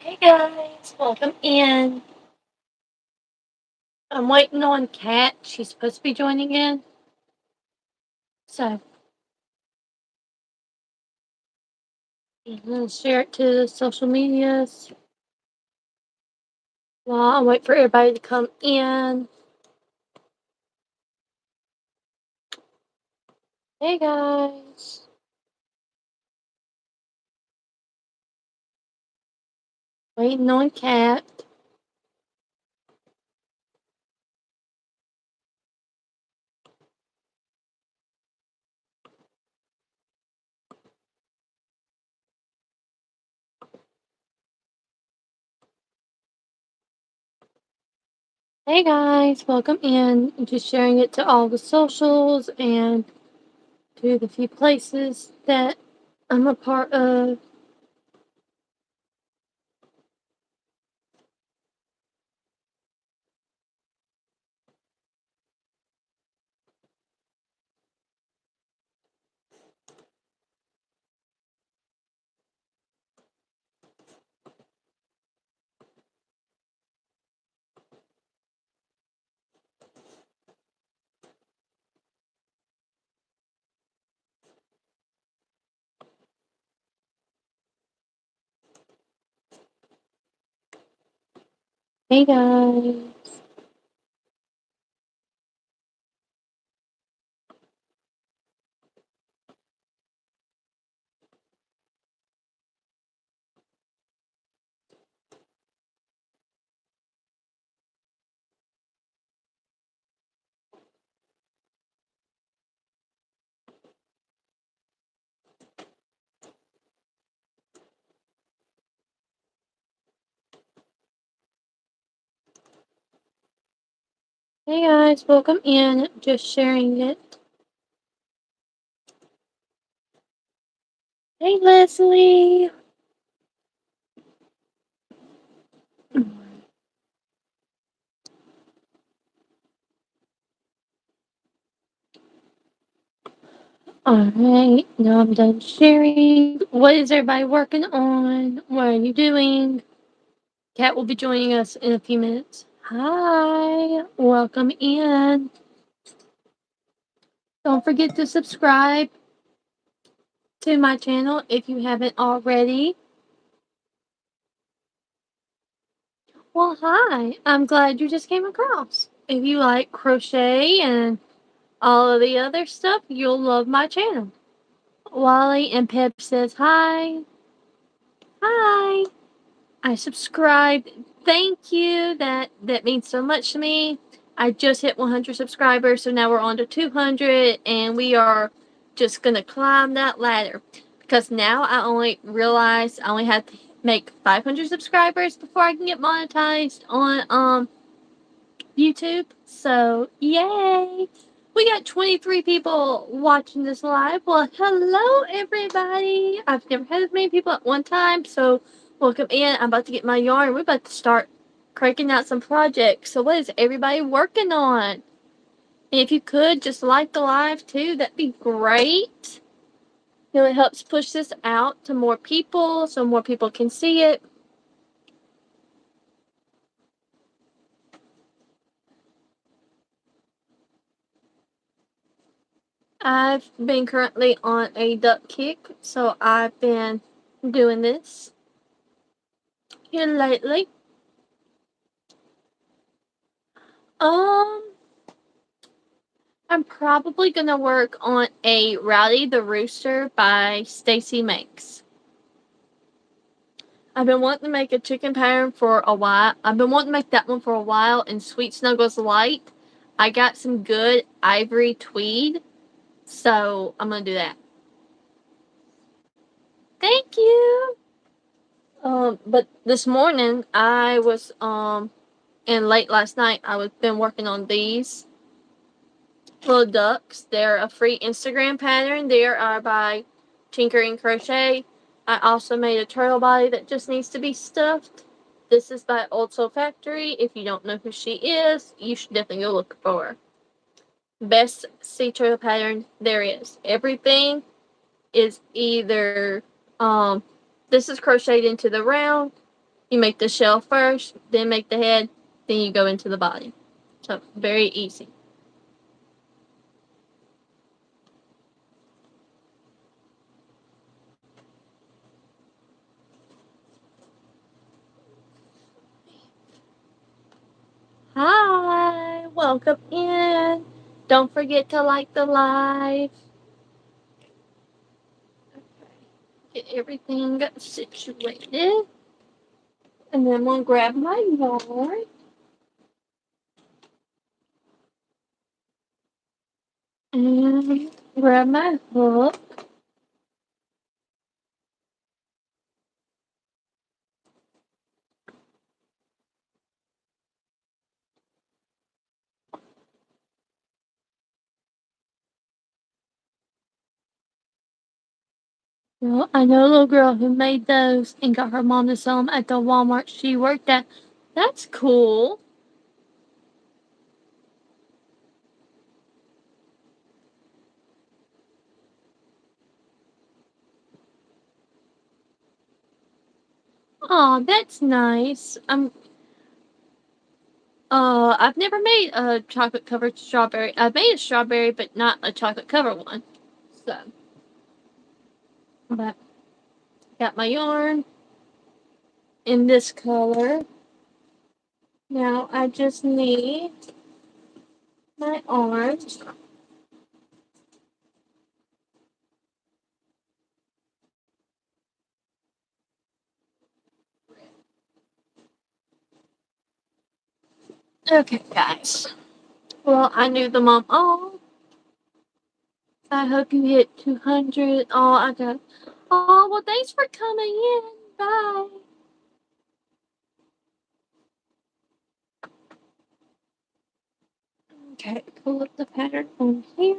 Hey guys, welcome in. I'm waiting on Kat. She's supposed to be joining in. So I'm gonna share it to the social medias while I wait for everybody to come in. Hey guys. Waiting on Kat. Hey guys, welcome in. I'm just sharing it to all the socials and to the few places that I'm a part of. Hey guys. Hey guys, welcome in. Just sharing it. Hey Leslie. Alright, now I'm done sharing. What is everybody working on? What are you doing? Kat will be joining us in a few minutes. Hi, welcome in. Don't forget to subscribe to my channel if you haven't already. Well, hi, I'm glad you just came across. If you like crochet and all of the other stuff, you'll love my channel. Wally and Pip says hi. Hi. I subscribed. Thank you. That means so much to me. I just hit 100 subscribers, so now we're on to 200, and we are just gonna climb that ladder. Because now I only realize I only have to make 500 subscribers before I can get monetized on YouTube. So yay! We got 23 people watching this live. Well, hello everybody. I've never had as many people at one time, so welcome in. I'm about to get my yarn. We're about to start cranking out some projects. So what is everybody working on? And if you could just like the live too, that'd be great. You know, it helps push this out to more people so more people can see it. I've been currently on a duck kick, so I've been doing this here lately. Um, I'm probably gonna work on a Rowdy the Rooster by Stacy Makes. I've been wanting to make a chicken pattern for a while. I've been wanting to make that one for a while, and Sweet Snuggles Light. I got some good ivory tweed, so I'm gonna do that. Thank you. But this morning I was and late last night I was been working on these little ducks. They're a free Instagram pattern. They are by Tinker and Crochet. I also made a turtle body that just needs to be stuffed. This is by Old Soul Factory. If you don't know who she is, you should definitely go look for her. Best sea turtle pattern there is. Everything is either this is crocheted into the round, You make the shell first, then make the head, then you go into the body. So very easy. Hi, welcome in. Don't forget to like the live. Get everything situated. And then we'll grab my yarn. And grab my hook. Well, I know a little girl who made those and got her mom to sell them at the Walmart she worked at. That's cool. Oh, that's nice. I've never made a chocolate covered strawberry. I've made a strawberry, but not a chocolate covered one. So, but got my yarn in this color. Now I just need my arms. Okay, guys. Well, I knew them all. I hope you hit 200. Oh, I got. Oh, well, thanks for coming in. Bye. Okay, pull up the pattern on here.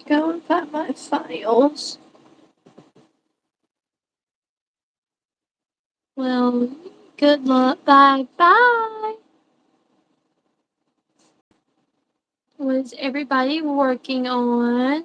Go and find my files. Well, good luck. Bye bye. What is everybody working on?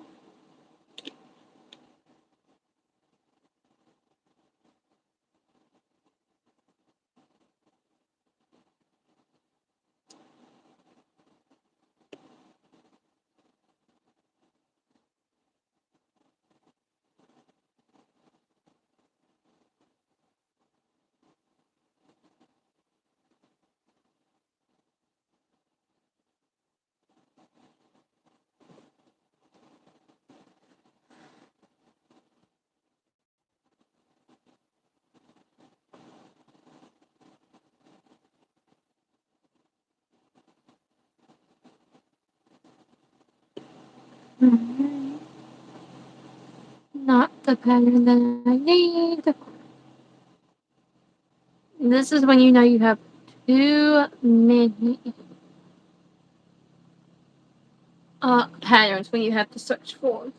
Not the pattern that I need. This is when you know you have too many patterns when you have to search for.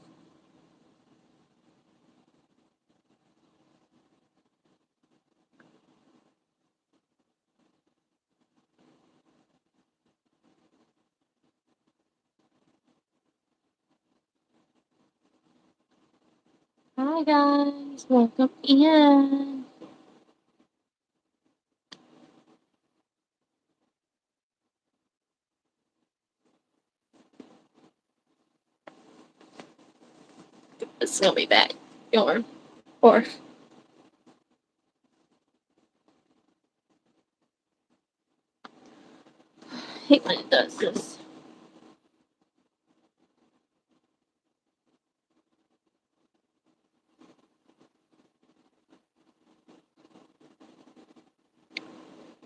Hi guys, welcome in. This is gonna be bad yarn. Or I hate when it does this.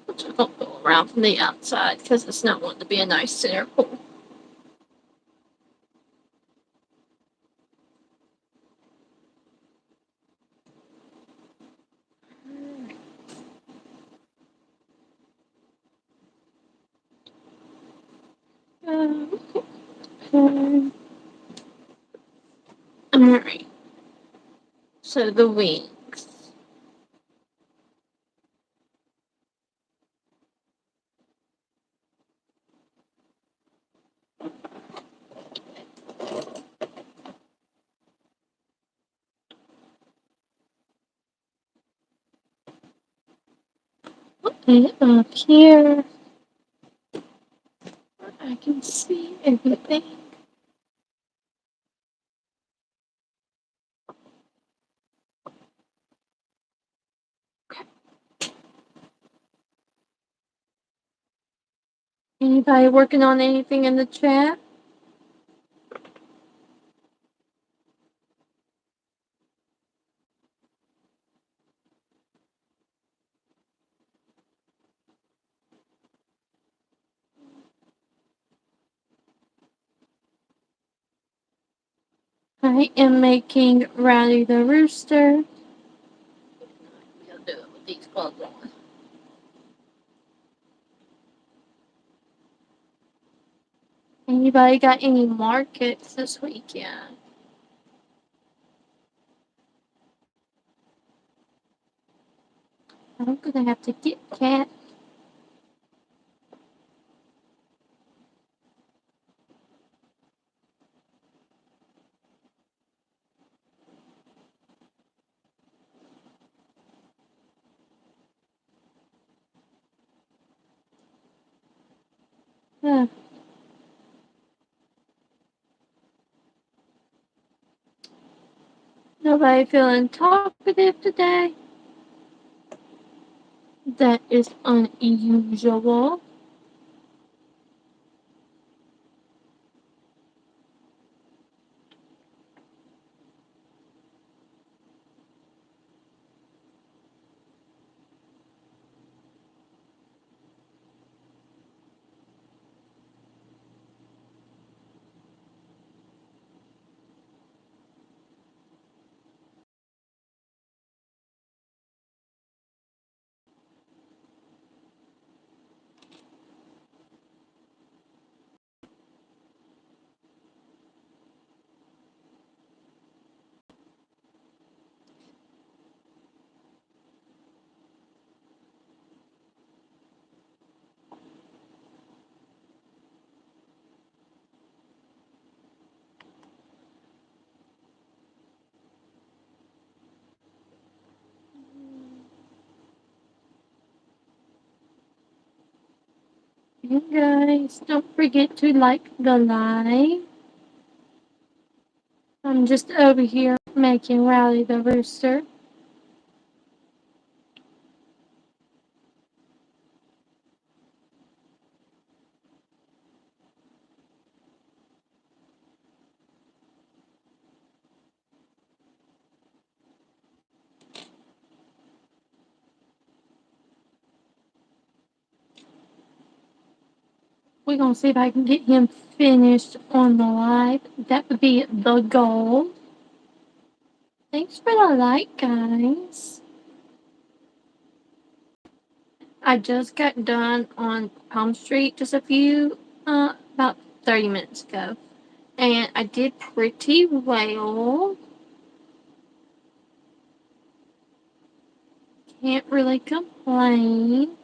Which I don't go around from the outside because it's not wanting to be a nice center pull. Okay. Alright. So the wings. And up here, I can see everything. Anybody working on anything in the chat? I am making Rowdy the Rooster. I'll do it with these gloves on. Anybody got any markets this weekend? I'm gonna have to get Cat. Uh, Nobody feeling talkative today? That is unusual. You guys, don't forget to like the live. I'm just over here making Rowdy the Rooster. We're gonna see if I can get him finished on the live. That would be the goal. Thanks for the like, guys. I just got done on Palm Street just about 30 minutes ago. And I did pretty well. Can't really complain.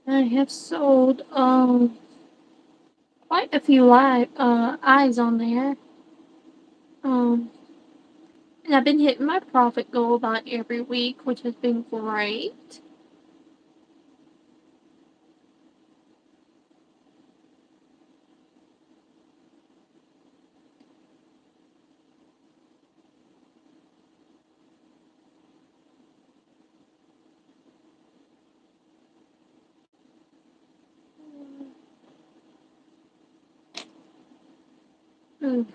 I have sold quite a few live eyes on there. Um, and I've been hitting my profit goal about every week, which has been great. Ooh.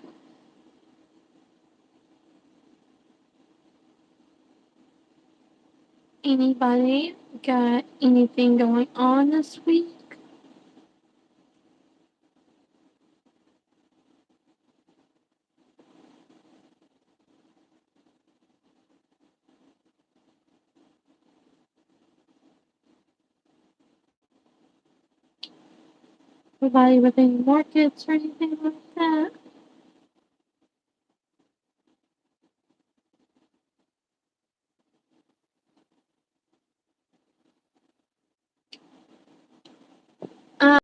Anybody got anything going on this week? Anybody with any markets or anything like that? Uh,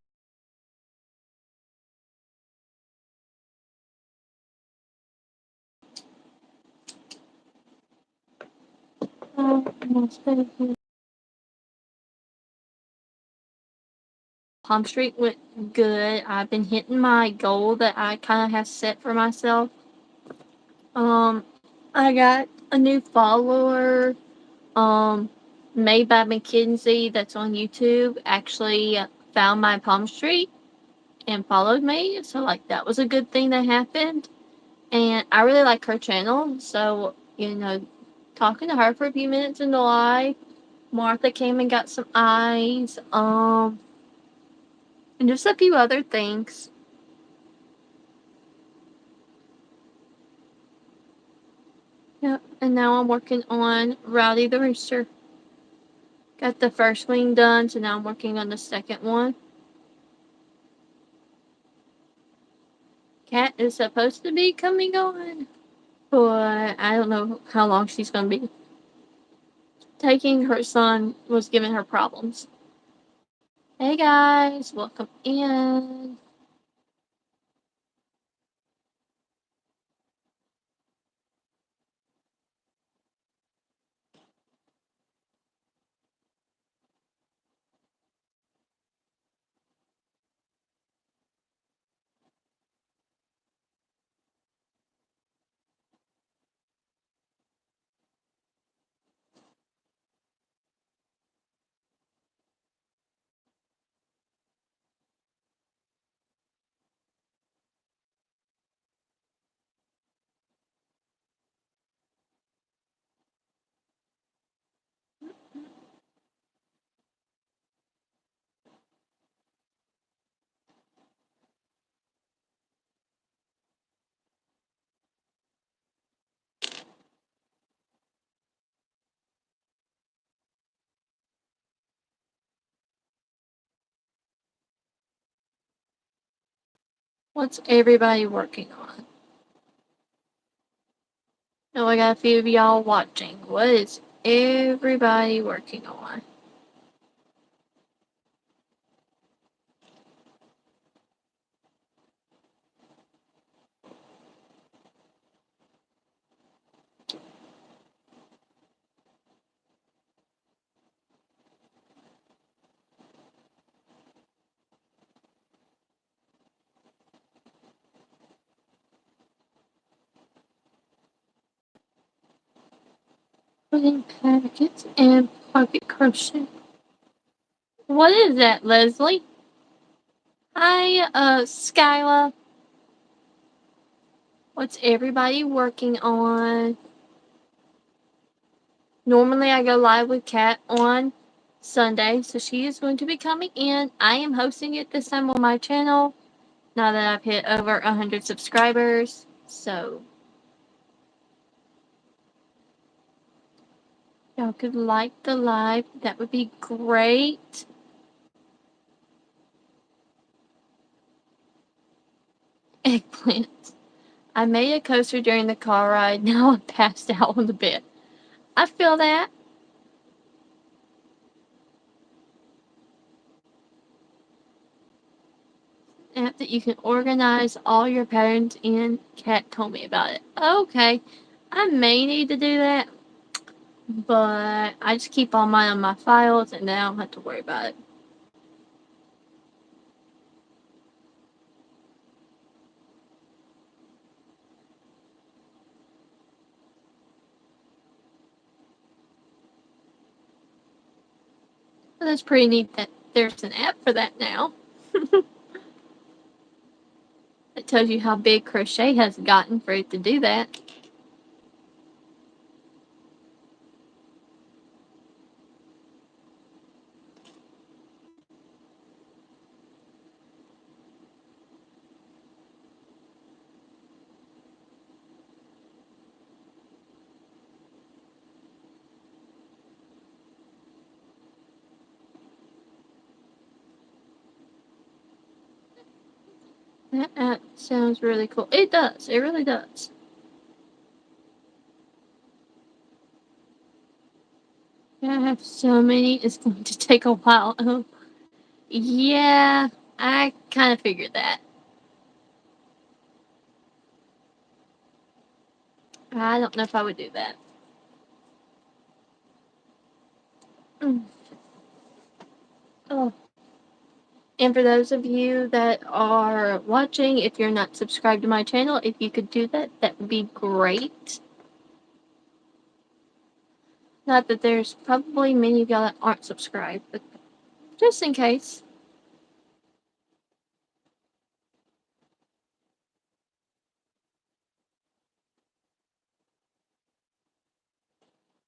Palm Street went good. I've been hitting my goal that I kind of have set for myself. I got a new follower, um, made by McKinsey that's on YouTube. Actually, found my Palm Street and followed me. So, like, that was a good thing that happened. And I really like her channel. So, talking to her for a few minutes in the live. Martha came and got some eyes. And just a few other things. Yep. And now I'm working on Rowdy the Rooster. Got the first wing done, so now I'm working on the second one. Cat is supposed to be coming on, but I don't know how long she's gonna be. Taking her son was giving her problems. Hey guys, welcome in. What's everybody working on? Oh, I got a few of y'all watching. What is everybody working on? Putting packets and pocket crochet. What is that, Leslie? Hi, Skyla. What's everybody working on? Normally I go live with Kat on Sunday, so she is going to be coming in. I am hosting it this time on my channel, now that I've hit over 100 subscribers. So, y'all could like the live. That would be great. Eggplant. I made a coaster during the car ride. Now I'm passed out on the bed. I feel that. App that you can organize all your patterns in. Kat told me about it. Okay. I may need to do that, but I just keep all mine on my files and then I don't have to worry about it. But that's pretty neat that there's an app for that now. It tells you how big crochet has gotten for it to do that. That sounds really cool. It does. It really does. I have so many. It's going to take a while. Oh, yeah, I kind of figured that. I don't know if I would do that. Mm. Oh. And for those of you that are watching, if you're not subscribed to my channel, if you could do that, that would be great. Not that there's probably many of y'all that aren't subscribed, but just in case.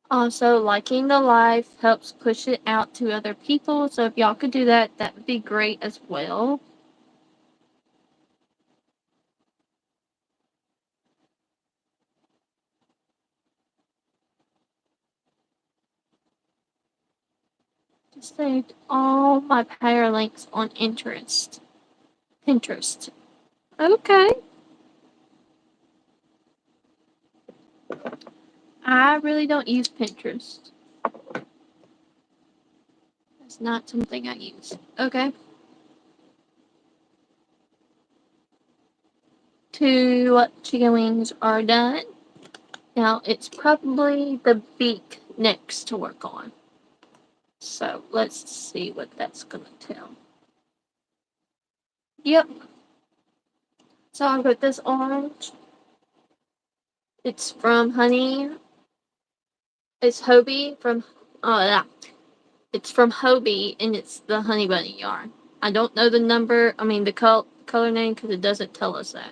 Also, liking the live helps push it out to other people, so if y'all could do that, that would be great as well. Just saved all my power links on Pinterest. Okay. I really don't use Pinterest. It's not something I use. Okay. 2 chicken wings are done. Now it's probably the beak next to work on. So let's see what that's gonna tell. Yep. So I've got this orange. It's from Honey. It's Hobie from yeah. It's from Hobie and it's the Honey Bunny yarn. I don't know the number, I mean the color name because it doesn't tell us that.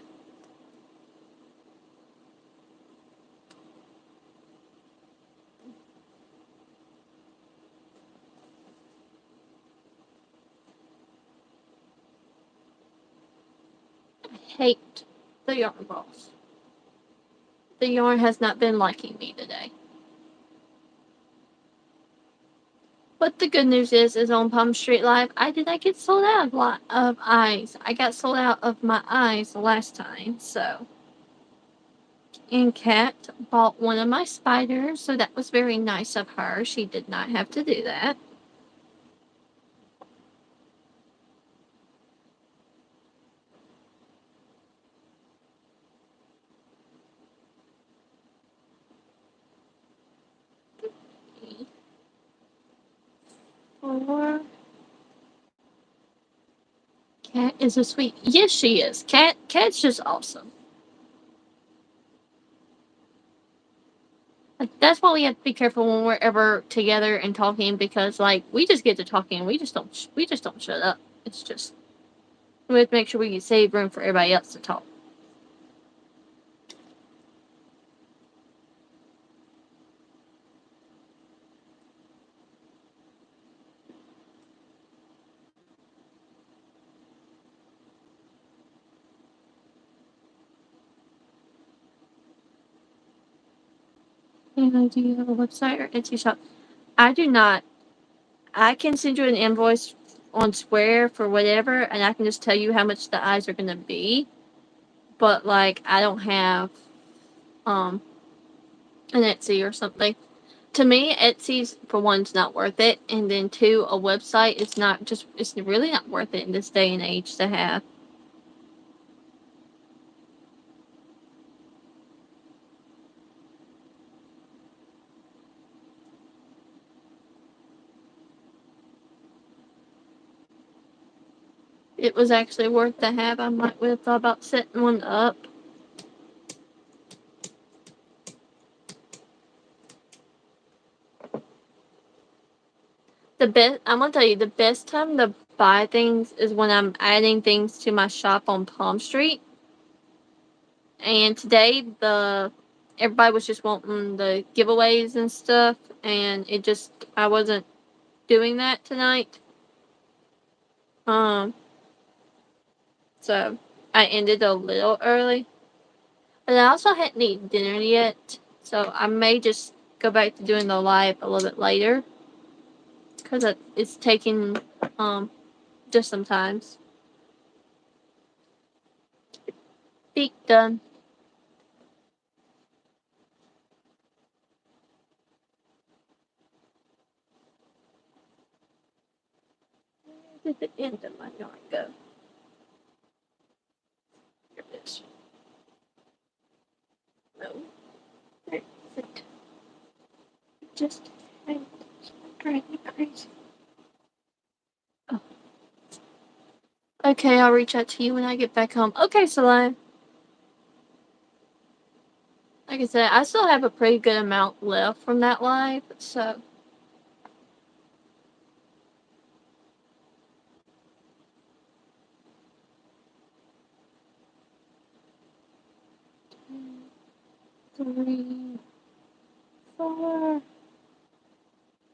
I hate the yarn balls. The yarn has not been liking me today. But the good news is on Palm Street Live, I did not get sold out of eyes. I got sold out of my eyes the last time, so. And Kat bought one of my spiders, so that was very nice of her. She did not have to do that. Or Kat is a sweet. Yes, she is. Kat's just awesome. Like, that's why we have to be careful when we're ever together and talking because, like, we just get to talking and we just don't shut up. It's just we have to make sure we save room for everybody else to talk. And do you have a website or Etsy shop? I do not. I can send you an invoice on Square for whatever, and I can just tell you how much the eyes are going to be. But like, I don't have um an Etsy or something. To me, Etsy's for one's not worth it, and then two, a website is not just it's really not worth it in this day and age to have. It was actually worth to have. I might would have thought about setting one up. I'm gonna tell you the best time to buy things is when I'm adding things to my shop on Palm Street. And today everybody was just wanting the giveaways and stuff, and I wasn't doing that tonight. Um, so I ended a little early, but I also hadn't eaten dinner yet, so I may just go back to doing the live a little bit later because it's taking just sometimes. Beak done. Where did the end of my yarn go? Here it is. No. Where is it? It just driving me crazy. Oh. Okay, I'll reach out to you when I get back home. Okay, Salime. Like I said, I still have a pretty good amount left from that live, so. Three, four.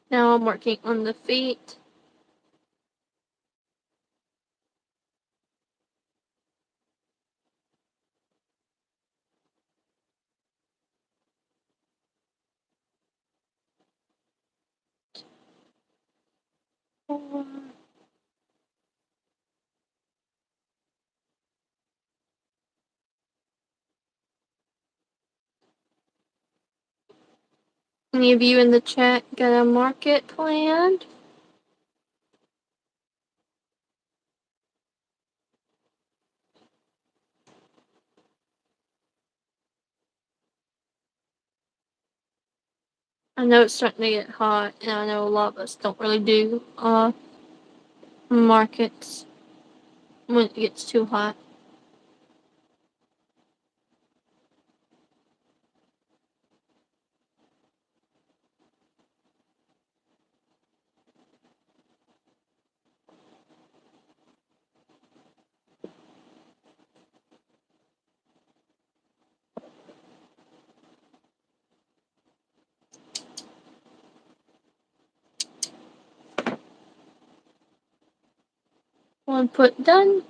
Now I'm working on the feet. Four. Any of you in the chat got a market planned? I know it's starting to get hot, and I know a lot of us don't really do markets when it gets too hot. One foot done.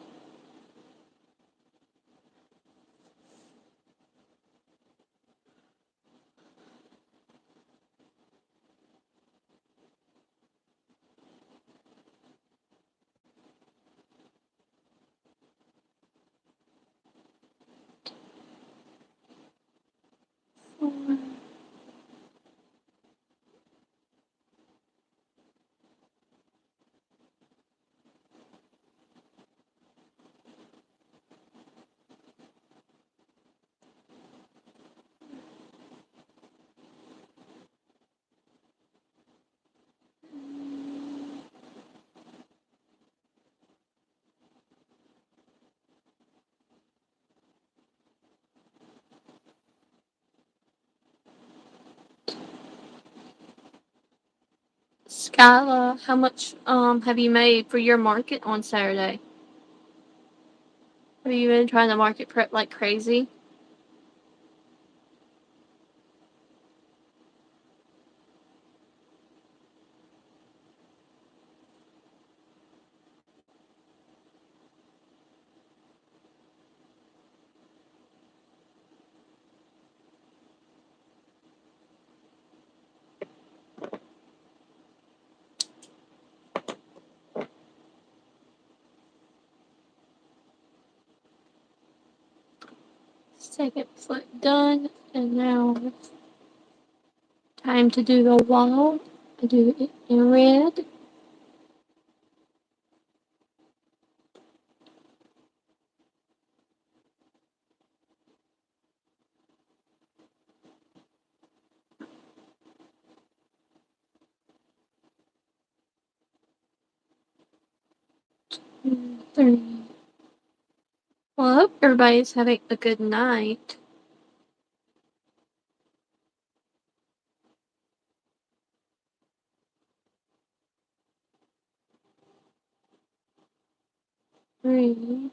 Skyla, how much have you made for your market on Saturday? Have you been trying to market prep like crazy? Second foot done, and now time to do the wall. I do it in red. Three. Well, I hope everybody's having a good night. Three.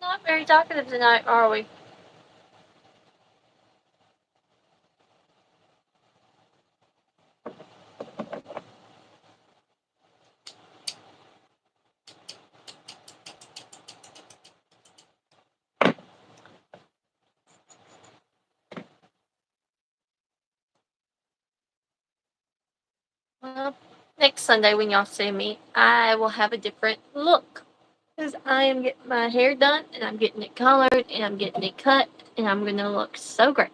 Not very talkative tonight, are we? next Sunday when y'all see me, I will have a different look. Because I am getting my hair done, and I'm getting it colored, and I'm getting it cut, and I'm going to look so great.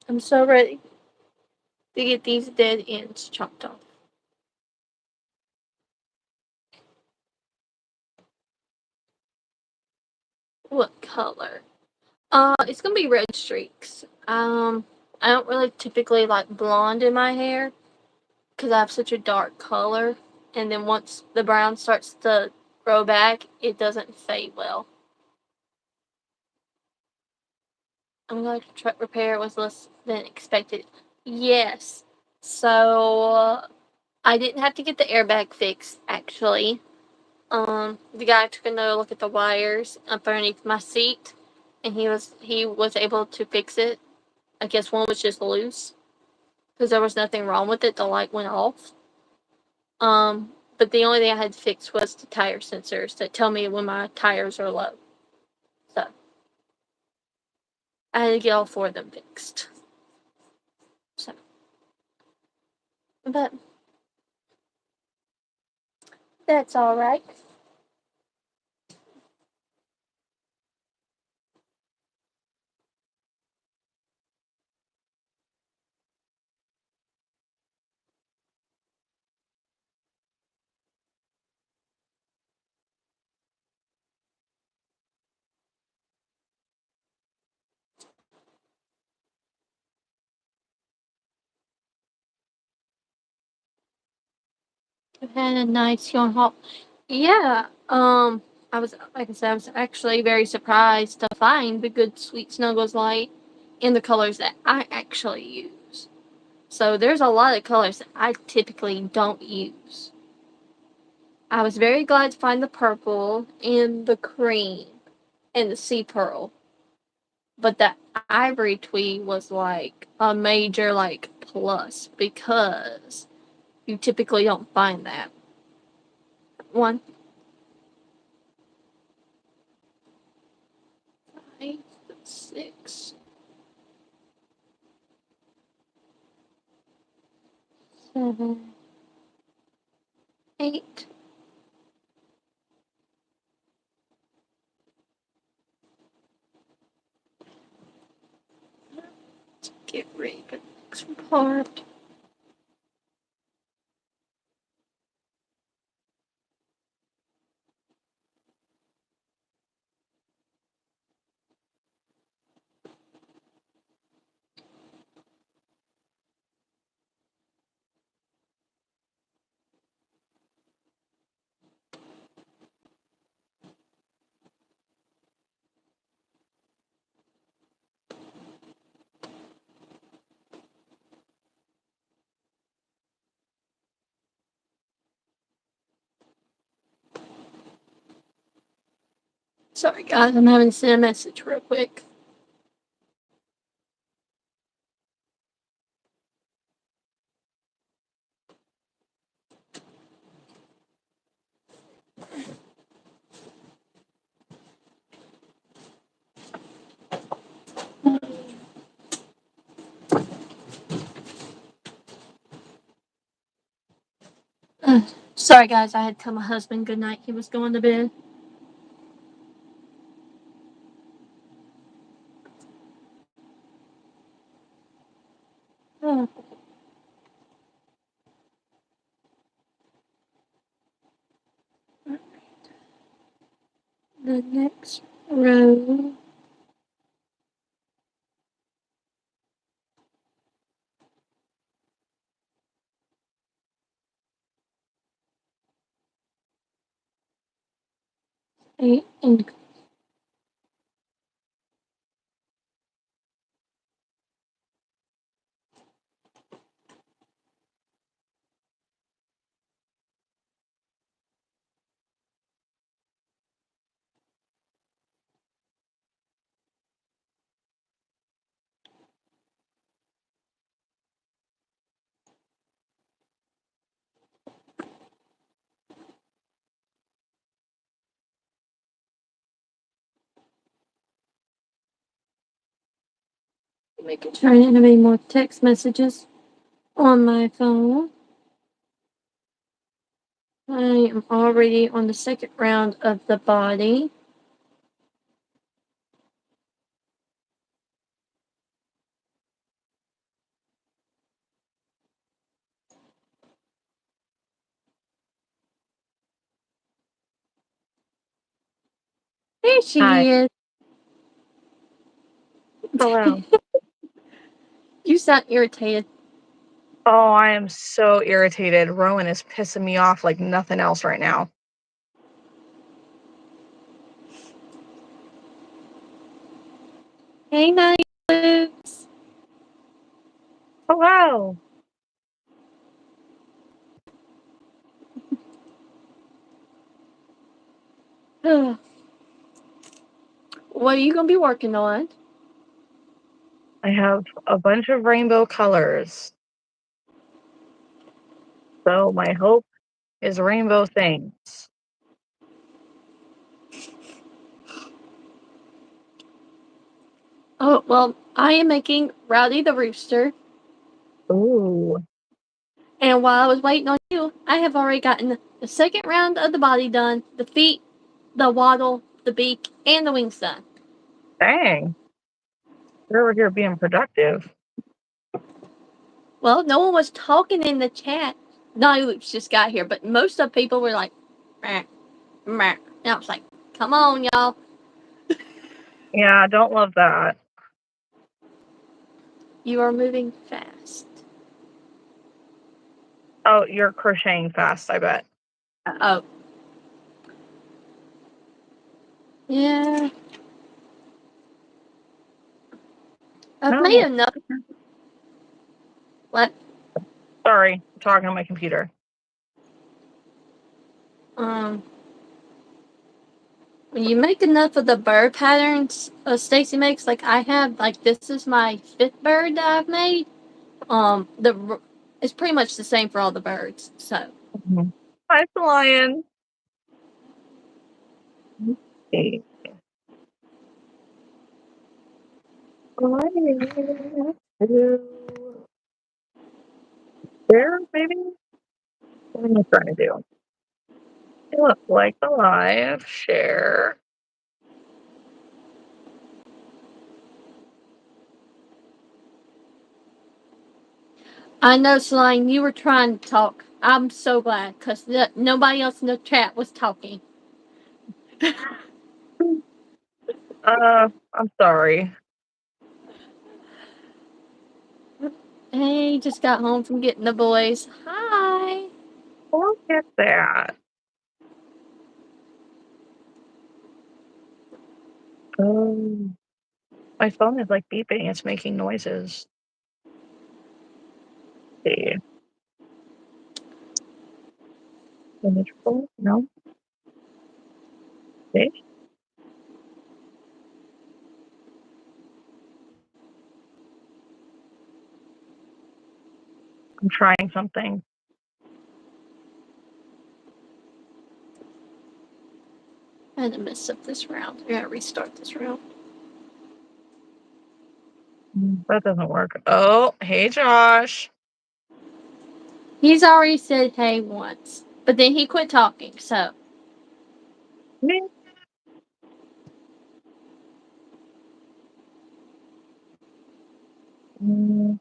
I'm so ready to get these dead ends chopped off. What color? It's gonna be red streaks. I don't really typically like blonde in my hair because I have such a dark color, and then once the brown starts to grow back, it doesn't fade well. I'm going to repair was less than expected. Yes. So I didn't have to get the airbag fixed actually. The guy took another look at the wires underneath my seat, and he was able to fix it. I guess one was just loose because there was nothing wrong with it. The light went off. But the only thing I had to fix was the tire sensors that tell me when my tires are low. So I had to get all four of them fixed. So, but that's all right. I've had a nice yawn haul. Yeah. I was like I said, I was actually very surprised to find the good Sweet Snuggles light in the colors that I actually use. So there's a lot of colors that I typically don't use. I was very glad to find the purple and the cream and the sea pearl. But the ivory tweed was like a major like plus because you typically don't find that. One, five, six, seven, eight. Get rid of the next part. Sorry guys, I'm having to send a message real quick. Sorry guys, I had to tell my husband good night. He was going to bed. Oh. The next row. Eight and Making sure I didn't have any more text messages on my phone. I am already on the second round of the body. There she Hi. is. Hello. You sound irritated. Oh, I am so irritated. Rowan is pissing me off like nothing else right now. Hey, Night Boots. Hello. What are you going to be working on? I have a bunch of rainbow colors. So my hope is rainbow things. Oh, well, I am making Rowdy the Rooster. Ooh. And while I was waiting on you, I have already gotten the second round of the body done, the feet, the waddle, the beak, and the wings done. Dang. You're over here being productive. Well, no one was talking in the chat. Naughty Loops just got here, but most of the people were like, meh, meh. And I was like, come on, y'all. Yeah, I don't love that. You are moving fast. Oh, you're crocheting fast, I bet. Oh. Yeah. I've made No. enough. What? Sorry, I'm talking on my computer. Um, when you make enough of the bird patterns Stacy makes, like I have, like this is my fifth bird that I've made. It's pretty much the same for all the birds. So. Mm-hmm. Hi, Lion. Okay. There, maybe? What am I trying to do? It looks like the live share. I know, Slane, you were trying to talk. I'm so glad because nobody else in the chat was talking. I'm sorry. Hey, just got home from getting the boys. Hi. Look at that. Um, my phone is like beeping. It's making noises. Let's see. Image full? No. See? I'm trying something. I had to mess up this round. I gotta restart this round. That doesn't work. Oh, hey, Josh. He's already said hey once, but then he quit talking, so. Me? Mm,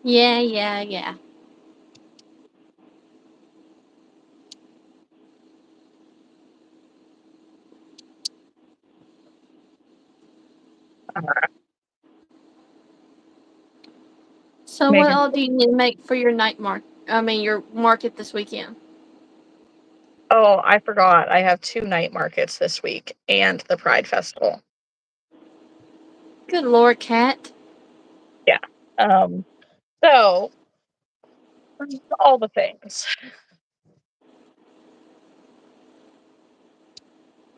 Yeah. So, what Megan. all do you need to make for your your market this weekend? Oh, I forgot. I have 2 night markets this week and the Pride Festival. Good Lord, Cat. Yeah. So all the things.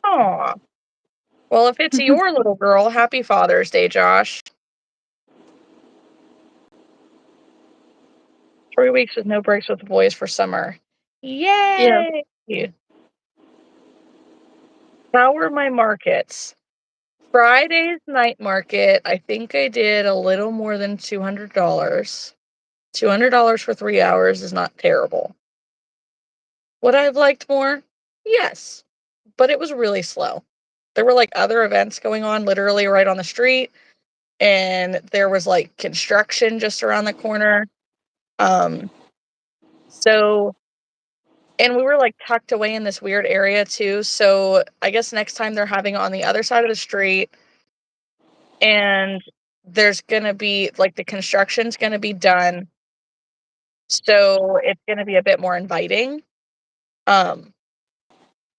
Aw. Well, if it's your little girl, happy Father's Day, Josh. 3 weeks with no breaks with the boys for summer. Yeah. Yay! How were my markets? Friday's night market, I think I did a little more than $200. $200 for 3 hours is not terrible. Would I have liked more? Yes, but it was really slow. There were, like, other events going on literally right on the street, and there was, like, construction just around the corner. Um, so and we were, like, tucked away in this weird area too, so I guess next time they're having it on the other side of the street, and there's gonna be like, the construction's gonna be done, so it's gonna be a bit more inviting. Um,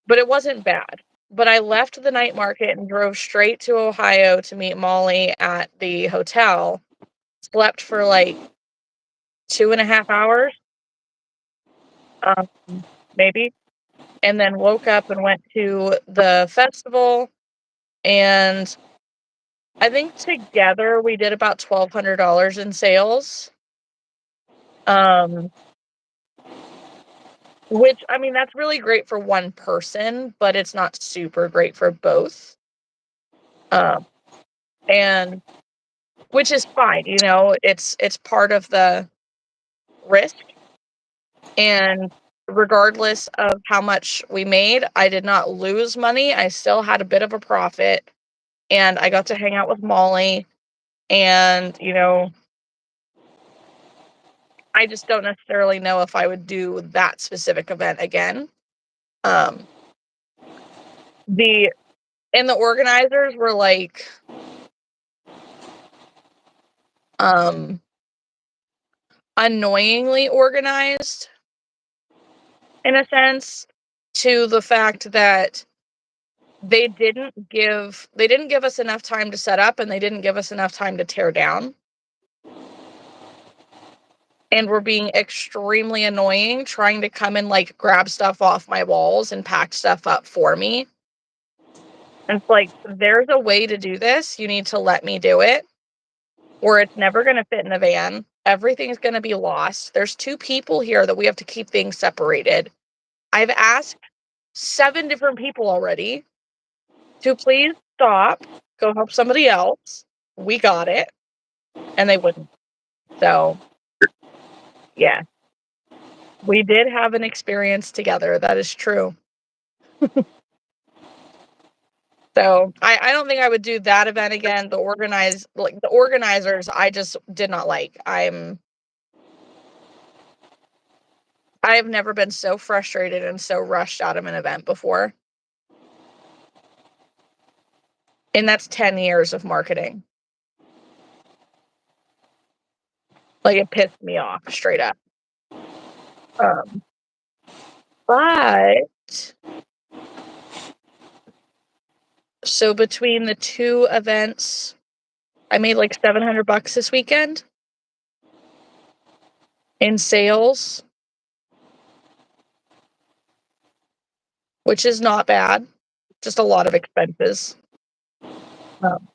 but it wasn't bad. But I left the night market and drove straight to Ohio to meet Molly at the hotel, slept for, like, 2.5 hours, maybe, and then woke up and went to the festival, and I think together we did about $1,200 in sales. Um, which, I mean, that's really great for one person, but it's not super great for both. Um, and which is fine, you know, it's part of the risk, and regardless of how much we made, I did not lose money, I still had a bit of a profit, and I got to hang out with Molly, and, you know, I just don't necessarily know if I would do that specific event again. Um, the and the organizers were like, um, annoyingly organized in a sense, to the fact that they didn't give us enough time to set up, and they didn't give us enough time to tear down. And were being extremely annoying, trying to come and, like, grab stuff off my walls and pack stuff up for me. And it's like, there's a way to do this. You need to let me do it, or it's never gonna fit in the van. Everything's gonna be lost. There's 2 people here that we have to keep things separated. I've asked 7 different people already to please stop, go help somebody else. We got it. And they wouldn't. So, yeah. We did have an experience together, that is true. So, I don't think I would do that event again. The organizers, I just did not like. I've never been so frustrated and so rushed out of an event before. And that's 10 years of marketing. Like, it pissed me off straight up. Um, but so between the 2 events, I made like $700 this weekend in sales, which is not bad. Just a lot of expenses. Um,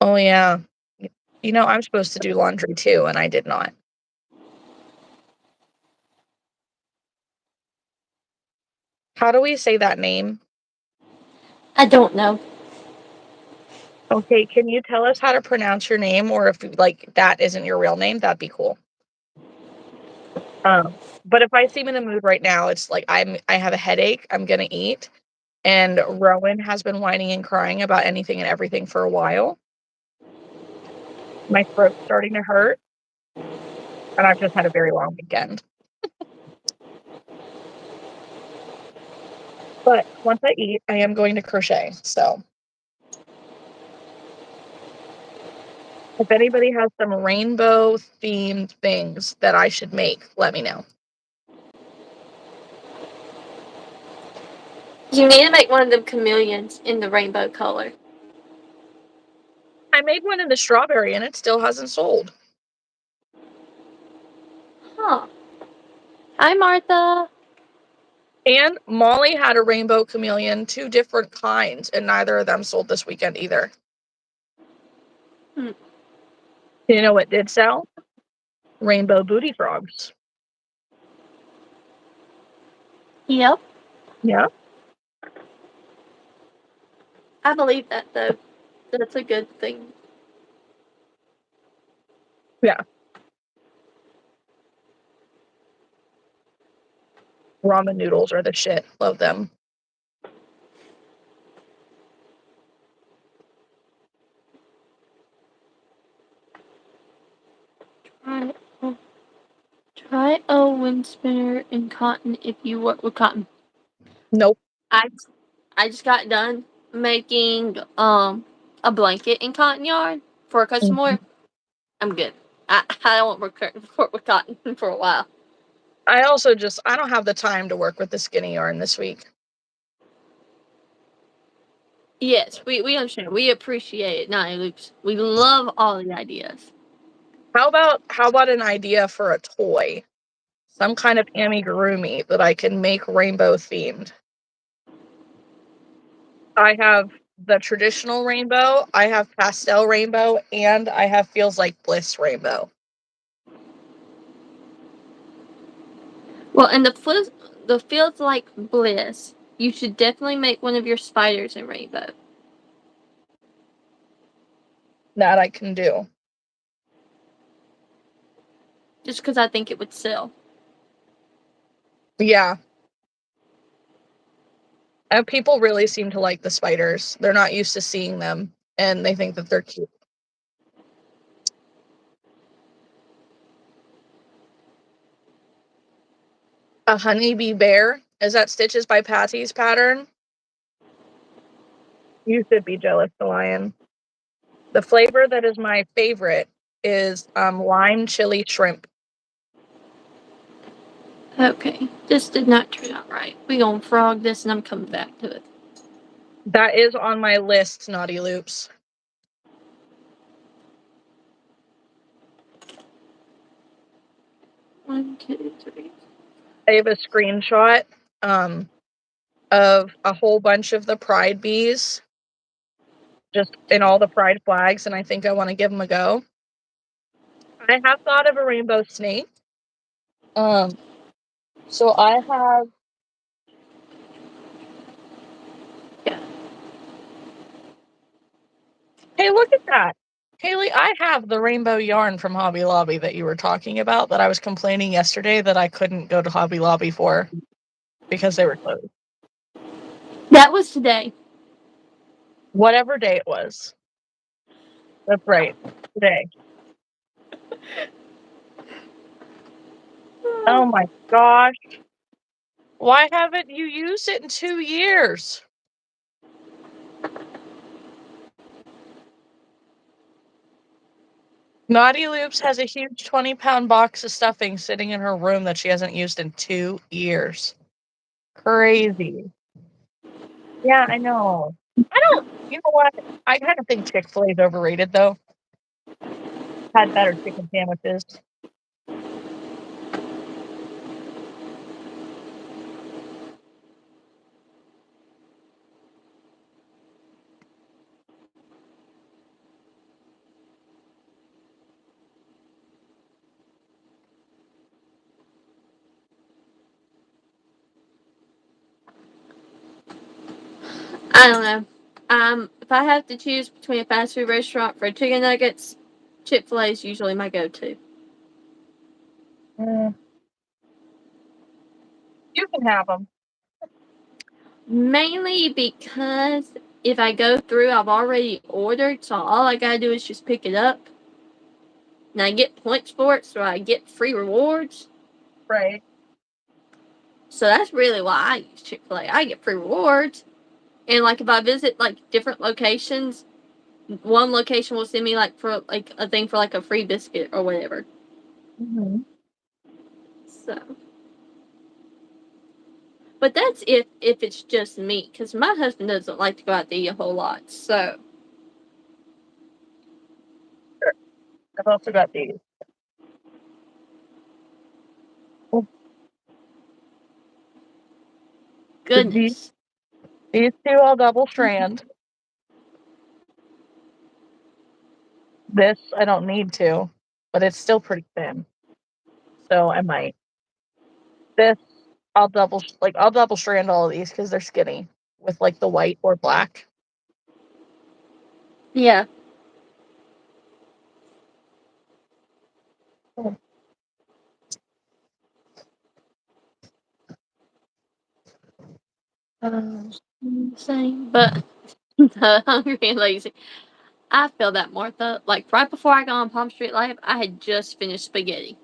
oh yeah. You know, I'm supposed to do laundry too, and I did not. How do we say that name? I don't know. Okay, can you tell us how to pronounce your name, or if like that isn't your real name, that'd be cool. But if I seem in a mood right now, it's like I have a headache, I'm gonna eat, and Rowan has been whining and crying about anything and everything for a while. My throat's starting to hurt, and I've just had a very long weekend. But once I eat, I am going to crochet. So if anybody has some rainbow themed things that I should make, let me know. You need to make one of them chameleons in the rainbow color. I made one in the strawberry and it still hasn't sold. Huh. Hi, Martha. And Molly had a rainbow chameleon, 2 different kinds, and neither of them sold this weekend either. You know what did sell? Rainbow booty frogs. Yep. Yeah. I believe that though. That's a good thing. Yeah. Ramen noodles are the shit. Love them. Try, try a wind spinner in cotton if you work with cotton. Nope. I I just got done making a blanket in cotton yarn for a customer. Mhm. I'm good. I won't work with cotton for a while. I don't have the time to work with the skinny yarn this week. Yes, we understand. We appreciate it, Naughty Loops. We love all the ideas. How about an idea for a toy? Some kind of amigurumi that I can make rainbow themed. I have the traditional rainbow, I have pastel rainbow, and I have feels like bliss rainbow. Well, and the feels like bliss. You should definitely make one of your spiders in rainbow. That I can do. Just because I think it would sell. Yeah. And people really seem to like the spiders. They're not used to seeing them, and they think that they're cute. A honeybee bear. Is that Stitches by Patty's pattern? You should be jealous, the lion. The flavor that is my favorite is lime chili shrimp. Okay, this did not turn out right. We gonna frog this, and I'm coming back to it. That is on my list, Naughty Loops. One, two, three. I have a screenshot of a whole bunch of the pride bees, just in all the pride flags, and I think I want to give them a go. I have thought of a rainbow snake. So I have. Yeah. Hey, look at that. Haley, I have the rainbow yarn from Hobby Lobby that you were talking about that I was complaining yesterday that I couldn't go to Hobby Lobby for because they were closed. That was today. Whatever day it was. That's right. Today. Oh my gosh. Why haven't you used it in 2 years? Naughty Loops has a huge 20-pound box of stuffing sitting in her room that she hasn't used in 2 years. Crazy. Yeah, I know. You know what? I kind of think Chick-fil-A is overrated, though. Had better chicken sandwiches. I don't know. If I have to choose between a fast food restaurant for chicken nuggets, Chick-fil-A is usually my go-to. Mm, you can have them. Mainly because if I go through, I've already ordered, so all I gotta do is just pick it up. And I get points for it, so I get free rewards. Right. So that's really why I use Chick-fil-A. I get free rewards. And like if I visit like different locations, one location will send me like for like a thing for like a free biscuit or whatever. Mm-hmm. So, but that's if it's just me, because my husband doesn't like to go out to eat a whole lot. So Sure. I've also got these. Oh, these, goodness, these two I'll double strand. This I don't need to, but it's still pretty thin. So I might. This I'll double strand all of these because they're skinny with like the white or black. Yeah. Oh. Um, Same, but the hungry and lazy. I feel that, Martha. Like right before I got on Palm Street Live, I had just finished spaghetti.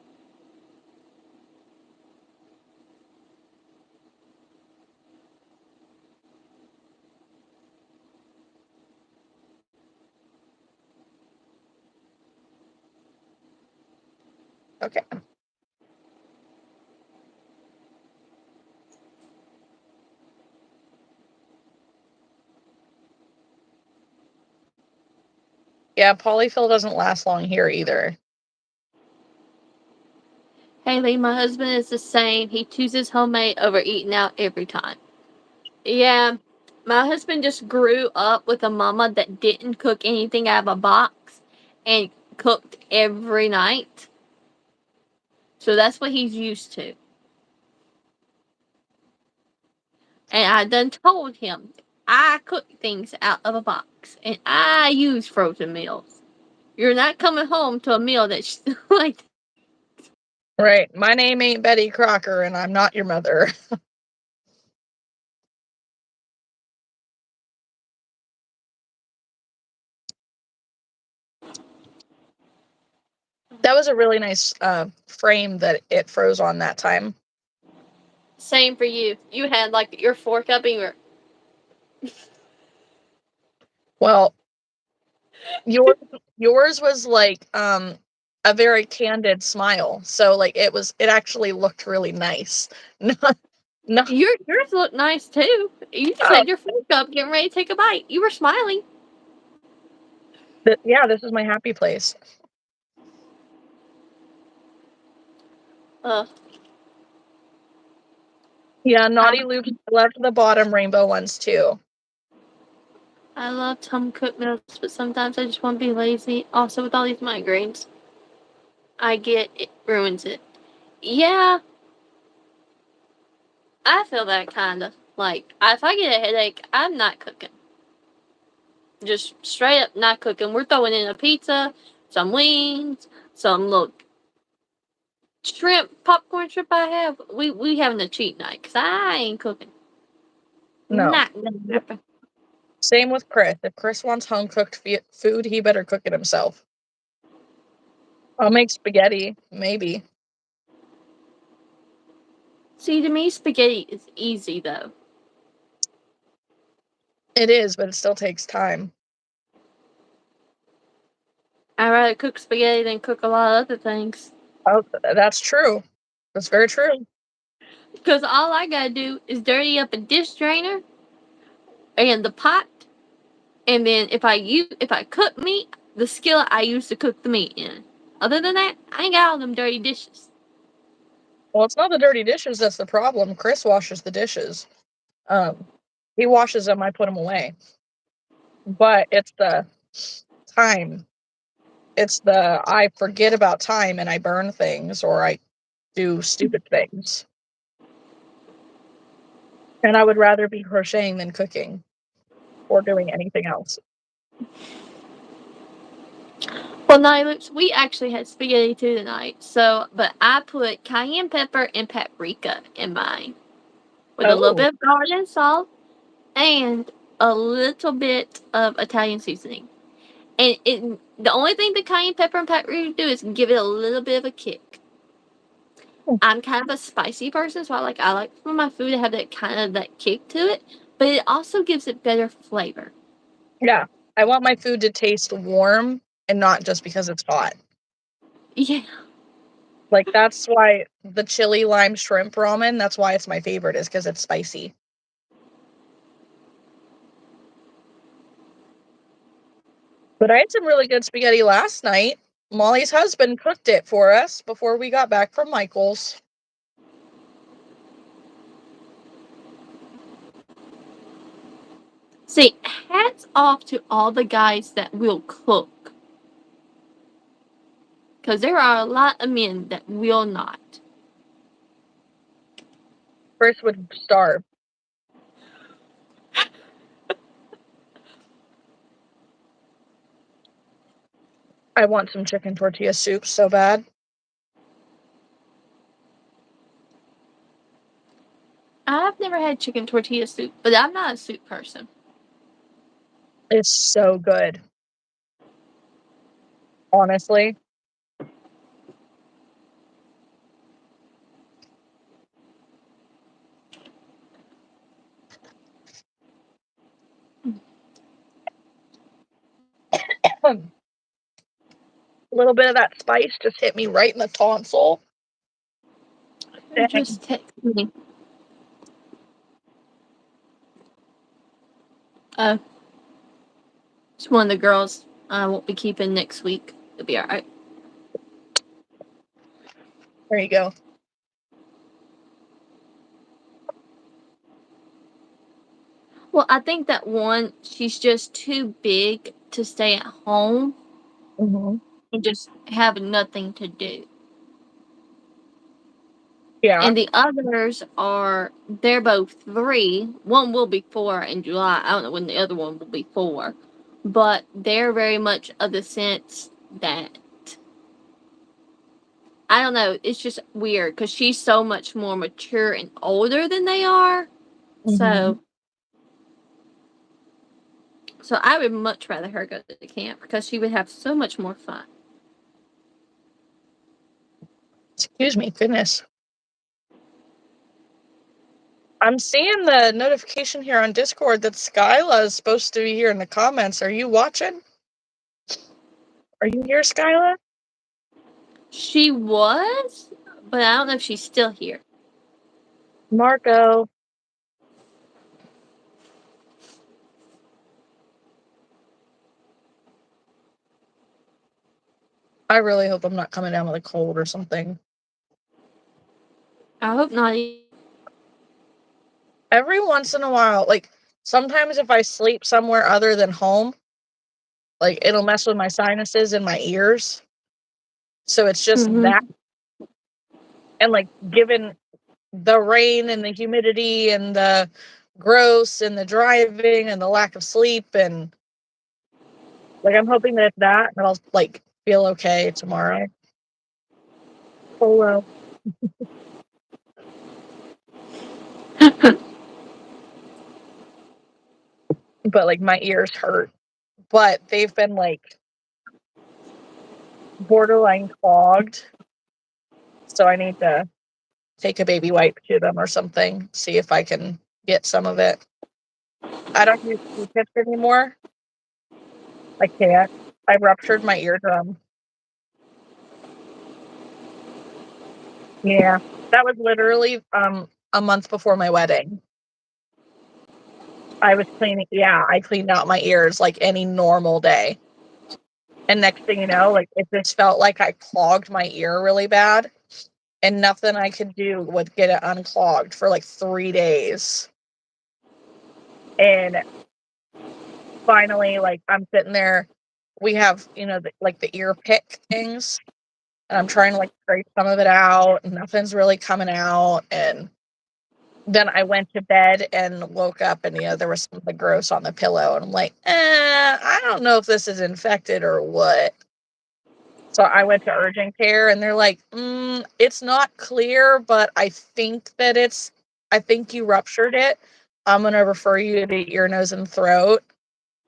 okay. Yeah, polyfill doesn't last long here either. Haley, my husband is the same. He chooses homemade over eating out every time. Yeah, my husband just grew up with a mama that didn't cook anything out of a box and cooked every night. So that's what he's used to. And I done told him I cook things out of a box and I use frozen meals. You're not coming home to a meal that's like. Right. My name ain't Betty Crocker, and I'm not your mother. That was a really nice frame that it froze on that time. Same for you. You had like your fork up and you were. Well, yours yours was like a very candid smile. So like it actually looked really nice. Not not Yours looked nice too. You just oh had your fork up getting ready to take a bite. You were smiling. yeah, this is my happy place. Uh, Yeah, I, Naughty Loops left the bottom rainbow ones too. I love home cooked meals, but sometimes I just want to be lazy. Also, with all these migraines, I get it ruins it. Yeah, I feel that kind of. Like, if I get a headache, I'm not cooking. Just straight up not cooking. We're throwing in a pizza, some wings, some little shrimp, popcorn shrimp I have. We having a cheat night because I ain't cooking. No. Not gonna happen. Same with Chris. If Chris wants home cooked food, he better cook it himself. I'll make spaghetti, maybe. See, to me, spaghetti is easy though. It is, but it still takes time. I'd rather cook spaghetti than cook a lot of other things. Oh, that's true. That's very true. Because all I gotta do is dirty up a dish drainer and the pot, and then if I cook meat, the skillet I use to cook the meat in. Other than that, I ain't got all them dirty dishes. Well, it's not the dirty dishes that's the problem. Chris washes the dishes. Um, he washes them, I put them away. But it's the time. It's the I forget about time and I burn things or I do stupid things. And I would rather be crocheting than cooking or doing anything else. Well, no, looks we actually had spaghetti too tonight. So, but I put cayenne pepper and paprika in mine with a little Oh, bit of garlic and salt and a little bit of Italian seasoning. And the only thing the cayenne pepper and paprika do is give it a little bit of a kick. I'm kind of a spicy person, so I like for my food to have that kind of that kick to it, but it also gives it better flavor. yeah. I want my food to taste warm and not just because it's hot. Yeah. Like that's why the chili lime shrimp ramen, that's why it's my favorite, is because it's spicy. But I had some really good spaghetti last night. Molly's husband cooked it for us before we got back from Michael's. See, hats off to all the guys that will cook. Because there are a lot of men that will not. Chris would starve. I want some chicken tortilla soup so bad. I've never had chicken tortilla soup, but I'm not a soup person. It's so good. Honestly. A little bit of that spice just hit me right in the tonsil. Dang. Just text me. It's one of the girls I won't be keeping next week. It'll be alright. There you go. Well, I think that one, she's just too big to stay at home and just have nothing to do. Yeah. And the others they're both 3. One will be 4 in July. I don't know when the other one will be 4. But they're very much of the sense that, I don't know, it's just weird because she's so much more mature and older than they are. So I would much rather her go to the camp because she would have so much more fun. Excuse me, goodness. I'm seeing the notification here on Discord that Skyla is supposed to be here in the comments. Are you watching? Are you here, Skyla? She was, but I don't know if she's still here. Marco. I really hope I'm not coming down with a cold or something. I hope not. Every once in a while, like, sometimes if I sleep somewhere other than home, like, it'll mess with my sinuses and my ears. So it's just that. And, like, given the rain and the humidity and the gross and the driving and the lack of sleep, and, like, I'm hoping that it's that, and I'll, like, feel okay tomorrow. Polo. But, like, my ears hurt. But they've been, like, borderline clogged. So I need to take a baby wipe to them or something, see if I can get some of it. I don't use Q-tips anymore. I can't. I ruptured my eardrum. Yeah. That was literally a month before my wedding. I cleaned out my ears like any normal day. And next thing you know, like, it just felt like I clogged my ear really bad. And nothing I could do would get it unclogged for like 3 days. And finally, like, I'm sitting there. We have, the ear pick things. And I'm trying to, like, scrape some of it out. And nothing's really coming out. And then I went to bed and woke up and, there was something gross on the pillow. And I'm like, I don't know if this is infected or what. So I went to urgent care and they're like, it's not clear, but I think you ruptured it. I'm going to refer you to ear, nose, and throat.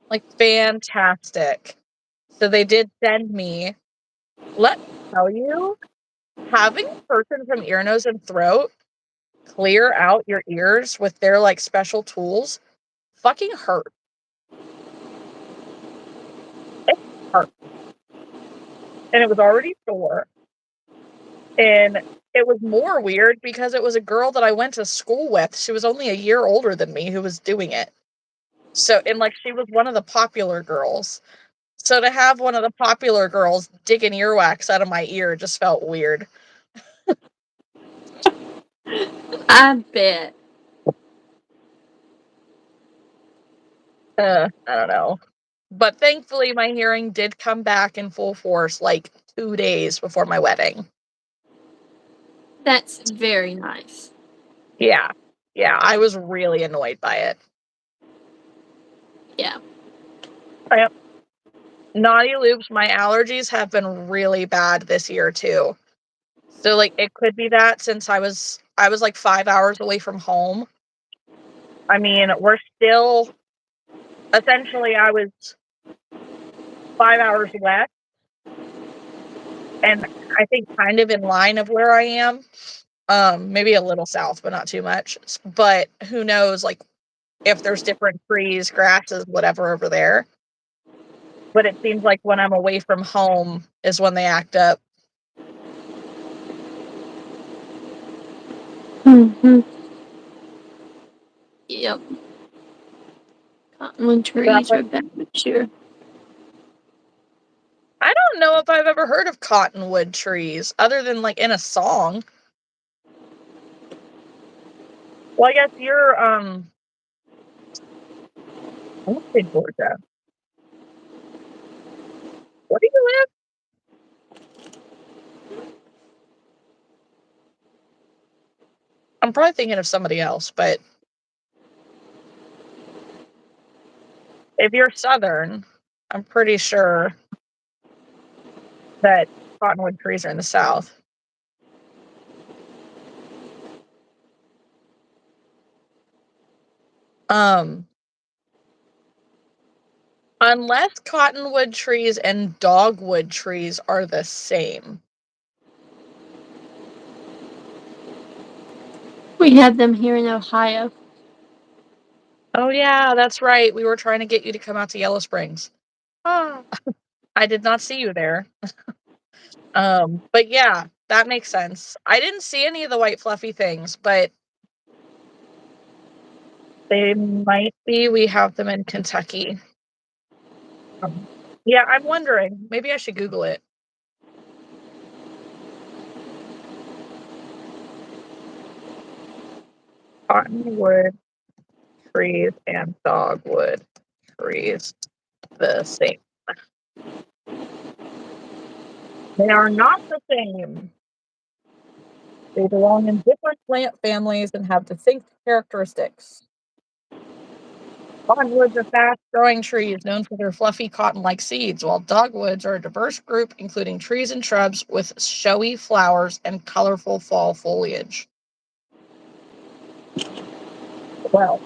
Like, fantastic. So they did send me. Let me tell you, having a person from ear, nose, and throat clear out your ears with their, like, special tools fucking hurt. It hurt. And it was already sore. And it was more weird because it was a girl that I went to school with. She was only a year older than me who was doing it. So, and, like, she was one of the popular girls. So to have one of the popular girls digging earwax out of my ear just felt weird. I bet. I don't know. But thankfully, my hearing did come back in full force like 2 days before my wedding. That's very nice. Yeah. Yeah, I was really annoyed by it. Yeah. Yep. Naughty Loops, my allergies have been really bad this year too. So, like, it could be that since I was, like, 5 hours away from home. I mean, we're still essentially, I was 5 hours west, and I think kind of in line of where I am, maybe a little south, but not too much. But who knows, like, if there's different trees, grasses, whatever over there. But it seems like when I'm away from home is when they act up. Hmm. Yep. Cottonwood trees But are bad this year. I don't know if I've ever heard of cottonwood trees other than, like, in a song. Well, I guess you're, I wanna say Georgia. Where do you live? I'm probably thinking of somebody else, but if you're Southern, I'm pretty sure that cottonwood trees are in the South. Um, unless cottonwood trees and dogwood trees are the same. We have them here in Ohio. Oh, yeah, that's right. We were trying to get you to come out to Yellow Springs. Ah, I did not see you there. But yeah, that makes sense. I didn't see any of the white fluffy things, but they might be. We have them in Kentucky. Um, yeah, I'm wondering. Maybe I should Google it. Cottonwood trees and dogwood trees the same. They are not the same. They belong in different plant families and have distinct characteristics. Cottonwoods are fast-growing trees known for their fluffy cotton-like seeds, while dogwoods are a diverse group including trees and shrubs with showy flowers and colorful fall foliage. Well,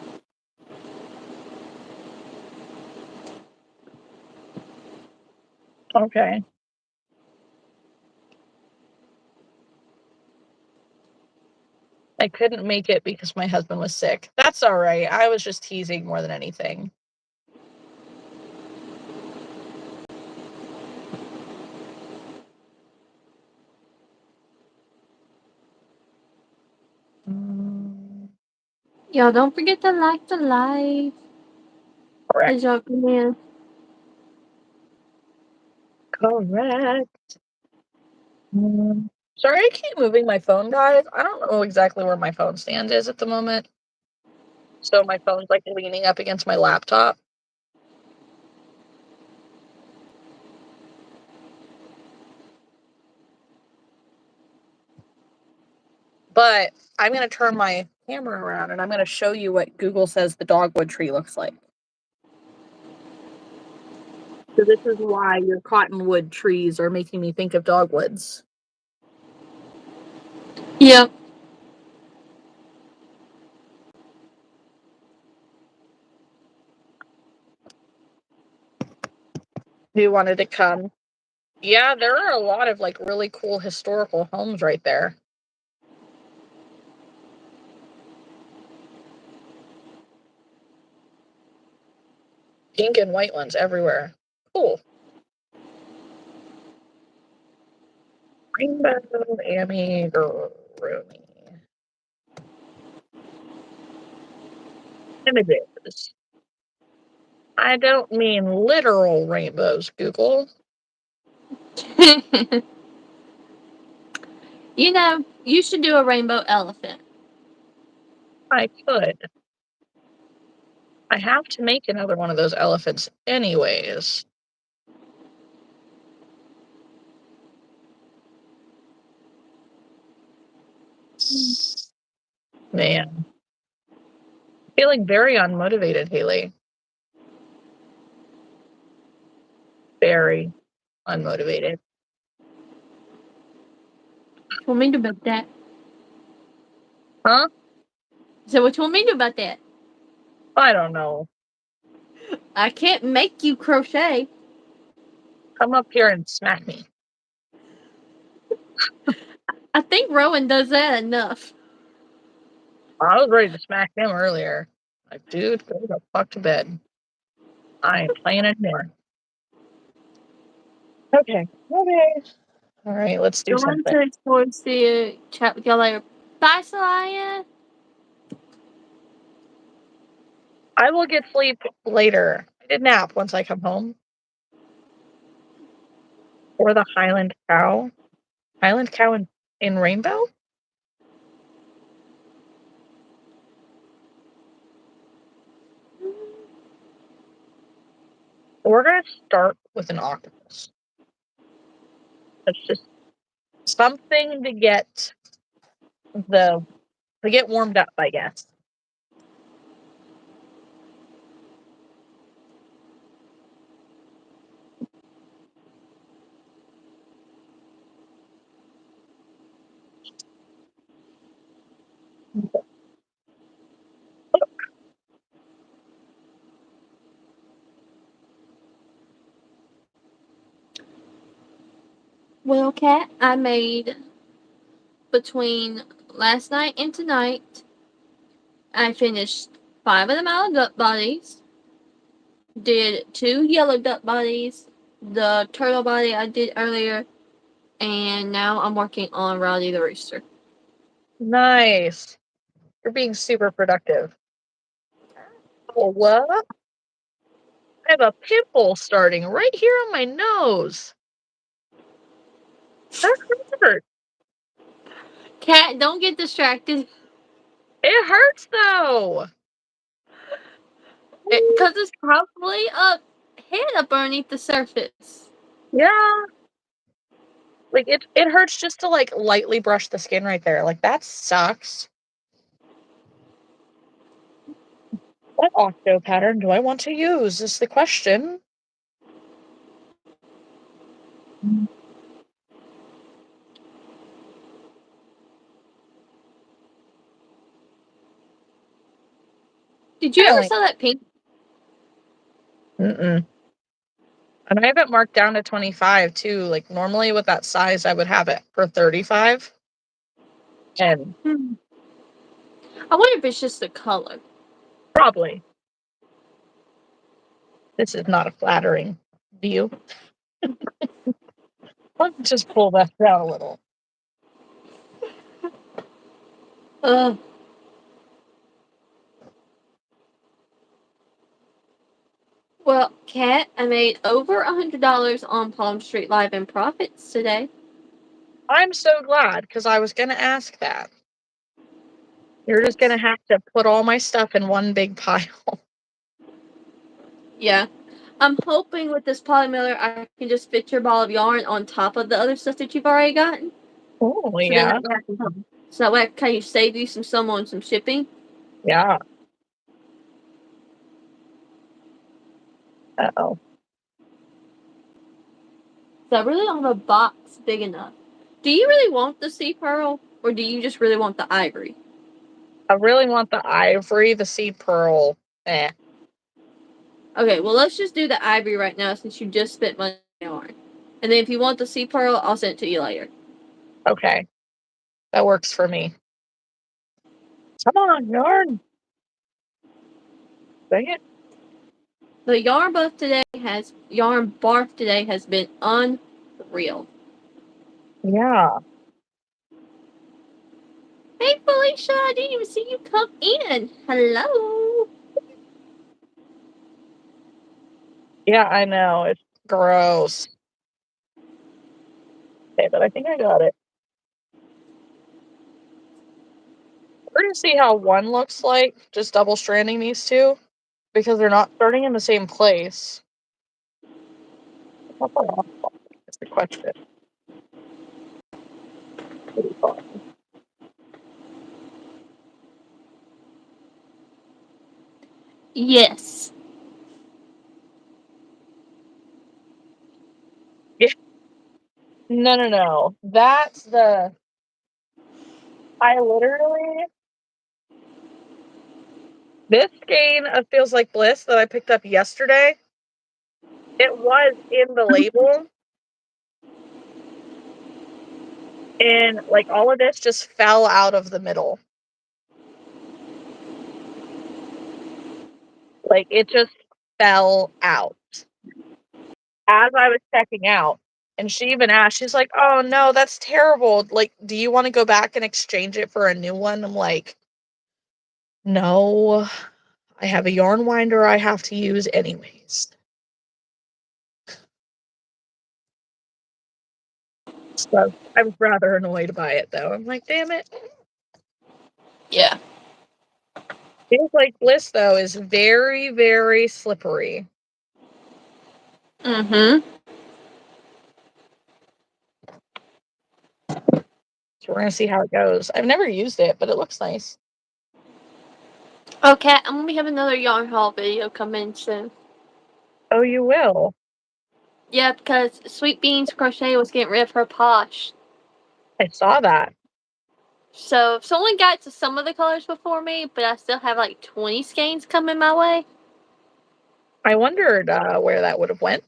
okay. I couldn't make it because my husband was sick. That's all right. I was just teasing more than anything. Mm, Y'all don't forget to like the live correct. as y'all come in. Correct. Sorry, I keep moving my phone, guys. I don't know exactly where my phone stand is at the moment. So my phone's like leaning up against my laptop. But I'm going to turn my camera around and I'm going to show you what Google says the dogwood tree looks like. So this is why your cottonwood trees are making me think of dogwoods. Yep. Who wanted to come? Yeah, there are a lot of like really cool historical homes right there. Pink and white ones everywhere. Cool. Rainbow, amigurumi. Images. I don't mean literal rainbows, Google. You know, you should do a rainbow elephant. I could. I have to make another one of those elephants anyways. Man, feeling very unmotivated, Haley. very unmotivated. What you want me to do about that? Huh? So what you want me to do about that? I don't know. I can't make you crochet. Come up here and smack me. I think Rowan does that enough. I was ready to smack him earlier. Like, dude, go the fuck to bed. I ain't playing anymore. Okay. Okay. All right, let's do Going something. to explore, see you. Chat with y'all later. Bye, Salaya. I will get sleep later. I did nap once I come home. Or the Highland Cow. Highland Cow in Rainbow? We're gonna start with an octopus. It's just something to get warmed up, I guess. Well, Kat, I made between last night and tonight. I finished 5 of the mallow duck bodies. Did 2 yellow duck bodies. The turtle body I did earlier. And now I'm working on Rowdy the Rooster. Nice. You're being super productive. Oh, what? I have a pimple starting right here on my nose. That hurts. Kat, don't get distracted. It hurts though. Because it's probably up underneath the surface. Yeah. Like it hurts just to like lightly brush the skin right there. Like that sucks. What octo pattern do I want to use is the question. Did you ever sell that pink? Mm-mm. And I have it marked down to 25 too. Like normally with that size, I would have it for 35. And I wonder if it's just the color. probably. This is not a flattering view. Let's just pull that down a little. Well, Kat, I made over $100 on Palm Street Live in profits today. I'm so glad because I was going to ask that. You're just going to have to put all my stuff in one big pile. Yeah. I'm hoping with this polymiller I can just fit your ball of yarn on top of the other stuff that you've already gotten. Oh, yeah. So that way I can kind of save you some on some shipping. Yeah. Uh-oh. So I really don't have a box big enough. Do you really want the sea pearl, or do you just really want the ivory? I really want the ivory, the sea pearl. Eh. Okay, well let's just do the ivory right now since you just spent money on yarn. And then if you want the sea pearl, I'll send it to you later. Okay. That works for me. Come on, yarn. Dang it. The yarn barf today has been unreal. Yeah. Hey Felicia, I didn't even see you come in. Hello. Yeah, I know. It's gross. Okay, but I think I got it. We're going to see how one looks like, just double stranding these two, because they're not starting in the same place. That's the question. Yes. No. I literally this skein of Feels Like Bliss that I picked up yesterday, it was in the label, and, like, all of this just fell out of the middle. Like, it just fell out as I was checking out, and she even asked, she's like, "Oh, no, that's terrible, like, do you wanna go back and exchange it for a new one?" I'm like, "No, I have a yarn winder I have to use anyways." So, I was rather annoyed by it, though. I'm like, "Damn it." Yeah. Feels Like Bliss, though, is very, very slippery. Mm-hmm. So we're gonna see how it goes. I've never used it, but it looks nice. Okay, I'm gonna be having another yarn haul video coming soon. Oh, you will? Yeah, because Sweet Beans Crochet was getting rid of her Posh. I saw that. So someone got to some of the colors before me, but I still have like 20 skeins coming my way. I wondered, where that would've went.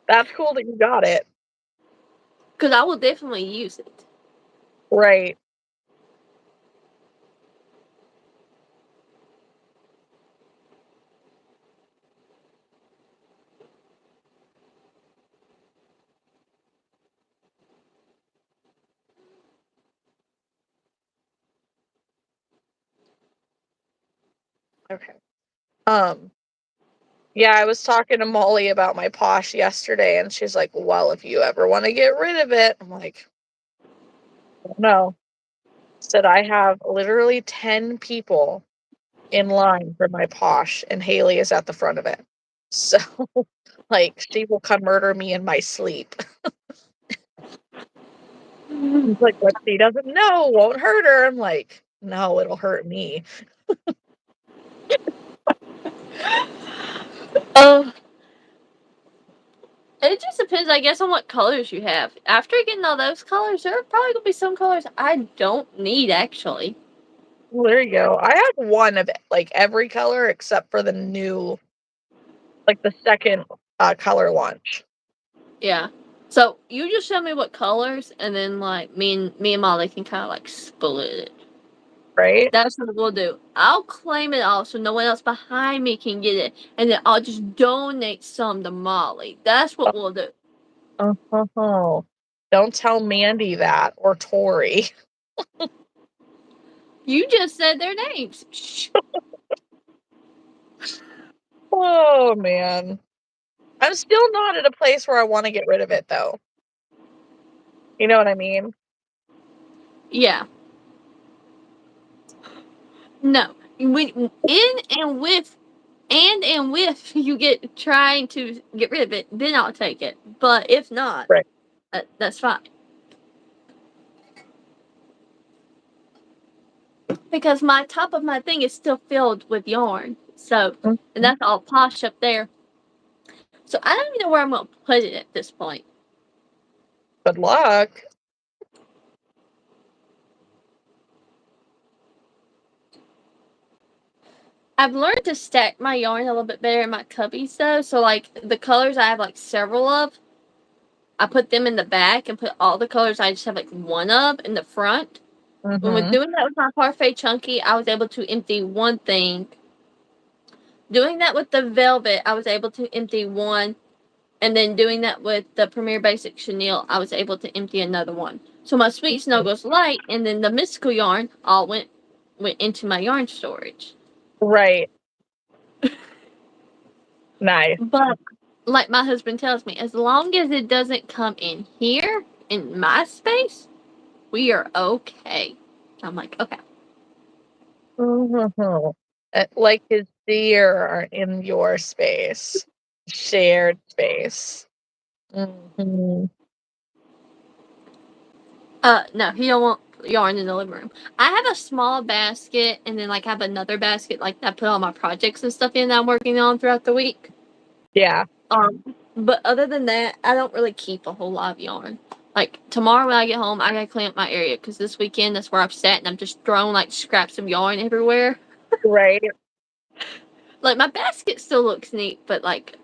That's cool that you got it. Because I will definitely use it. Right. Okay. Yeah, I was talking to Molly about my Posh yesterday, and she's like, "Well, if you ever wanna get rid of it." I'm like, "No." Said, "I have literally 10 people in line for my Posh, and Haley is at the front of it." So, like, she will come murder me in my sleep. He's like, "What she doesn't know won't hurt her." I'm like, "No, it'll hurt me." Oh. It just depends, I guess, on what colors you have. After getting all those colors, there are probably gonna be some colors I don't need, actually. Well, there you go. I have one of, like, every color except for the new like, the second, color launch. Yeah. So you just show me what colors, and then like me and Molly can kind of like split it. Right? That's what we'll do. I'll claim it all so no one else behind me can get it, and then I'll just donate some to Molly. That's what we'll do. Oh. Don't tell Mandy that or Tori. You just said their names. Shh. Oh, man. I'm still not at a place where I wanna get rid of it, though. You know what I mean? Yeah. No. When and with you get trying to get rid of it, then I'll take it. But if not, Right. that's fine. Because my top of my thing is still filled with yarn. So, and Mhm. that's all Posh up there. So I don't even know where I'm gonna put it at this point. Good luck. I've learned to stack my yarn a little bit better in my cubbies though. So like the colors I have like several of, I put them in the back and put all the colors I just have like one of in the front. When we're Mhm. doing that with my Parfait Chunky, I was able to empty one thing. Doing that with the Velvet, I was able to empty one. And then doing that with the Premier Basic Chenille, I was able to empty another one. So my Sweet Snow goes light, and then the Mystical yarn all went into my yarn storage. Right. Nice. But like my husband tells me, as long as it doesn't come in here in my space, we are okay. I'm like, okay. Mhm. Like his deer are in your space. Shared space. Mhm. No, he don't want yarn in the living room. I have a small basket, and then like I have another basket like I put all my projects and stuff in that I'm working on throughout the week. Yeah. But other than that, I don't really keep a whole lot of yarn. Like tomorrow when I get home, I gotta clean up my area because this weekend that's where I've sat and I'm just throwing like scraps of yarn everywhere. Right. Like my basket still looks neat, but like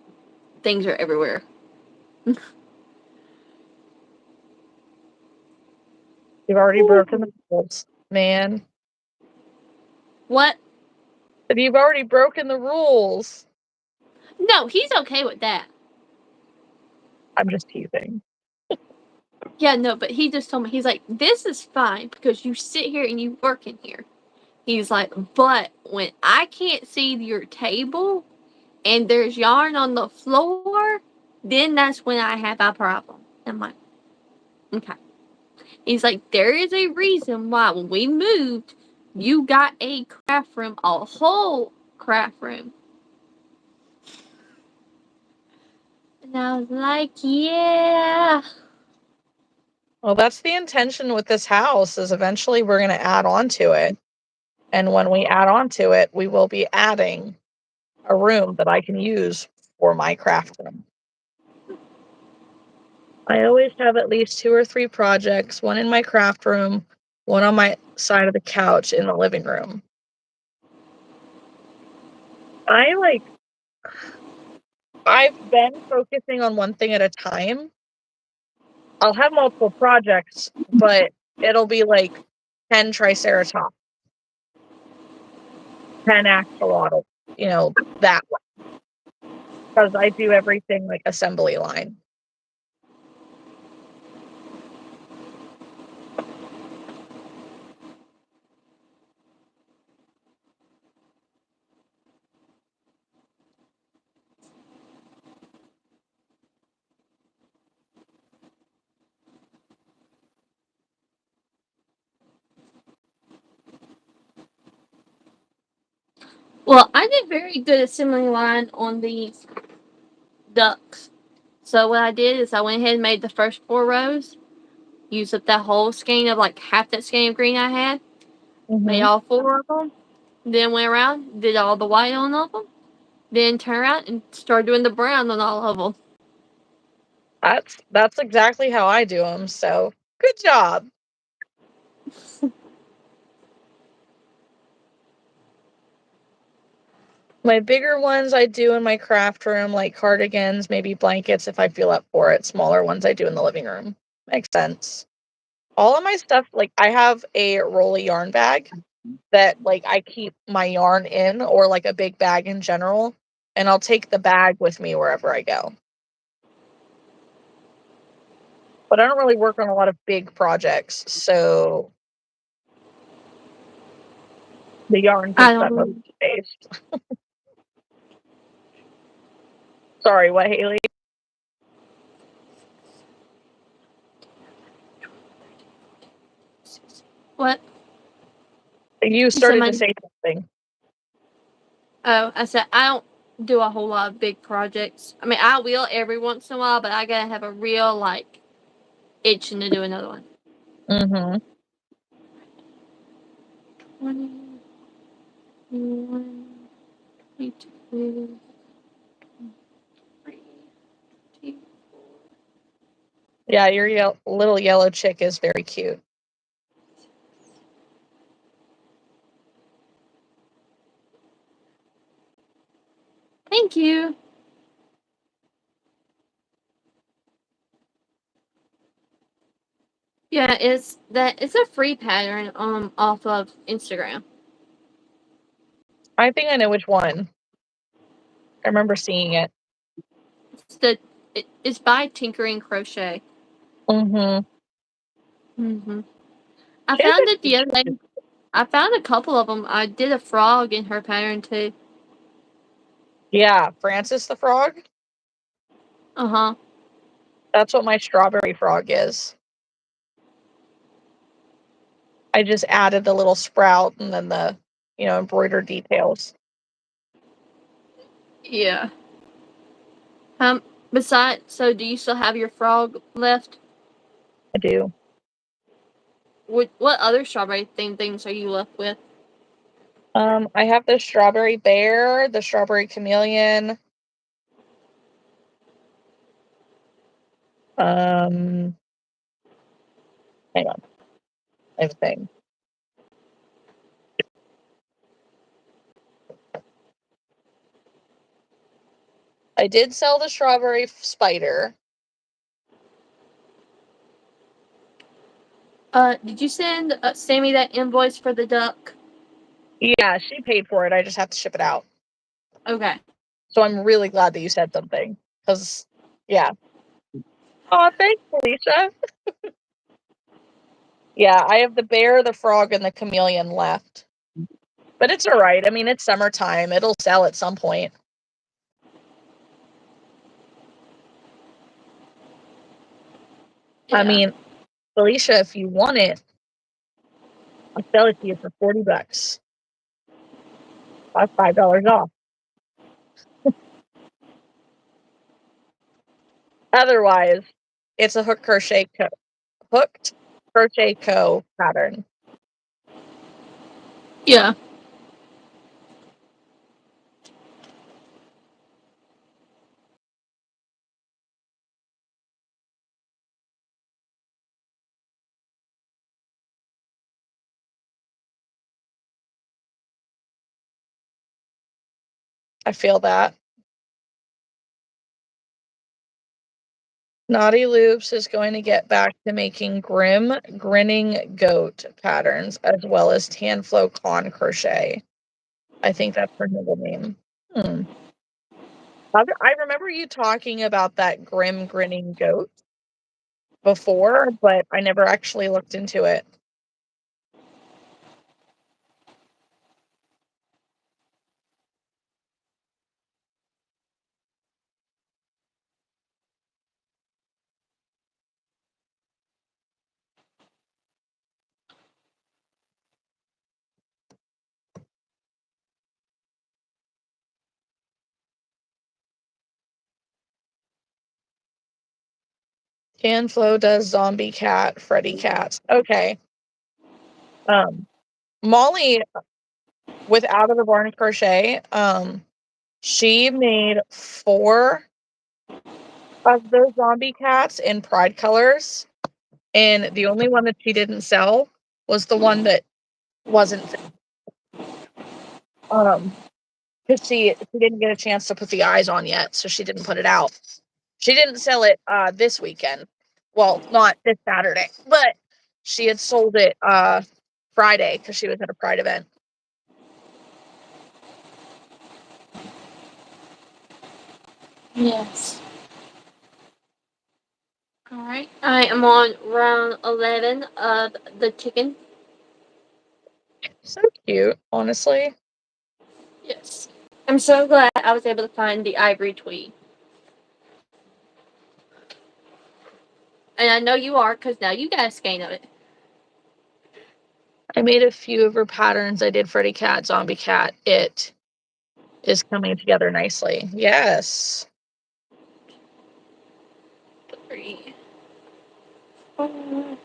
things are everywhere. You've already broken the rules, man. What? But you've already broken the rules. No, he's okay with that. I'm just teasing. Yeah, no, but he just told me, he's like, this is fine because you sit here and you work in here. He's like, but when I can't see your table and there's yarn on the floor, then that's when I have a problem. I'm like, okay. He's like, there is a reason why when we moved, you got a craft room, a whole craft room. And I was like, yeah. Well, that's the intention with this house, is eventually we're going to add on to it. And when we add on to it, we will be adding a room that I can use for my craft room. I always have at least 2 or 3 projects, one in my craft room, one on my side of the couch in the living room. I've been focusing on one thing at a time. I'll have multiple projects, but it'll be like 10 triceratops, 10 axolotl, that way. Because I do everything like assembly line. Well, I did very good assembling line on these ducks. So what I did is I went ahead and made the first 4 rows. Used up that whole skein of like half that skein of green I had. Made all 4 of them. Then went around, did all the white on all of them. Then turned around and started doing the brown on all of them. That's exactly how I do them. So good job. My bigger ones I do in my craft room, like cardigans, maybe blankets if I feel up for it. Smaller ones I do in the living room. Makes sense. All of my stuff, like I have a rolly yarn bag that like I keep my yarn in, or like a big bag in general, and I'll take the bag with me wherever I go. But I don't really work on a lot of big projects, so the yarn I takes up most don't. of the space. Sorry, what, Haley? What? You You said started my. to say something. Oh, I said I don't do a whole lot of big projects. I mean, I will every once in a while, but I gotta have a real like itching to do another one. Mm-hmm. 21, 22, 23. Yeah, your little yellow chick is very cute. Thank you. Yeah, it's a free pattern off of Instagram. I think I know which one. I remember seeing it. It's by Tinkering Crochet. Mm-hmm. I found it the other day. I found a couple of them. I did a frog in her pattern too. Yeah, Francis the Frog. Uh-huh. That's what my strawberry frog is. I just added the little sprout and then the, embroidered details. Yeah. So do you still have your frog left? I do. What other strawberry things are you left with? I have the strawberry bear, the strawberry chameleon. Hang on. I have a thing. I did sell the strawberry spider. Did you send Sammy that invoice for the duck? Yeah, she paid for it. I just have to ship it out. Okay. So I'm really glad that you said something. Because, yeah. Oh, thanks, Felicia. Yeah, I have the bear, the frog, and the chameleon left. But it's all right. I mean, it's summertime. It'll sell at some point. Yeah. I mean, Felicia, if you want it, I'll sell it to you for $40. That's $5 off. Otherwise, it's a hooked crochet co pattern. Yeah. I feel that. Naughty Loops is going to get back to making grinning goat patterns as well as Tanflo Con crochet. I think that's her middle name. I remember you talking about that grinning goat before, but I never actually looked into it. Tanflo does zombie cat, Freddy cats. Okay. Molly with Out of the Barn Crochet, she made 4 of those zombie cats in pride colors, and the only one that she didn't sell was the one that wasn't because she didn't get a chance to put the eyes on yet, so she didn't put it out. She didn't sell it this weekend. Well, not this Saturday, but she had sold it Friday because she was at a pride event. Yes. All right. I am on round 11 of the chicken. So cute, honestly. Yes. I'm so glad I was able to find the ivory tweed. And I know you are because now you got a skein of it. I made a few of her patterns. I did Freddy Cat, Zombie Cat. It is coming together nicely. Yes. 3, 4.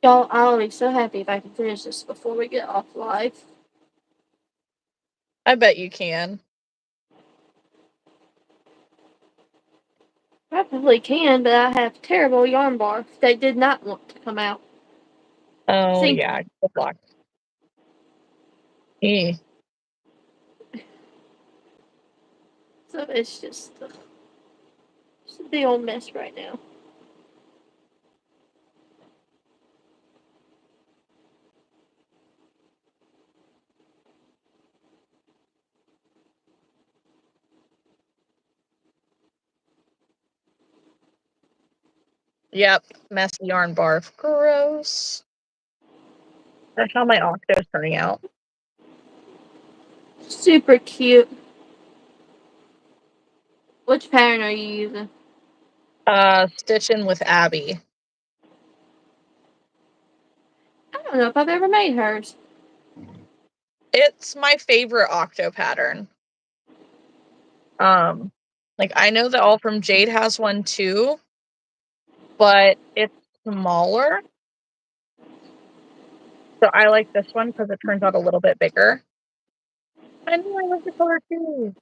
Y'all, I'll be so happy if I can finish this before we get off live. I bet you can. Probably can, but I have terrible yarn bark that did not want to come out. Oh, See? yeah. Good luck. Eh. So it's just it's a big old mess right now. Yep. Messy yarn barf. Gross. That's how my octo's turning out. Super cute. Which pattern are you using? Stitching with Abby. don't know if I've ever made hers. It's my favorite Octo pattern. Like, I know that All From Jade has one too, but it's smaller. So I like this one because it turns out a little bit bigger. I know I love the color too.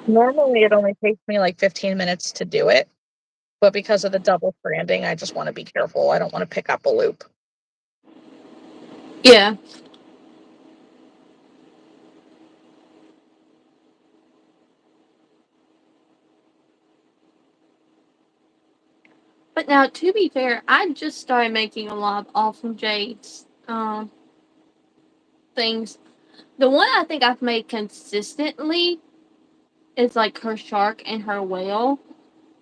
Normally, it only takes me like 15 minutes to do it, but because of the double stranding, I just want to be careful. I don't want to pick up a loop. Yeah. But now, to be fair, I just started making a lot of awesome Jade's things. The one I think I've made consistently is like her shark and her whale.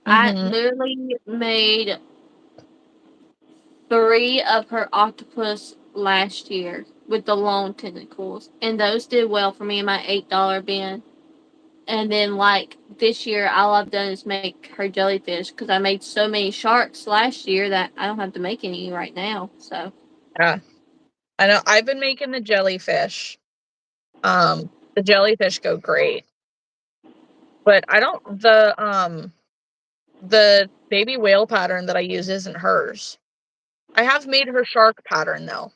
I Mm-hmm. literally made 3 of her octopus last year with the long tentacles, and those did well for me in my $8 bin. And then, like this year, all I've done is make her jellyfish because I made so many sharks last year that I don't have to make any right now. So, Yeah, I know. I've been making the jellyfish. The jellyfish go great, but I don't. The baby whale pattern that I use isn't hers. I have made her shark pattern though,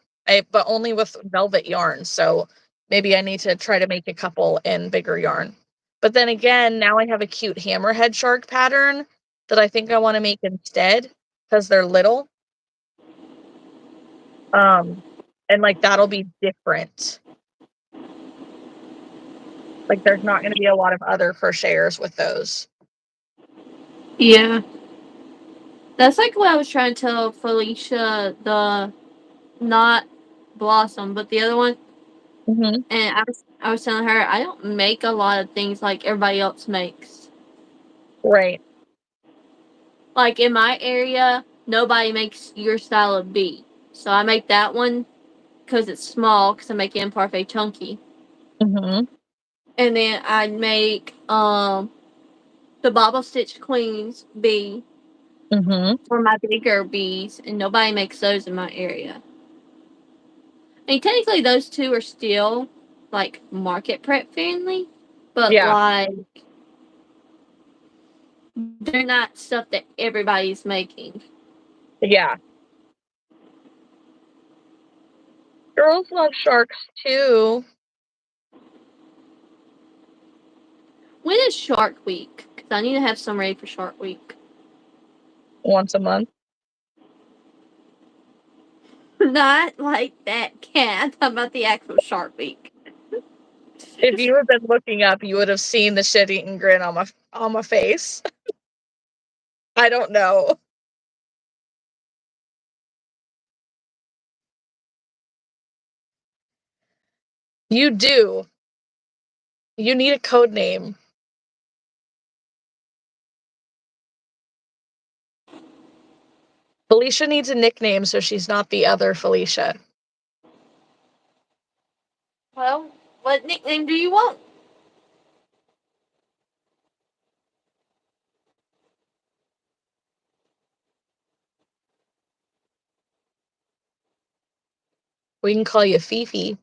but only with velvet yarn. So maybe I need to try to make a couple in bigger yarn. But then again, now I have a cute hammerhead shark pattern that I think I want to make instead because they're little. And like that'll be different. Like there's not going to be a lot of other crocheters with those. yeah. That's like what I was trying to tell Felicia, the not Blossom, but the other one. Mm-hmm. And I was telling her I don't make a lot of things like everybody else makes. Right. Like in my area, nobody makes your style of bee. So I make that one because it's small because I make it in parfait chunky. Mm-hmm. And then I make the Bobble Stitch Queens bee Mm-hmm. for my bigger bees, and nobody makes those in my area. I mean, technically, those two are still like market prep friendly, but Yeah. like they're not stuff that everybody's making. Yeah. Girls love sharks too. When is Shark Week? Because I need to have some ready for Shark Week. Once a month. Not like that cat. I'm talking about the actual Shark Week. If you had been looking up, you would have seen the shit-eating grin on my face. I don't know. You do. You need a code name. Felicia needs a nickname so she's not the other Felicia. Well, what nickname do you want? We can call you Fifi.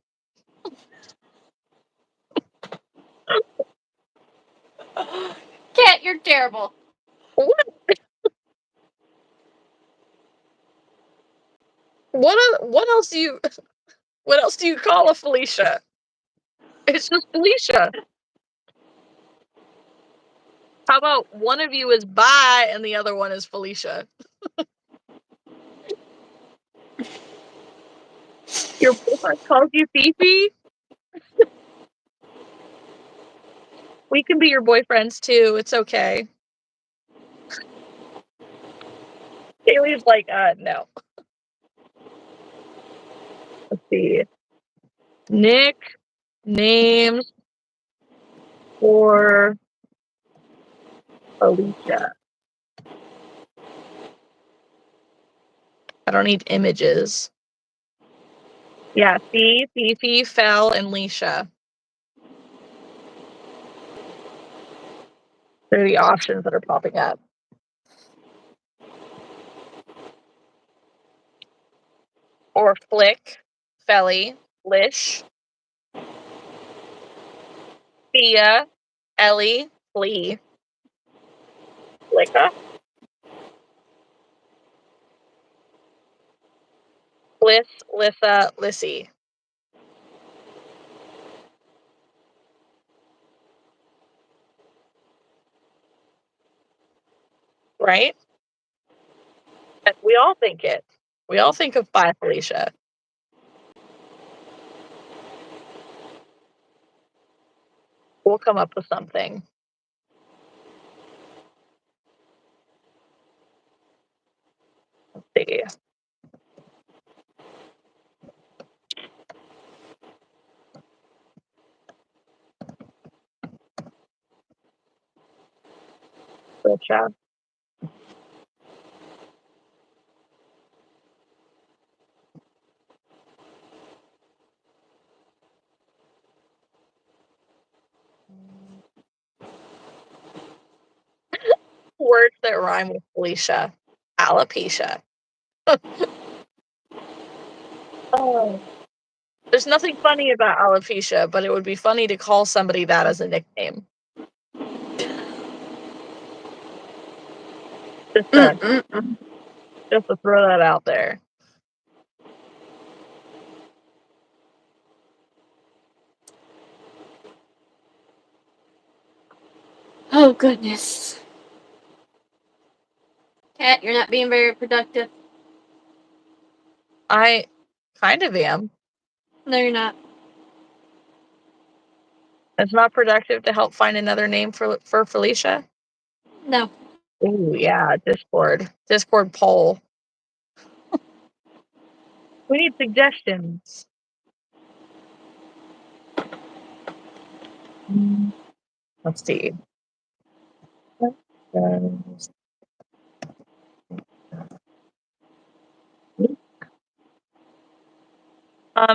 Cat, you're terrible. What? What else do you what else do you call a Felicia? It's just Felicia. How about one of you is Bye and the other one is Felicia? Your boyfriend calls you Fifi? We can be your boyfriends too. It's okay. Haley's like, no. Let's see. Nick names for Felicia. I don't need images. Yeah, Fifi, Fel, and Leisha. They're the options that are popping up. or Flick, Felly, Lish, Thea, Ellie, Flea, Flicka, Bliss, Litha, Lissy. Right? We all think it. We all think of Bye Felicia. We'll come up with something. Let's see. Felicia. Words that rhyme with Felicia. Alopecia. Oh. There's nothing funny about alopecia, but it would be funny to call somebody that as a nickname. Just to, Mm-mm-mm. just to throw that out there. Oh, goodness. Cat, you're not being very productive. I kind of am. No, you're not. It's not productive to help find another name for Felicia. No. Ooh, yeah, Discord. Discord poll. We need suggestions. Let's see.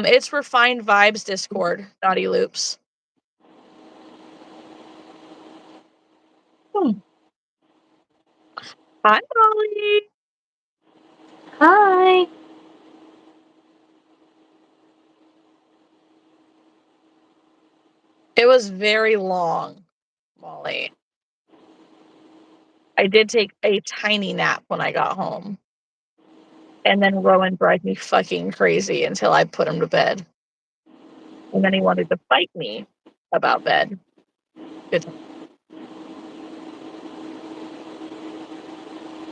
It's Refined Vibes Discord, Naughty Loops. Hmm. Hi, Molly. Hi. It was very long, Molly. I did take a tiny nap when I got home. And then Rowan drives me fucking crazy until I put him to bed. And then he wanted to fight me about bed. Good.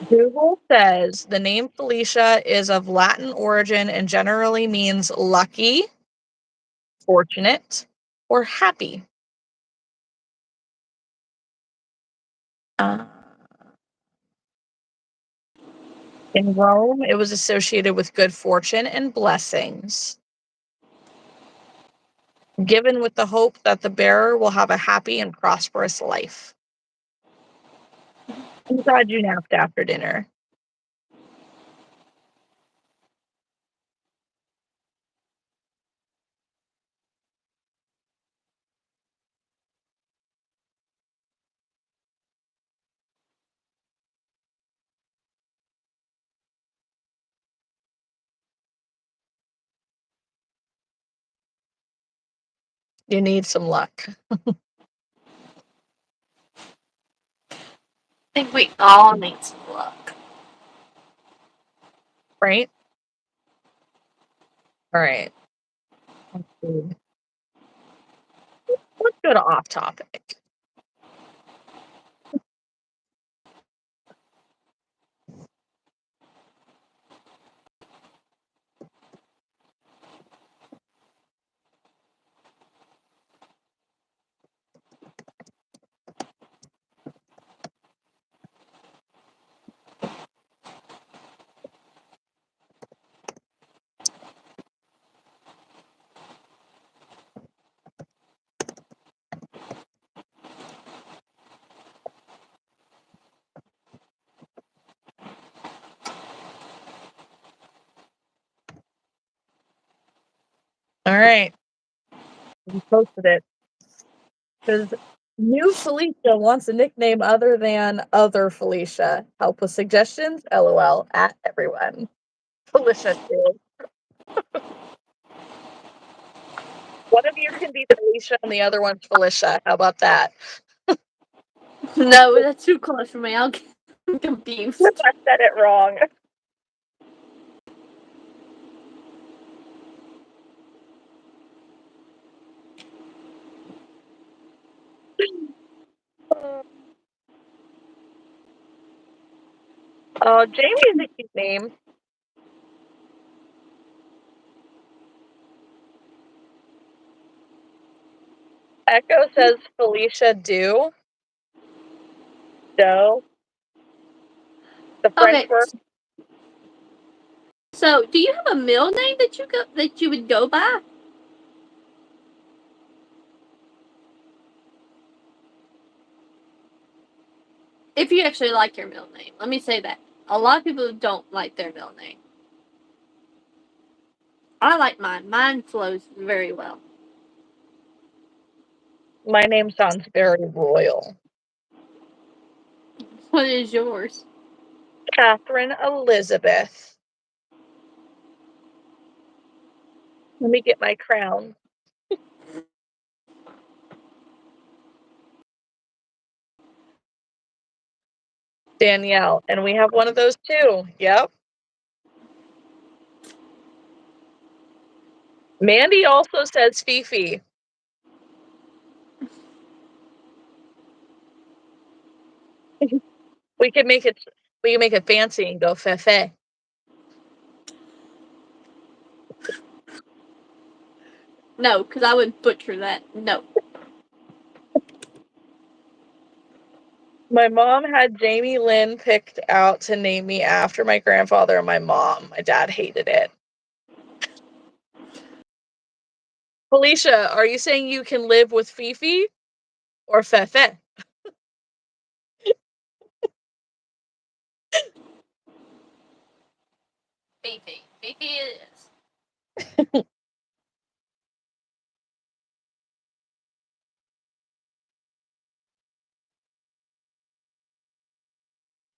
Google says the name Felicia is of Latin origin and generally means lucky, fortunate, or happy. Uh, in Rome, it was associated with good fortune and blessings, given with the hope that the bearer will have a happy and prosperous life. I'm glad you napped after dinner. You need some luck, I think we all need some luck. right? All right. Let's see. Let's go to off topic. All right. We posted it because new Felicia wants a nickname other than other Felicia. Help with suggestions? LOL at everyone. Felicia too. One of you can be Felicia and the other one's Felicia. How about that? No, that's too close for me. I'll get confused. I said it wrong. Oh, Jamie is a cute name. Echo says Felicia Do. The French Okay. word. So, do you have a middle name that you would go by? If you actually like your middle name, let me say that. A lot of people don't like their middle name. I like mine. Mine flows very well. My name sounds very royal. What is yours? Catherine Elizabeth. Let me get my crown. Danielle. And we have one of those too. Yep. Mandy also says Fifi. We can make it fancy and go Fefe. No, because I would butcher that. No. My mom had Jamie Lynn picked out to name me after my grandfather and my mom. My dad hated it. Felicia, are you saying you can live with Fifi or Fefe? Fifi. Fifi it is.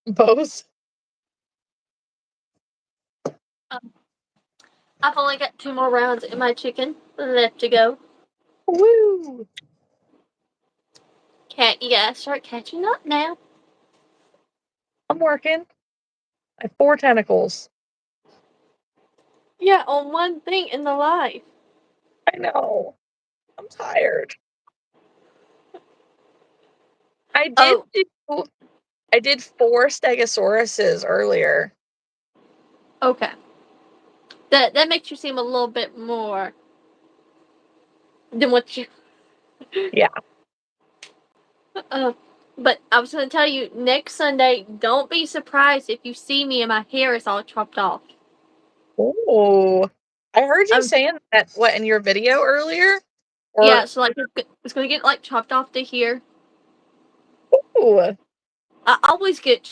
Both. I've only got 2 more rounds in my chicken left to go. Woo! Cat, you gotta start catching up now. I'm working. I have 4 tentacles. Yeah, on one thing in the life. I know. I'm tired. I did 4 Stegosauruses earlier. Okay. That makes you seem a little bit more than what you. Yeah. But I was gonna tell you, next Sunday, don't be surprised if you see me and my hair is all chopped off. Oh. I heard you Um, saying that in your video earlier? yeah, so like it's gonna get like chopped off to here. Ooh. I always get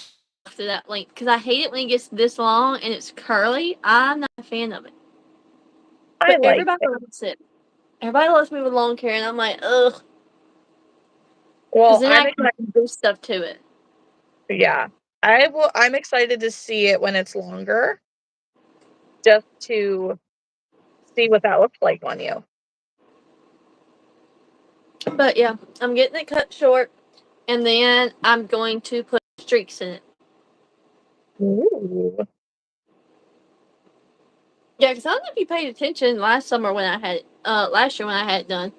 to that length because I hate it when it gets this long and it's curly. I'm not a fan of it. I But like everybody it. loves it. Everybody loves me with long hair, and I'm like, ugh. Because Well, then I can do stuff to it. yeah. I'm excited to see it when it's longer. Just to see what that looks like on you. But yeah, I'm getting it cut short, and then I'm going to put streaks in it. Ooh. Yeah, because I don't know if you paid attention last summer when I had last year when I had it done.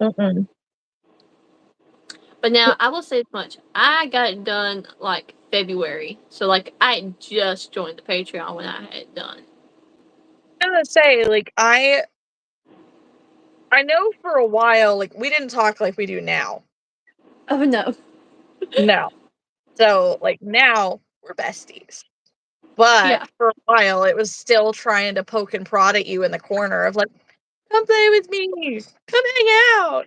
Mm-mm. But now I will say this much: I got it done like February, so like I just joined the Patreon when I had it done. I was gonna say, like, I know for a while, like, we didn't talk like we do now. Oh no. No. So, like, now we're besties. But Yeah. for a while, it was still trying to poke and prod at you in the corner of like, come play with me, come hang out.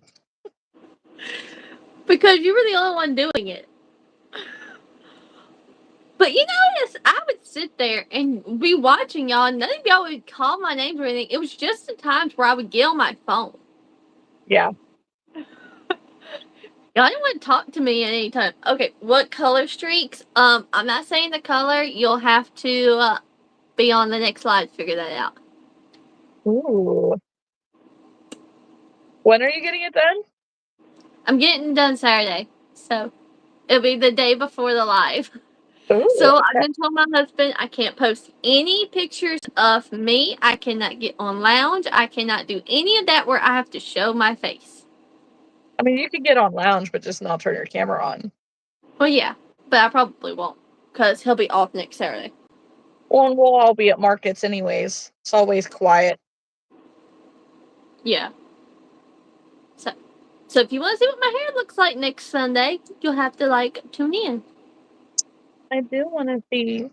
Because you were the only one doing it. But you notice I would sit there and be watching y'all, and none of y'all would call my names or anything. It was just the times where I would get on my phone. Yeah. Y'all didn't want to talk to me at any time. Okay, what color streaks? I'm not saying the color. You'll have to be on the next slide to figure that out. Ooh. When are you getting it done? I'm getting done Saturday, so it'll be the day before the live. Ooh, So I've okay. been telling my husband I can't post any pictures of me. I cannot get on Lounge. I cannot do any of that where I have to show my face. I mean, you could get on Lounge, but just not turn your camera on. Well, yeah, but I probably won't because he'll be off next Saturday. Well, and we'll all be at markets anyways. It's always quiet. Yeah. So if you want to see what my hair looks like next Sunday, you'll have to tune in. I do want to see.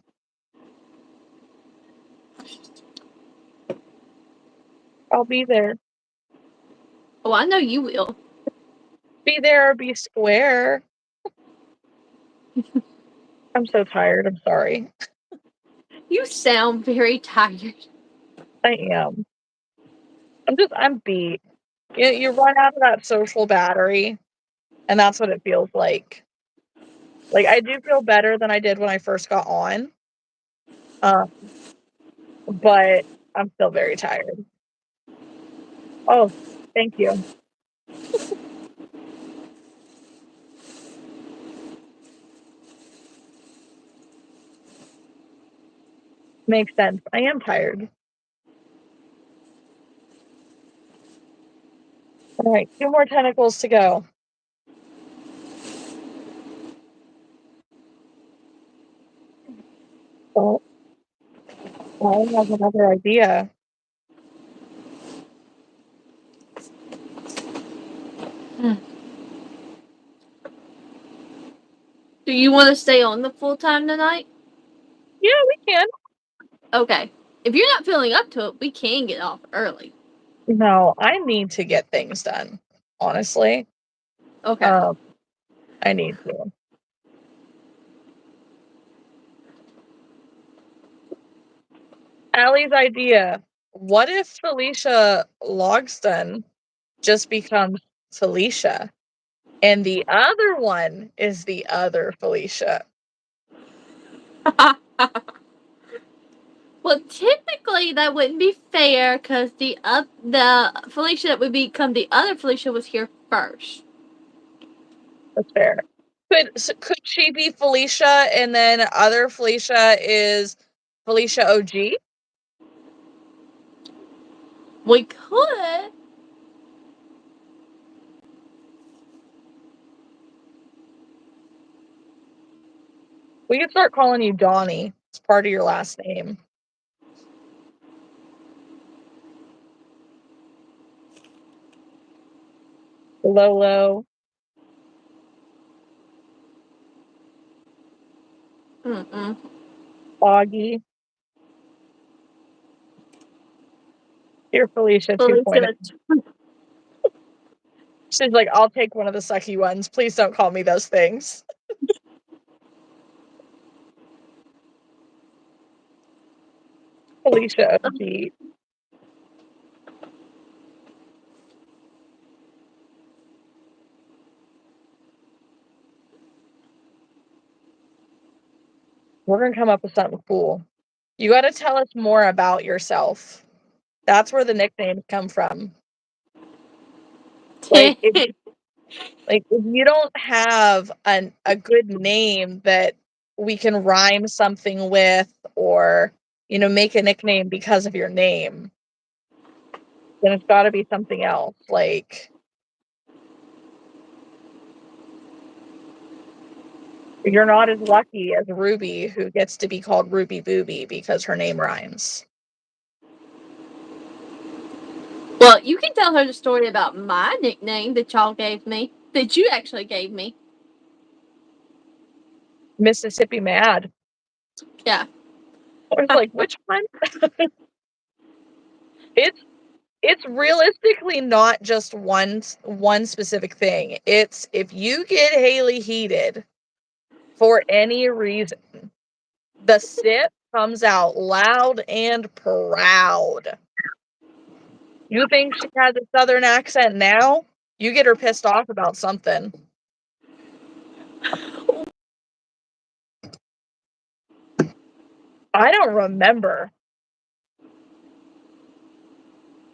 I'll be there. Oh, I know you will. Be there or be square. I'm so tired. I'm sorry. You sound very tired. I am. I'm beat. You run out of that social battery, and that's what it feels like. Like, I do feel better than I did when I first got on, um, but I'm still very tired. Oh, thank you. Makes sense. I am tired. All right, 2 more tentacles to go. Oh, I have another idea. Do you want to stay on the full time tonight? Yeah, we can. Okay. If you're not feeling up to it, we can get off early. No, I need to get things done, honestly. Okay. Um, I need to. Allie's idea. What if Felicia Logston just becomes Felicia? And the other one is the other Felicia. Well, typically that wouldn't be fair because the Felicia that would become the other Felicia was here first. That's fair. Could she be Felicia and then other Felicia is Felicia OG? We could. We could start calling you Donnie. It's part of your last name. Lolo. Mm-mm. Augie. You're Felicia 2.0. Felicia. She's like, I'll take one of the sucky ones. Please don't call me those things. Felicia OG. We're going to come up with something cool. You got to tell us more about yourself. That's where the nicknames come from. Like if you don't have a good name that we can rhyme something with or make a nickname because of your name, then it's got to be something else. Like you're not as lucky as Ruby, who gets to be called Ruby Booby because her name rhymes. Well, you can tell her the story about my nickname that y'all gave me, that you actually gave me. Mississippi Mad. Yeah. I was like, which one? It's realistically not just one specific thing. It's if you get Haley heated for any reason, the sip comes out loud and proud. You think she has a southern accent now? You get her pissed off about something. I don't remember.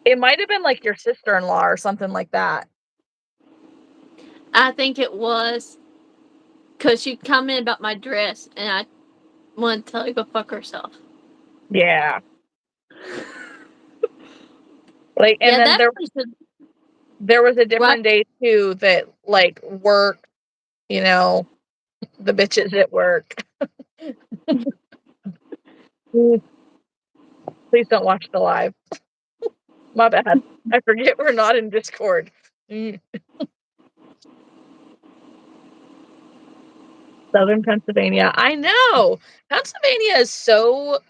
It might have been, like, your sister-in-law or something like that. I think it was because she'd come in about my dress, and I wanted to tell her to go fuck herself. Yeah. Like, and Yeah, then that place was there was a right. different day too that, like, work, you know, the bitches at work. Mm, please don't watch the live. My bad. I forget we're not in Discord. Mm. Southern Pennsylvania. I know. Pennsylvania is so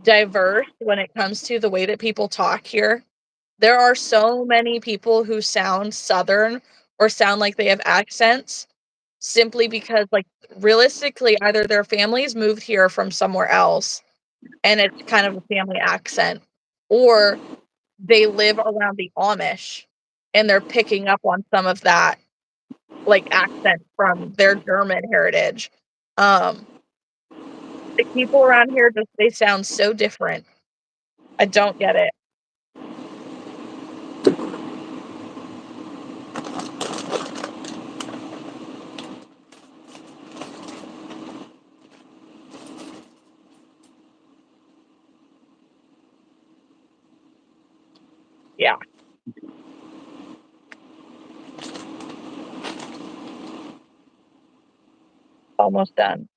diverse when it comes to the way that people talk here. There are so many people who sound Southern or sound like they have accents simply because, like, realistically, either their families moved here from somewhere else and it's kind of a family accent, or they live around the Amish and they're picking up on some of that, like, accent from their German heritage. Um, the people around here just they sound so different. I don't get it. Yeah, almost done.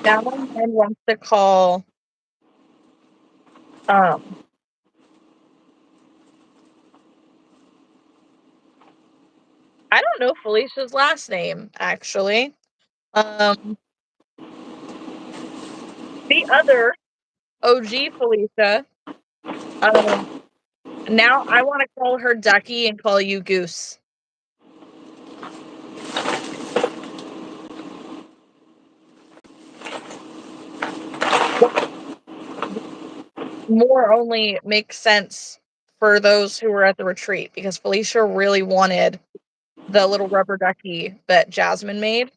Now my friend wants to call, um I don't know Felicia's last name, actually. Um, the other OG Felicia, um, now I wanna call her Ducky and call you Goose. More only makes sense for those who were at the retreat because Felicia really wanted the little rubber ducky that Jasmine made.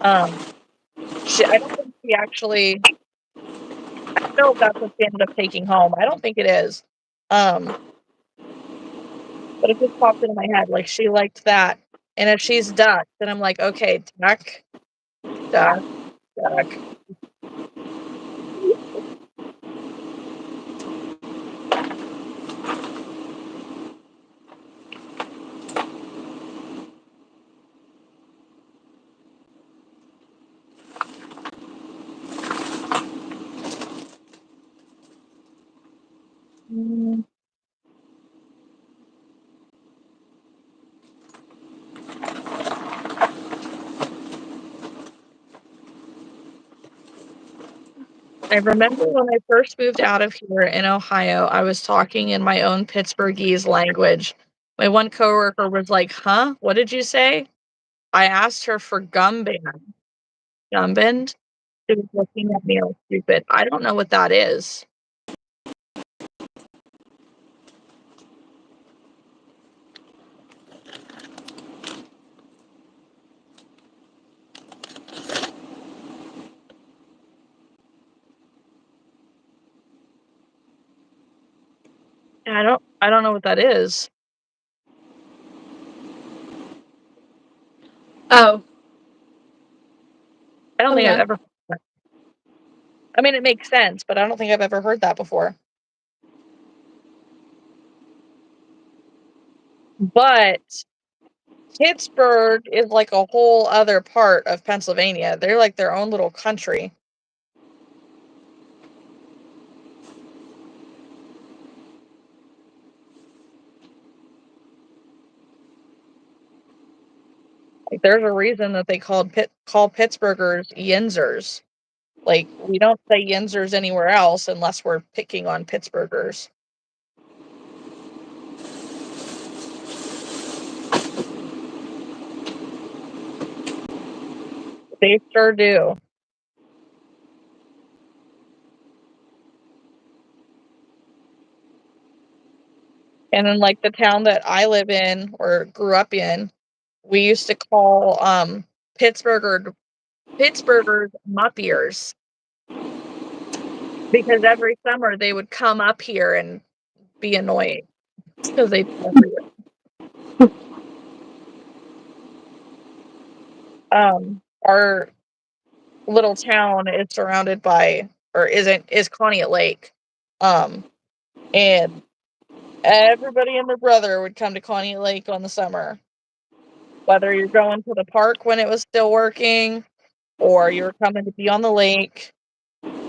Um, I don't think she actually I don't know if that's what she ended up taking home. I don't think it is. Um, but it just popped into my head, like, she liked that, and if she's duck, then I'm like, "Okay, duck, duck, duck." Mm, I remember when I first moved out of here in Ohio, I was talking in my own Pittsburghese language. My one coworker was like, "Huh? What did you say?" I asked her for gumband. Gumband? She was looking at me all stupid. I don't know what that is. I don't know what that is. Oh, I don't think I've okay. ever heard that. I mean, it makes sense, but I don't think I've ever heard that before. But Pittsburgh is like a whole other part of Pennsylvania. They're like their own little country. Like, there's a reason that they call Pittsburghers Yinzers. Like, we don't say Yinzers anywhere else unless we're picking on Pittsburghers. They sure do. And in, like, the town that I live in or grew up in, we used to call, Pittsburghers Muppiers. Because every summer they would come up here and be annoying because they'd be everywhere. Our little town is surrounded by or is Conneaut Lake. And everybody and their brother would come to Conneaut Lake on the summer. Whether you're going to the park when it was still working or you were coming to be on the lake,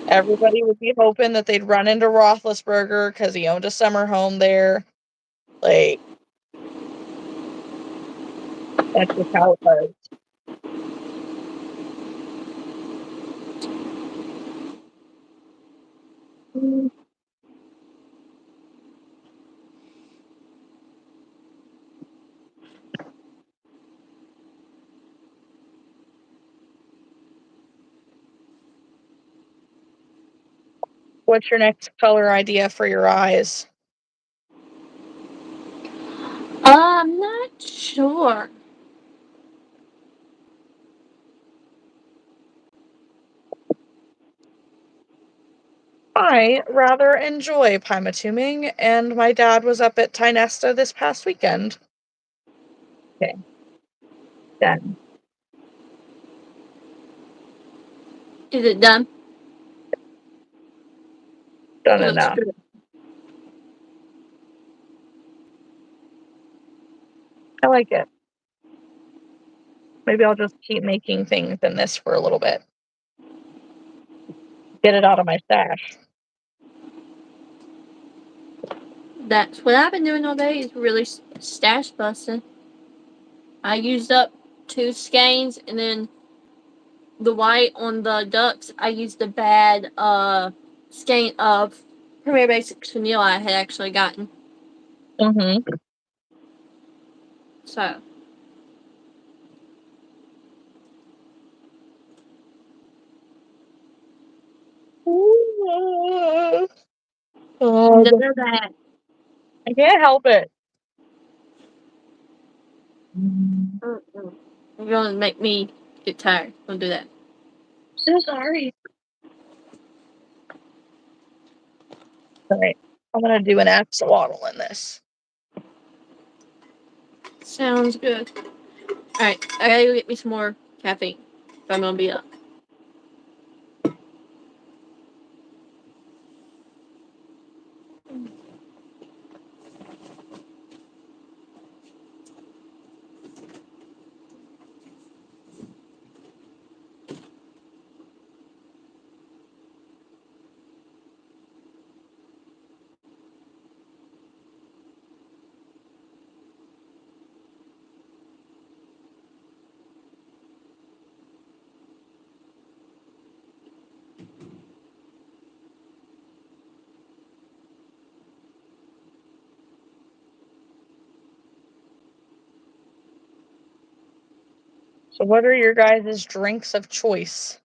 everybody would be hoping that they'd run into Roethlisberger because he owned a summer home there. Like, that's just how it was. What's your next color idea for your eyes? I'm not sure. I rather enjoy Pymatuming, and my dad was up at Tynesta this past weekend. Okay, done. Is it done? Done It looks enough. good. I like it. Maybe I'll just keep making things in this for a little bit. Get it out of my stash. That's what I've been doing all day is really stash busting. I used up 2 skeins and then the white on the ducks, I used the bad skein of Premier Basics vanilla I had actually gotten. Mm-hmm. So Oh, none of that. I can't help it. You're gonna make me get tired. Don't do that. So sorry. All right, I'm gonna do an axolotl in this. Sounds good. Alright, I gotta go get me some more caffeine if I'm gonna be up. So, what are your guys' drinks of choice?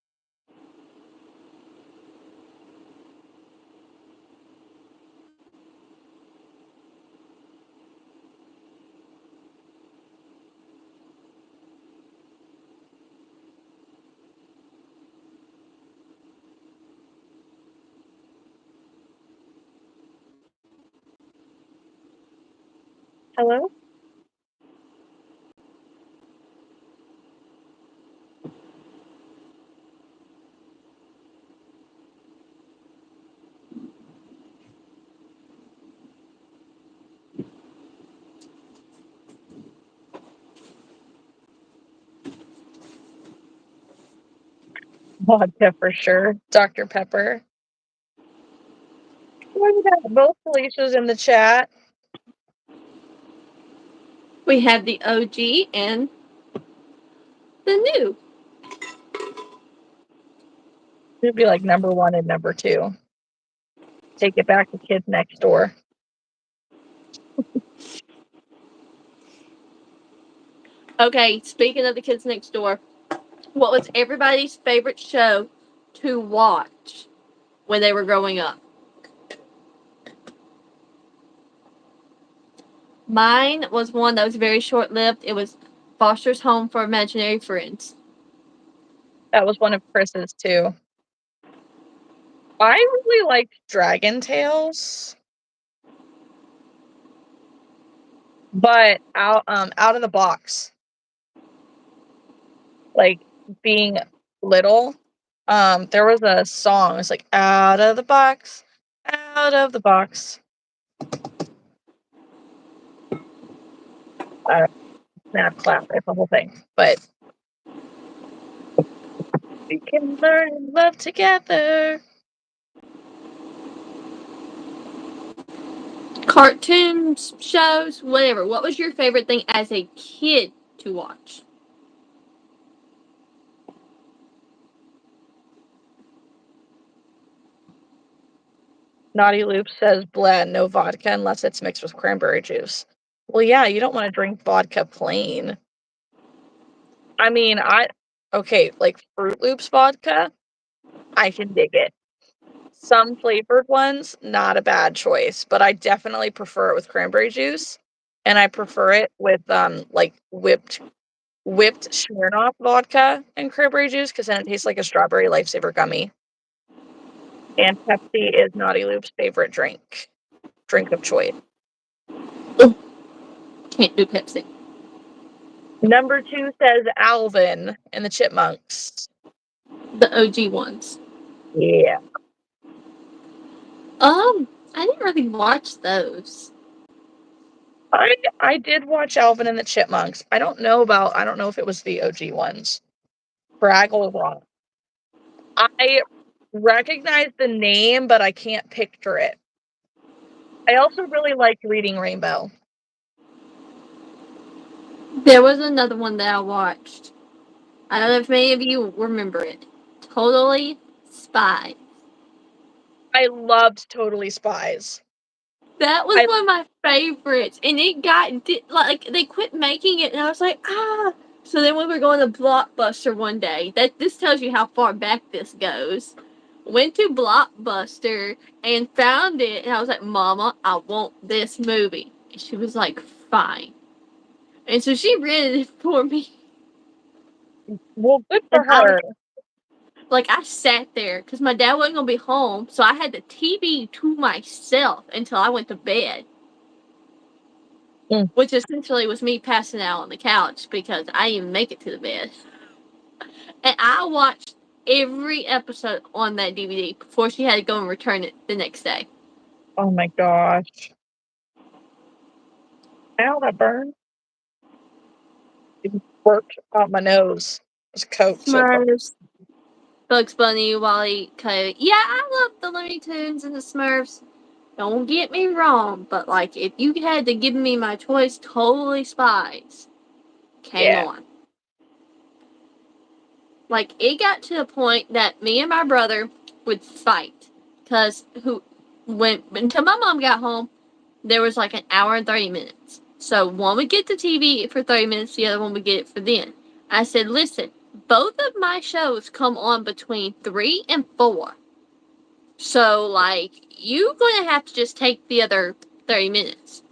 Hello? Vodka for sure. Dr. Pepper. We got both Felicia's in the chat. We have the OG and the new. It'd be like number 1 and number 2. Take it back to Kids Next Door. Okay, speaking of the Kids Next Door, what was everybody's favorite show to watch when they were growing up? Mine was one that was very short lived. It was Foster's Home for Imaginary Friends. That was one of Chris's too. I really liked Dragon Tales. But out of the box. Like being little, there was a song, it's like out of the box, out of the box. Snap, clap, it's the whole thing. But we can learn and love together. Cartoons, shows, whatever. What was your favorite thing as a kid to watch? Naughty Loop says blend, no vodka unless it's mixed with cranberry juice. Well, yeah, you don't want to drink vodka plain. I mean, like Fruit Loops vodka, I can dig it. Some flavored ones, not a bad choice, but I definitely prefer it with cranberry juice, and I prefer it with like whipped Smirnoff vodka and cranberry juice because then it tastes like a strawberry lifesaver gummy. And Pepsi is Naughty Loop's favorite drink of choice. Can't do Pepsi. Number 2 says Alvin and the Chipmunks. The OG ones. Yeah. I didn't really watch those. I did watch Alvin and the Chipmunks. I don't know if it was the OG ones. Fraggle Rock. I recognize the name, but I can't picture it. I also really liked Reading Rainbow. There was another one that I watched. I don't know if many of you remember it. Totally Spies. I loved Totally Spies. That was one of my favorites, and it got like they quit making it, and I was like, ah. So then we were going to Blockbuster one day. This tells you how far back this goes. Went to Blockbuster and found it, and I was like, Mama, I want this movie. And she was like, fine. And so she rented it for me. Well, good for her. Like I sat there because my dad wasn't gonna be home, so I had the TV to myself until I went to bed. Which essentially was me passing out on the couch because I didn't even make it to the bed. And I watched every episode on that DVD before she had to go and return it the next day. Oh my gosh. Ow, that burned. It worked out my nose. It was Coke. Smurfs, Bugs Bunny, Wally, Coyote. Yeah, I love the Looney Tunes and the Smurfs. Don't get me wrong, but like if you had to give me my choice, Totally Spies came on. Like it got to the point that me and my brother would fight because until my mom got home, there was like an hour and 30 minutes. So one would get the TV for 30 minutes, the other one would get it for then. I said, listen, both of my shows come on between 3 and 4. So like you're gonna have to just take the other 30 minutes.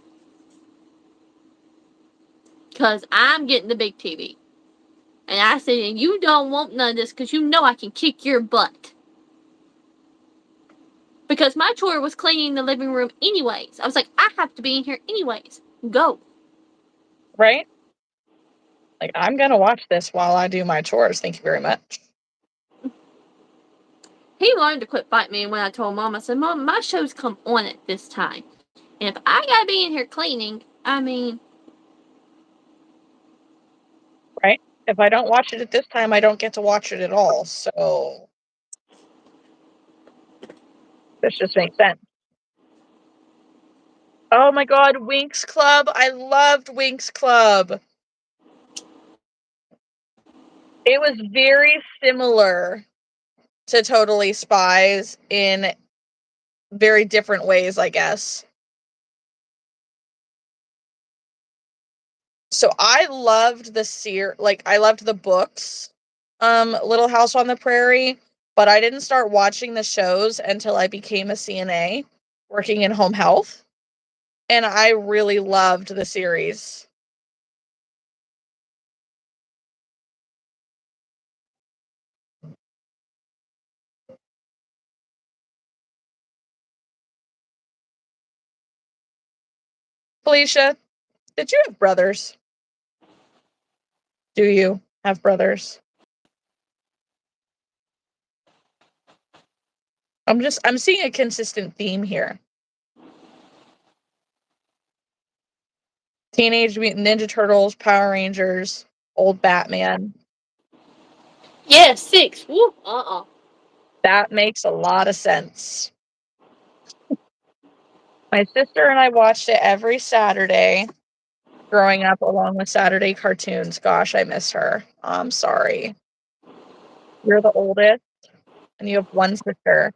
Cause I'm getting the big TV. And I said, and you don't want none of this because you know I can kick your butt. Because my chore was cleaning the living room anyways. I was like, I have to be in here anyways. Go. Right? Like, I'm gonna watch this while I do my chores. Thank you very much. He learned to quit fighting me when I told Mom, I said, Mom, my shows come on at this time. And if I gotta be in here cleaning, I mean. Right? If I don't watch it at this time, I don't get to watch it at all. So this just makes sense. Oh my god, Winx Club. I loved Winx Club. It was very similar to Totally Spies in very different ways, I guess. So I loved I loved the books, Little House on the Prairie, but I didn't start watching the shows until I became a CNA working in home health, and I really loved the series. Felicia, did you have brothers? Do you have brothers? I'm seeing a consistent theme here. Teenage Mutant Ninja Turtles, Power Rangers, old Batman. Yeah, 6. Woo. That makes a lot of sense. My sister and I watched it every Saturday growing up, along with Saturday cartoons. Gosh, I miss her. I'm sorry. You're the oldest, and you have one sister.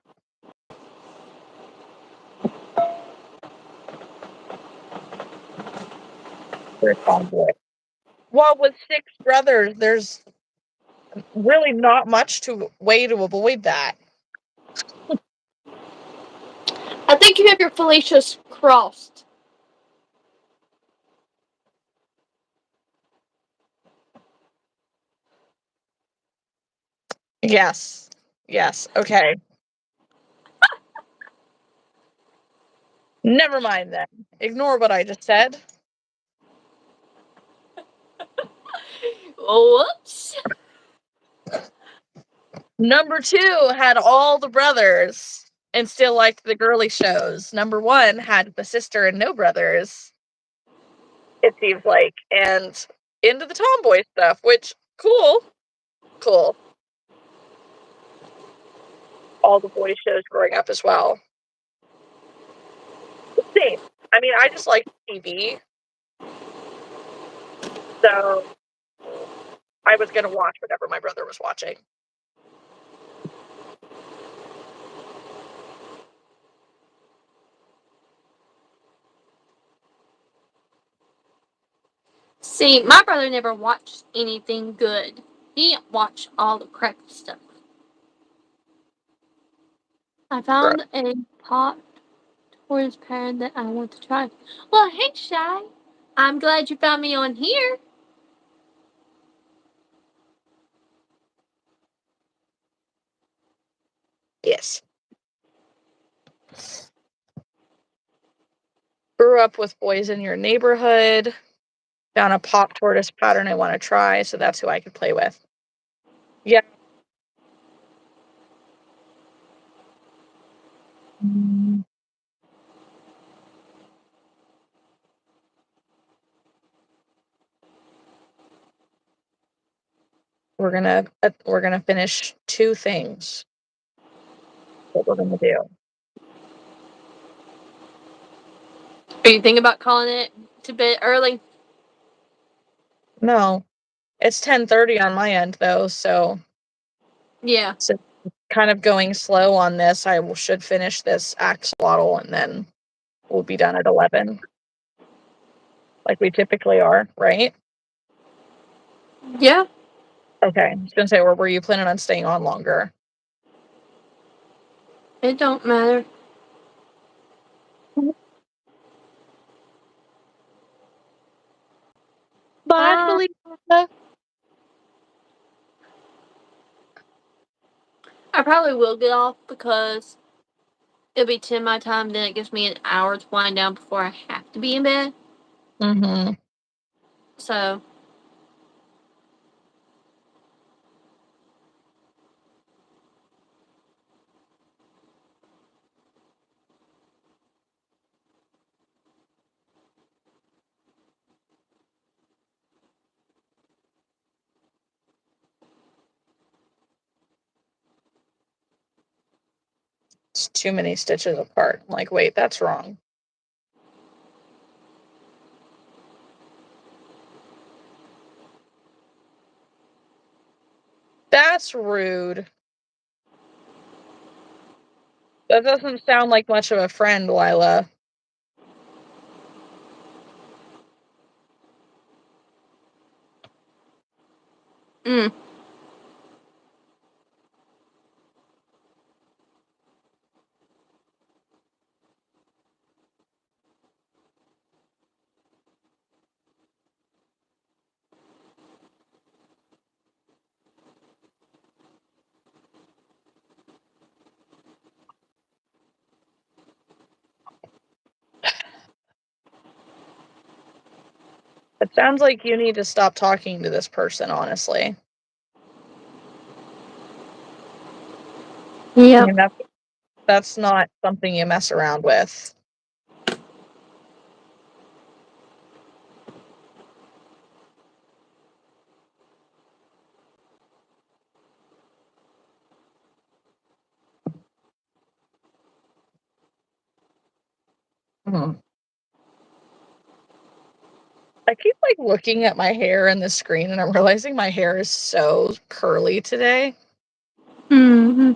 You're a tomboy. Well, with 6 brothers, there's really not much to way to avoid that. I think you have your Felicia's crossed. Yes. Yes. Okay. Never mind then. Ignore what I just said. Whoops. Number 2 had all the brothers and still liked the girly shows. Number 1 had the sister and no brothers, it seems like, and into the tomboy stuff, which, cool. Cool. All the boy shows growing up as well. Same. I mean, I just like TV, so I was gonna watch whatever my brother was watching. See, my brother never watched anything good. He watched all the crappy stuff. I Gross. found a pot for his parent that I want to try. Well, hey, Shy. I'm glad you found me on here. Yes. Grew up with boys in your neighborhood. Found a pop tortoise pattern I want to try, so that's who I could play with. Yeah. Mm. We're gonna finish 2 things. What we're gonna do. Are you thinking about calling it to bed early? No, it's 10:30 on my end though, so Yeah. kind of going slow on this. Should finish this axolotl and then we'll be done at 11, like we typically are, right? Yeah. Okay. I was gonna say, or were you planning on staying on longer? It don't matter. Bye, Uh, Felicia. I probably will get off because it'll be 10 my time. Then it gives me an hour to wind down before I have to be in bed. Mm-hmm. So, It's too many stitches apart. I'm like, wait, that's wrong. That's rude. That doesn't sound like much of a friend, Lila. Mm. It sounds like you need to stop talking to this person, honestly. I Yep. mean, that's not something you mess around with. Mhm. I keep like looking at my hair in the screen and I'm realizing my hair is so curly today. Hmm.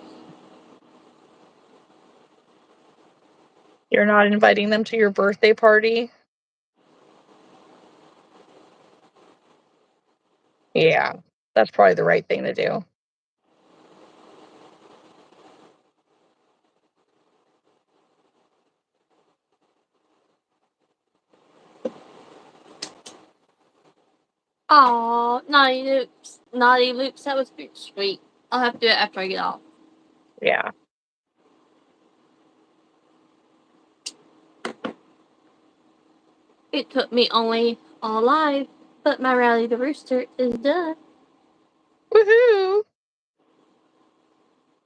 You're not inviting them to your birthday party? Yeah, that's probably the right thing to do. Oh, naughty loops. Naughty loops. That was pretty sweet. I'll have to do it after I get off. Yeah. It took me only all live, but my Rally the Rooster is done. Woohoo!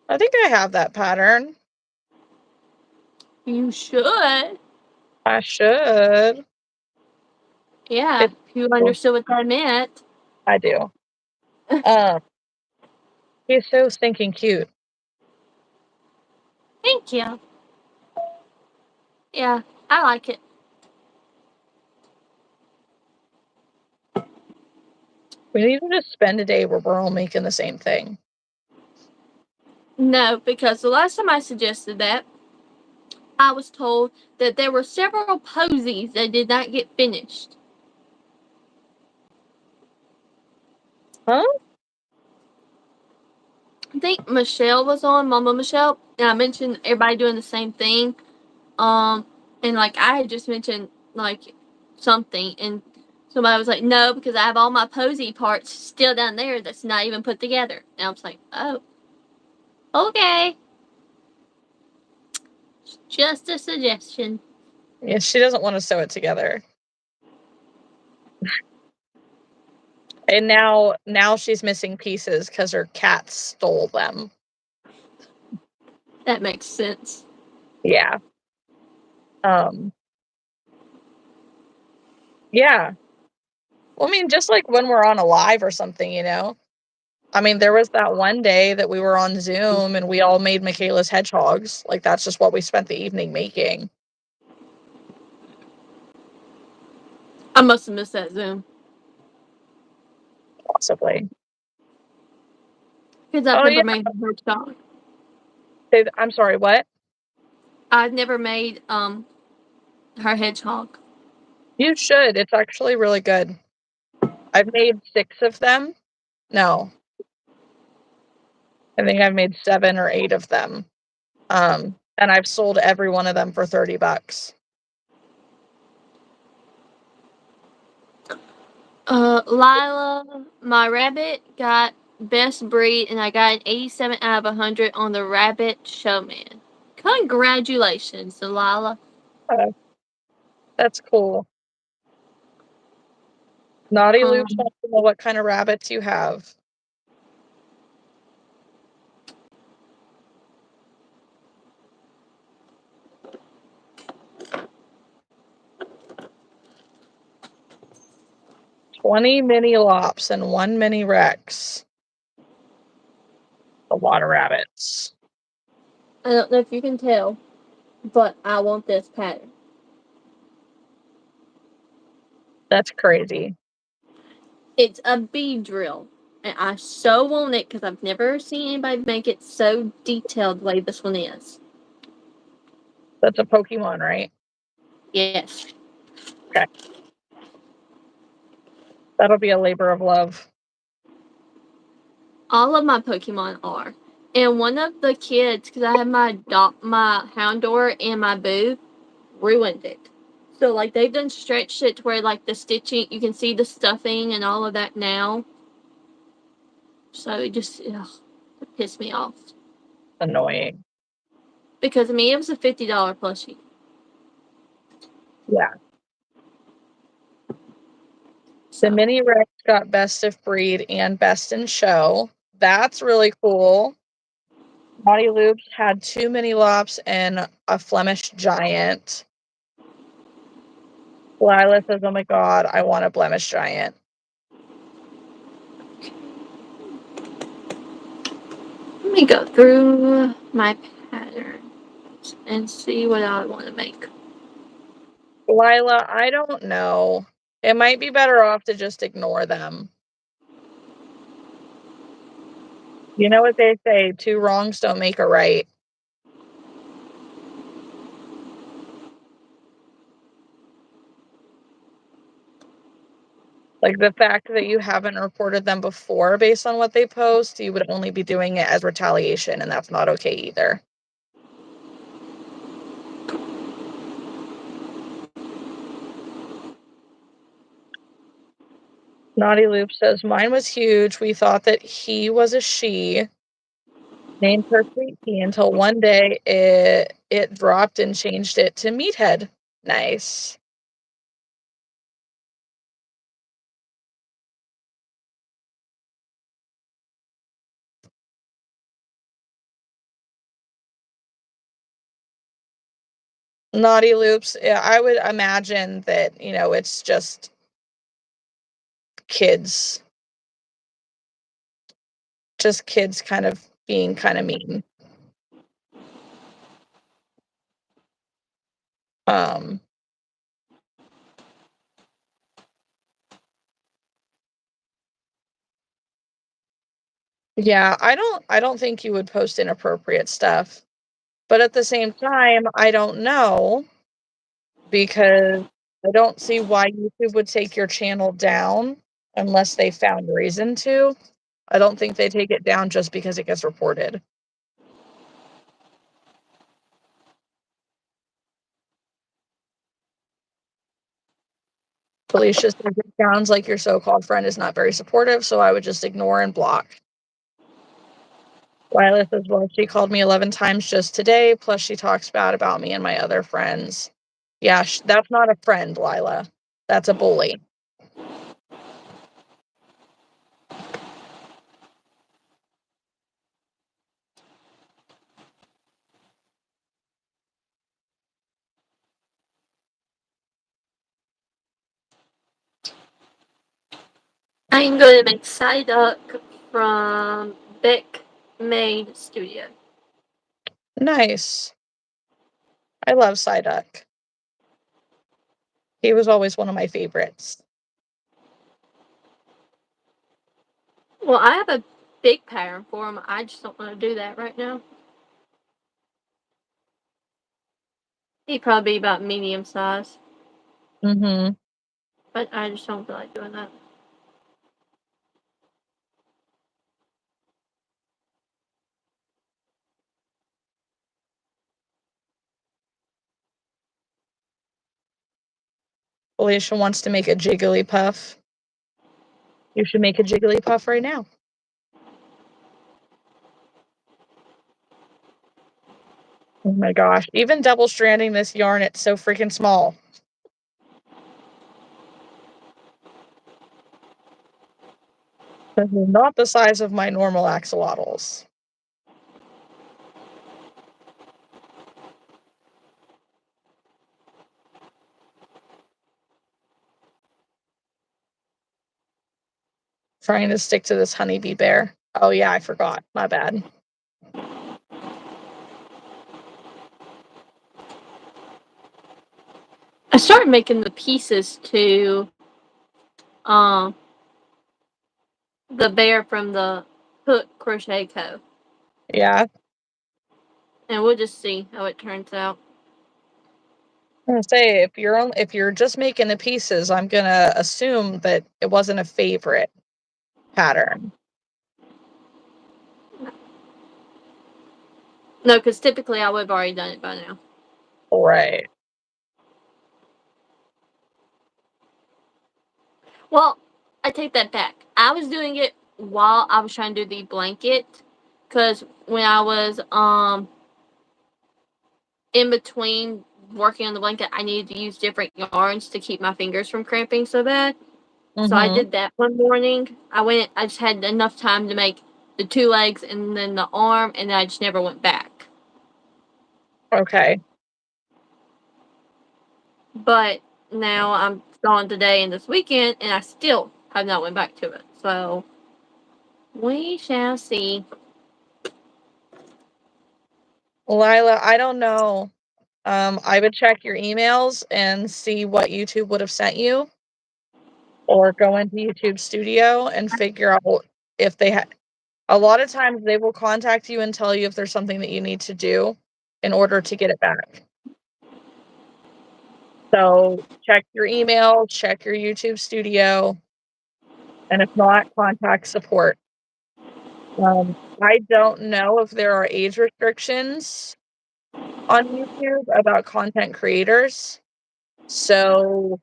I think I have that pattern. You should. I should. Yeah, It's if you cool. understood what that meant. I do. Um, he's so stinking cute. Thank you. Yeah, I like it. We need to just spend a day where we're all making the same thing. No, because the last time I suggested that, I was told that there were several posies that did not get finished. Huh? I think Michelle was on, Mama Michelle, and I mentioned everybody doing the same thing. And like I had just mentioned like something, and somebody was like, "No, because I have all my posy parts still down there that's not even put together." And I was like, "Oh, okay, just a suggestion." Yeah, she doesn't want to sew it together. And now she's missing pieces because her cat stole them. That makes sense. Yeah. Um, yeah. Well, I mean, just like when we're on a live or something, you know? I mean, there was that one day that we were on Zoom and we all made Michaela's hedgehogs. Like, that's just what we spent the evening making. I must have missed that Zoom Possibly. because I've Oh, never yeah. made a hedgehog. I'm sorry, what? I've never made her hedgehog. You should. It's actually really good. I've made 6 of them. No, I think I've made 7 or 8 of them. And I've sold every one of them for $30. Lila, my rabbit got best breed, and I got an 87 out of 100 on the Rabbit Showman. Congratulations, Delilah. Uh, that's cool. Naughty Loops Um, wants to know what kind of rabbits you have. "20 mini lops and 1 mini Rex." A lot of rabbits. I don't know if you can tell, but I want this pattern. That's crazy. It's a bead drill. And I so want it because I've never seen anybody make it so detailed the way this one is. That's a Pokemon, right? Yes. Okay. That'll be a labor of love. All of my Pokemon are. And one of the kids, because I have my Houndour and my Boo, ruined it. So like they've done stretched it to where like the stitching, you can see the stuffing and all of that now. So it just it pissed me off. Annoying. Because I mean it was a $50 plushie. Yeah. So. The Mini Rex got Best of Breed and Best in Show. That's really cool. Naughty Loops had 2 Mini Lops and a Flemish Giant. Lila says, oh my god, I want a Blemish Giant. Let me go through my patterns and see what I want to make. Lila, I don't know. It might be better off to just ignore them. You know what they say, 2 wrongs don't make a right. Like, the fact that you haven't reported them before based on what they post, you would only be doing it as retaliation, and that's not okay either. Naughty Loop says, mine was huge. We thought that he was a she. Named her Sweet Pea until one day it dropped and changed it to Meathead. Nice. Naughty Loops, yeah, I would imagine that, it's just kids. Just kids kind of being kind of mean. Um, yeah, I don't think you would post inappropriate stuff. But at the same time, I don't know because I don't see why YouTube would take your channel down unless they found reason to. I don't think they take it down just because it gets reported. Felicia says it sounds like your so-called friend is not very supportive, so I would just ignore and block. Lila says, well, she called me 11 times just today, plus she talks bad about me and my other friends. Yeah, that's not a friend, Lila. That's a bully. I'm going to make Psyduck from Beck Made Studio. Nice. I love Psyduck. He was always one of my favorites. Well, I have a big pattern for him. I just don't want to do that right now. He'd probably be about medium size. Mm-hmm. But I just don't feel like doing that. Alicia wants to make a Jigglypuff. You should make a Jigglypuff right now. Oh my gosh. Even double stranding this yarn, it's so freaking small. This is not the size of my normal axolotls. Trying to stick to this honeybee bear. Oh yeah, I forgot. My bad. I started making the pieces to The bear from the Hook Crochet Co. Yeah. And we'll just see how it turns out. I'm gonna say if you're just making the pieces, I'm gonna assume that it wasn't a favorite pattern. No, because typically I would have already done it by now. Right. Well, I take that back. I was doing it while I was trying to do the blanket, because when I was in between working on the blanket, I needed to use different yarns to keep my fingers from cramping so bad. So I Mm-hmm. did that one morning. I just had enough time to make the 2 legs and then the arm, and then I just never went back. Okay. But now I'm gone today and this weekend, and I still have not went back to it. So we shall see. Lila, I don't know. I would check your emails and see what YouTube would have sent you, or go into YouTube Studio and figure out if they had. A lot of times they will contact you and tell you if there's something that you need to do in order to get it back. So check your email, check your YouTube Studio, and if not, contact support. I don't know if there are age restrictions on YouTube about content creators. So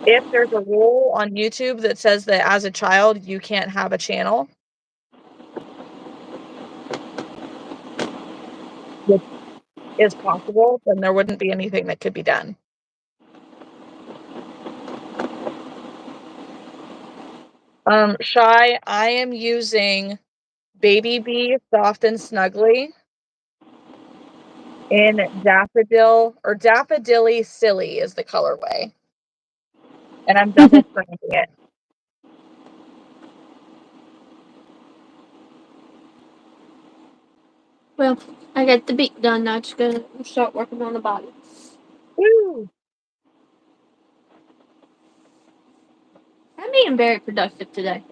if there's a rule on YouTube that says that as a child you can't have a channel, which is possible, then there wouldn't be anything that could be done. Shy, I am using Baby Bee Soft and Snuggly in Daffodil, or Daffodilly Silly is the colorway. And I'm double printing it. Well, I got the beak done. Now just gonna start working on the body. Woo! I'm being very productive today,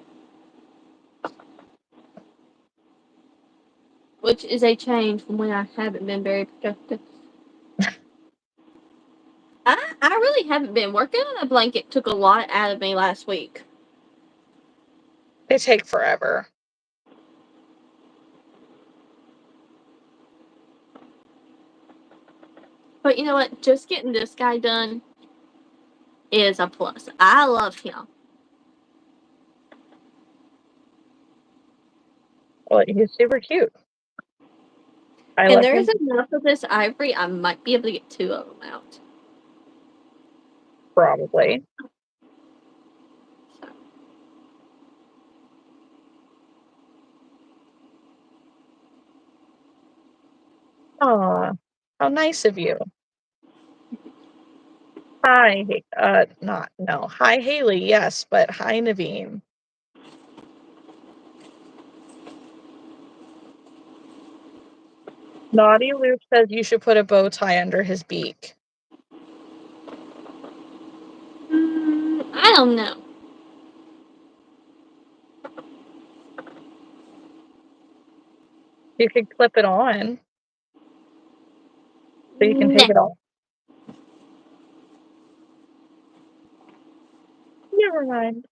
which is a change from when I haven't been very productive. I really haven't been working on that blanket. Took a lot out of me last week. They take forever. But you know what? Just getting this guy done is a plus. I love him. Well, he's super cute. I And let there is him enough of this ivory, I might be able to get 2 of them out. probably. Aw, how nice of you. Hi, not, no. Hi, Haley, yes, but hi, Naveen. Naughty Luke says you should put a bow tie under his beak. I don't know. You could clip it on so you can take it No. off. Never mind.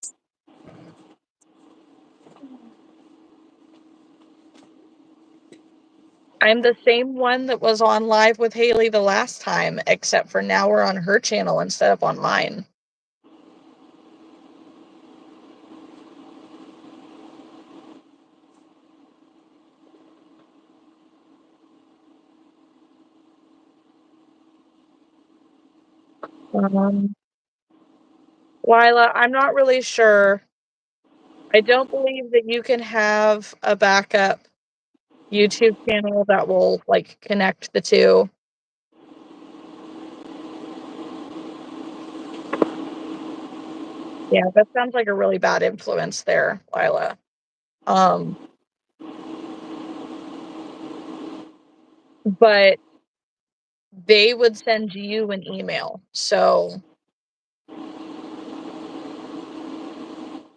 I'm the same one that was on live with Haley the last time, except for now we're on her channel instead of on mine. Lila, I'm not really sure. I don't believe that you can have a backup YouTube channel that will like connect the two. Yeah, that sounds like a really bad influence there, Lila. But they would send you an email. So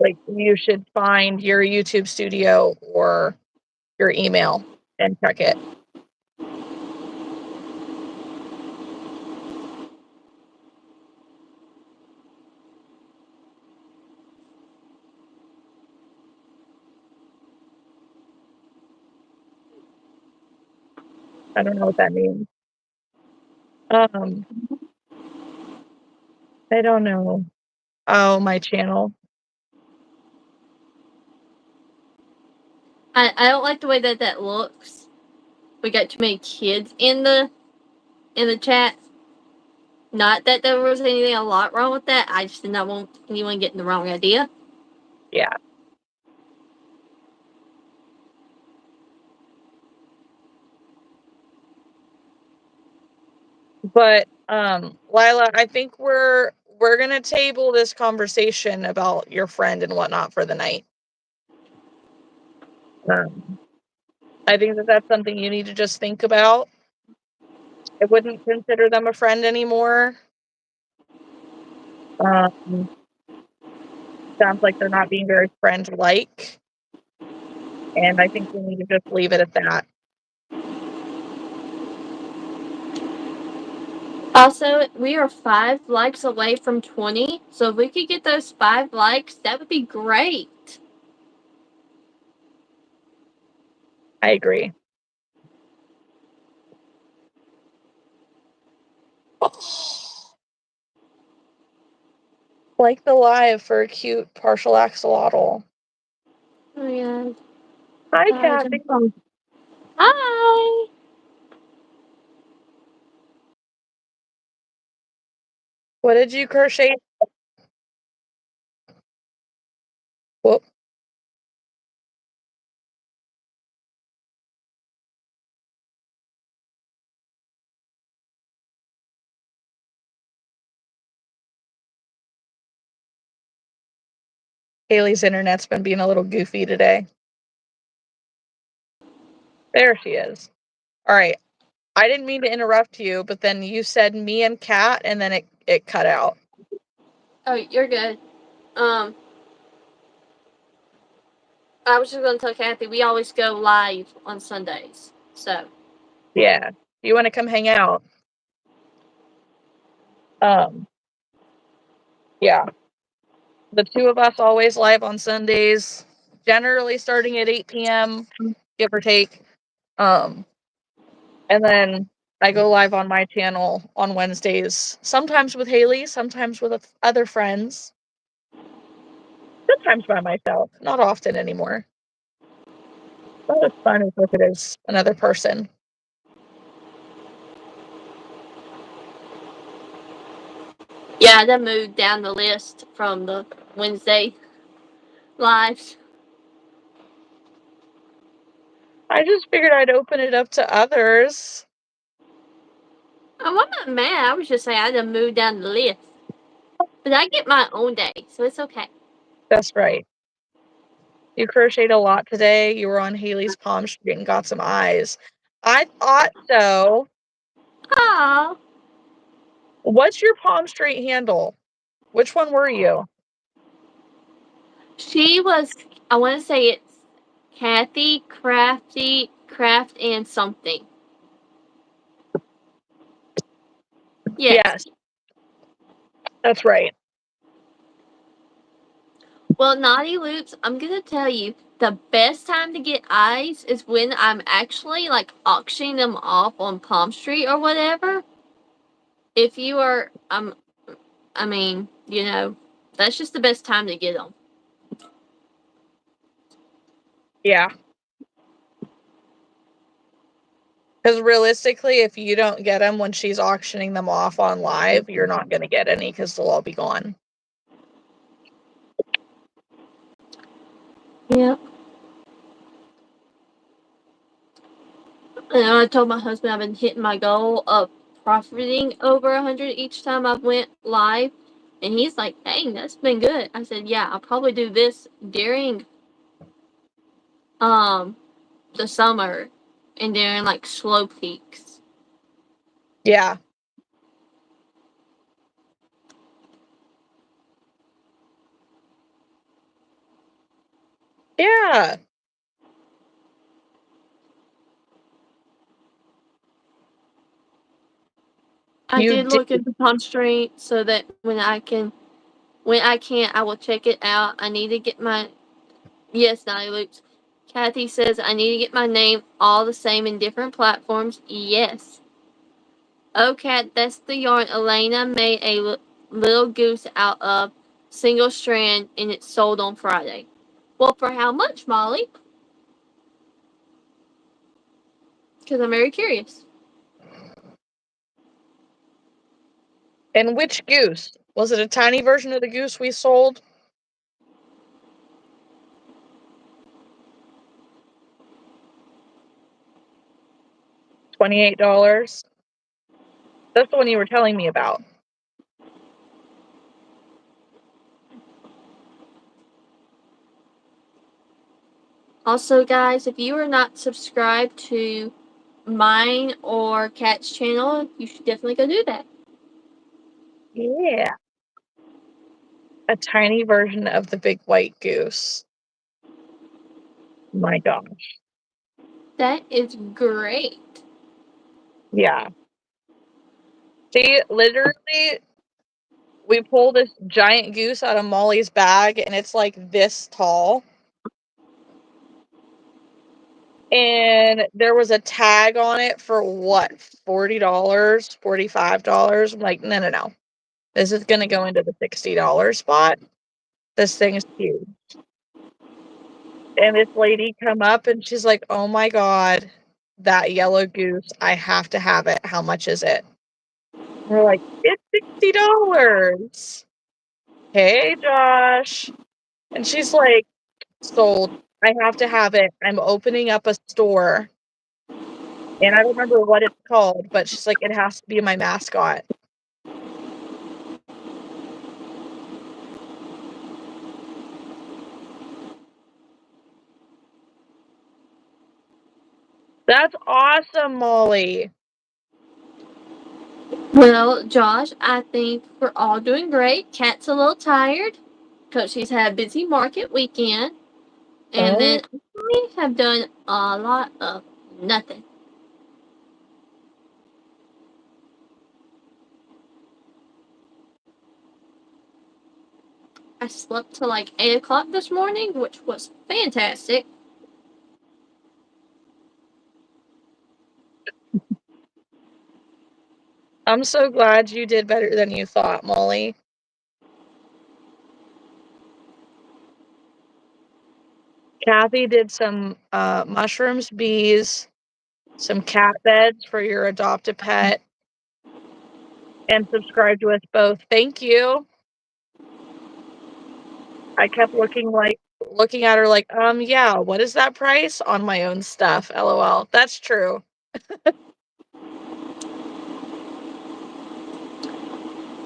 Like, you should find your YouTube studio or your email and check it. I don't know what that means. I don't know. Oh, my channel. I don't like the way that looks. We got too many kids in the chat. Not that there was anything a lot wrong with that. I just did not want anyone getting the wrong idea. Yeah. But, Lila, I think we're gonna table this conversation about your friend and whatnot for the night. I think that's something you need to just think about. I wouldn't consider them a friend anymore. Sounds like they're not being very friend-like, and I think we need to just leave it at that. Also, we are 5 likes away from 20, so if we could get those 5 likes, that would be great. I agree. Like the live for a cute partial axolotl. Oh yeah. Hi, Kathy. Hi. What did you crochet? Whoop. Haley's internet's been being a little goofy today. There she is. All right. I didn't mean to interrupt you, but then you said me and Kat, and then it cut out. Oh, you're good. I was just gonna tell Kathy we always go live on Sundays. So Yeah. You want to come hang out? Yeah. The two of us always live on Sundays, generally starting at 8 p.m., give or take. And then I go live on my channel on Wednesdays, sometimes with Haley, sometimes with other friends, sometimes by myself, not often anymore. Not as fun as if it is another person. yeah, I done moved down the list from the Wednesday lives. I just figured I'd open it up to others. Oh, I'm not mad. I was just saying I done moved down the list. But I get my own day, so it's okay. That's right. You crocheted a lot today. You were on Haley's palm street and got some eyes. I thought so. Aw. What's your palm street handle? Which one were you? She was, I want to say it's Kathy, Crafty, Craft, and something. Yes. That's right. Well, Naughty Loops, I'm going to tell you, the best time to get eyes is when I'm actually like auctioning them off on Palm Street or whatever. If you are, I mean, you know, that's just the best time to get them. Yeah. Because realistically, if you don't get them when she's auctioning them off on live, you're not going to get any because they'll all be gone. Yeah. And I told my husband I've been hitting my goal of profiting over 100 each time I've went live. And he's like, dang, that's been good. I said, yeah, I'll probably do this during the summer and during like slow peaks. Yeah. Yeah. I You did did. look into constraint so that when I can't, I will check it out. I need to get my yes, Nolly Loops. Kathy says I need to get my name all the same in different platforms. Yes. Oh, Cat, that's the yarn Elena made a little goose out of single strand, and it's sold on Friday. Well, for how much, Molly? Because I'm very curious. And which goose? Was it a tiny version of the goose we sold? $28. That's the one you were telling me about. Also, guys, if you are not subscribed to mine or Kat's channel, you should definitely go do that. Yeah. A tiny version of the big white goose. My gosh. That is great. Yeah. See, literally, we pull this giant goose out of Molly's bag, and it's like this tall. And there was a tag on it for what, $40, $45? I'm like, no, no, no. This is going to go into the $60 spot. This thing is huge. And this lady come up and she's like, oh my God, that yellow goose, I have to have it. How much is it? We're like, it's $60. Hey, Josh. And she's like, sold. I have to have it. I'm opening up a store. And I don't remember what it's called, but she's like, it has to be my mascot. That's awesome, Molly. Well, Josh, I think we're all doing great. Kat's a little tired because she's had a busy market weekend. And Oh, then I have done a lot of nothing. I slept till like 8 o'clock this morning, which was fantastic. I'm so glad you did better than you thought, Molly. Kathy did some mushrooms, bees, some cat beds for your adopted pet, and subscribed to us both. Thank you. I kept looking at her like, yeah, what is that price on my own stuff? LOL. That's true.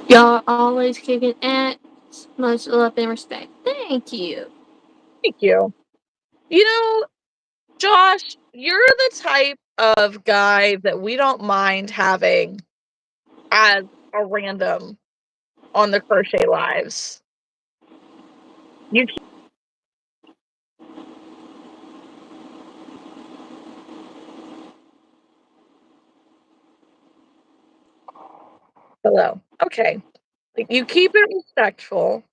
Y'all always kicking ass. Much love and respect. Thank you. Thank you. You know, Josh, you're the type of guy that we don't mind having as a random on the Crochet Lives. You hello. Okay. Like, you keep it respectful.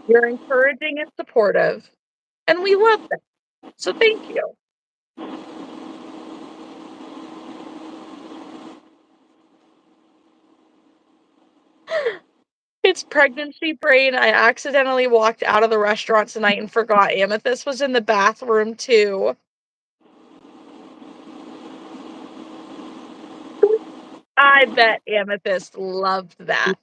You're encouraging and supportive, and we love that. So thank you. It's pregnancy brain. I accidentally walked out of the restaurant tonight and forgot Amethyst was in the bathroom too. I bet Amethyst loved that.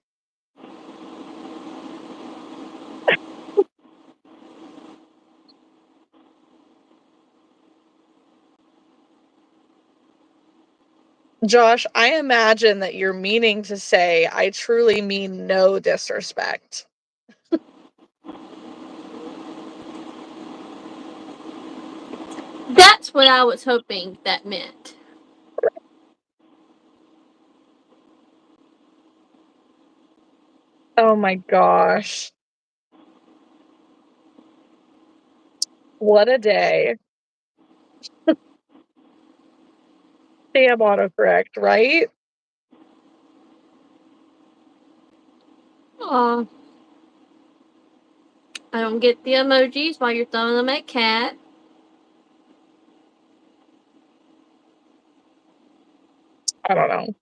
Josh, I imagine that you're meaning to say I truly mean no disrespect. That's what I was hoping that meant. Oh my gosh. What a day. Damn autocorrect, right? Uh, I don't get the emojis while you're throwing them at Cat. I don't know.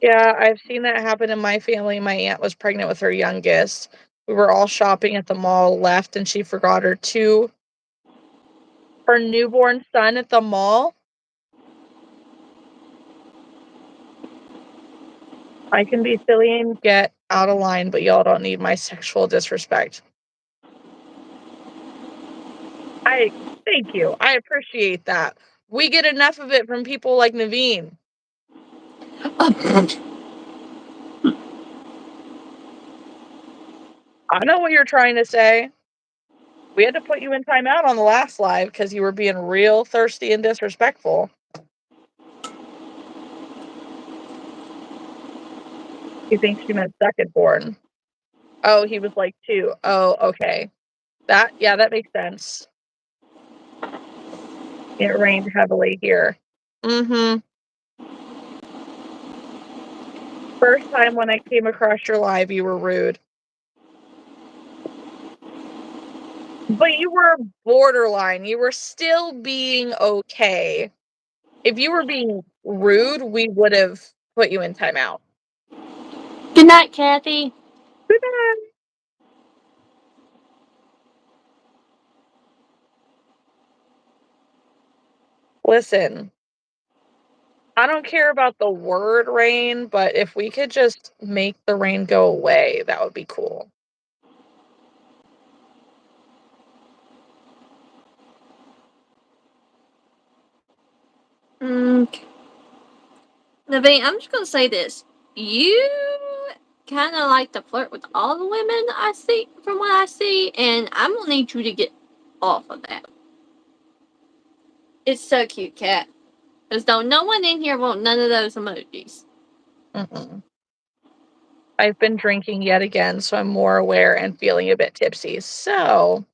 Yeah, I've seen that happen in my family. My aunt was pregnant with her youngest. We were all shopping at the mall, left, and she forgot her newborn son at the mall. I can be silly and get out of line, but y'all don't need my sexual disrespect. I thank you. I appreciate that. We get enough of it from people like Naveen. I know what you're trying to say. We had to put you in timeout on the last live because you were being real thirsty and disrespectful. You think she meant second born. Oh, he was like 2. Oh, okay. That makes sense. It rained heavily here. Mhm. First time when I came across your live, you were rude. But you were borderline. You were still being okay. If you were being rude, we would have put you in timeout. Good night, Kathy. Good night. Listen, I don't care about the word rain, but if we could just make the rain go away, that would be cool. Naveen, I'm just gonna say this. You kind of like to flirt with all the women I see, from what I see, and I'm gonna need you to get off of that. It's so cute, Cat. Because don't no one in here want none of those emojis. Mm-mm. I've been drinking yet again, so I'm more aware and feeling a bit tipsy. So,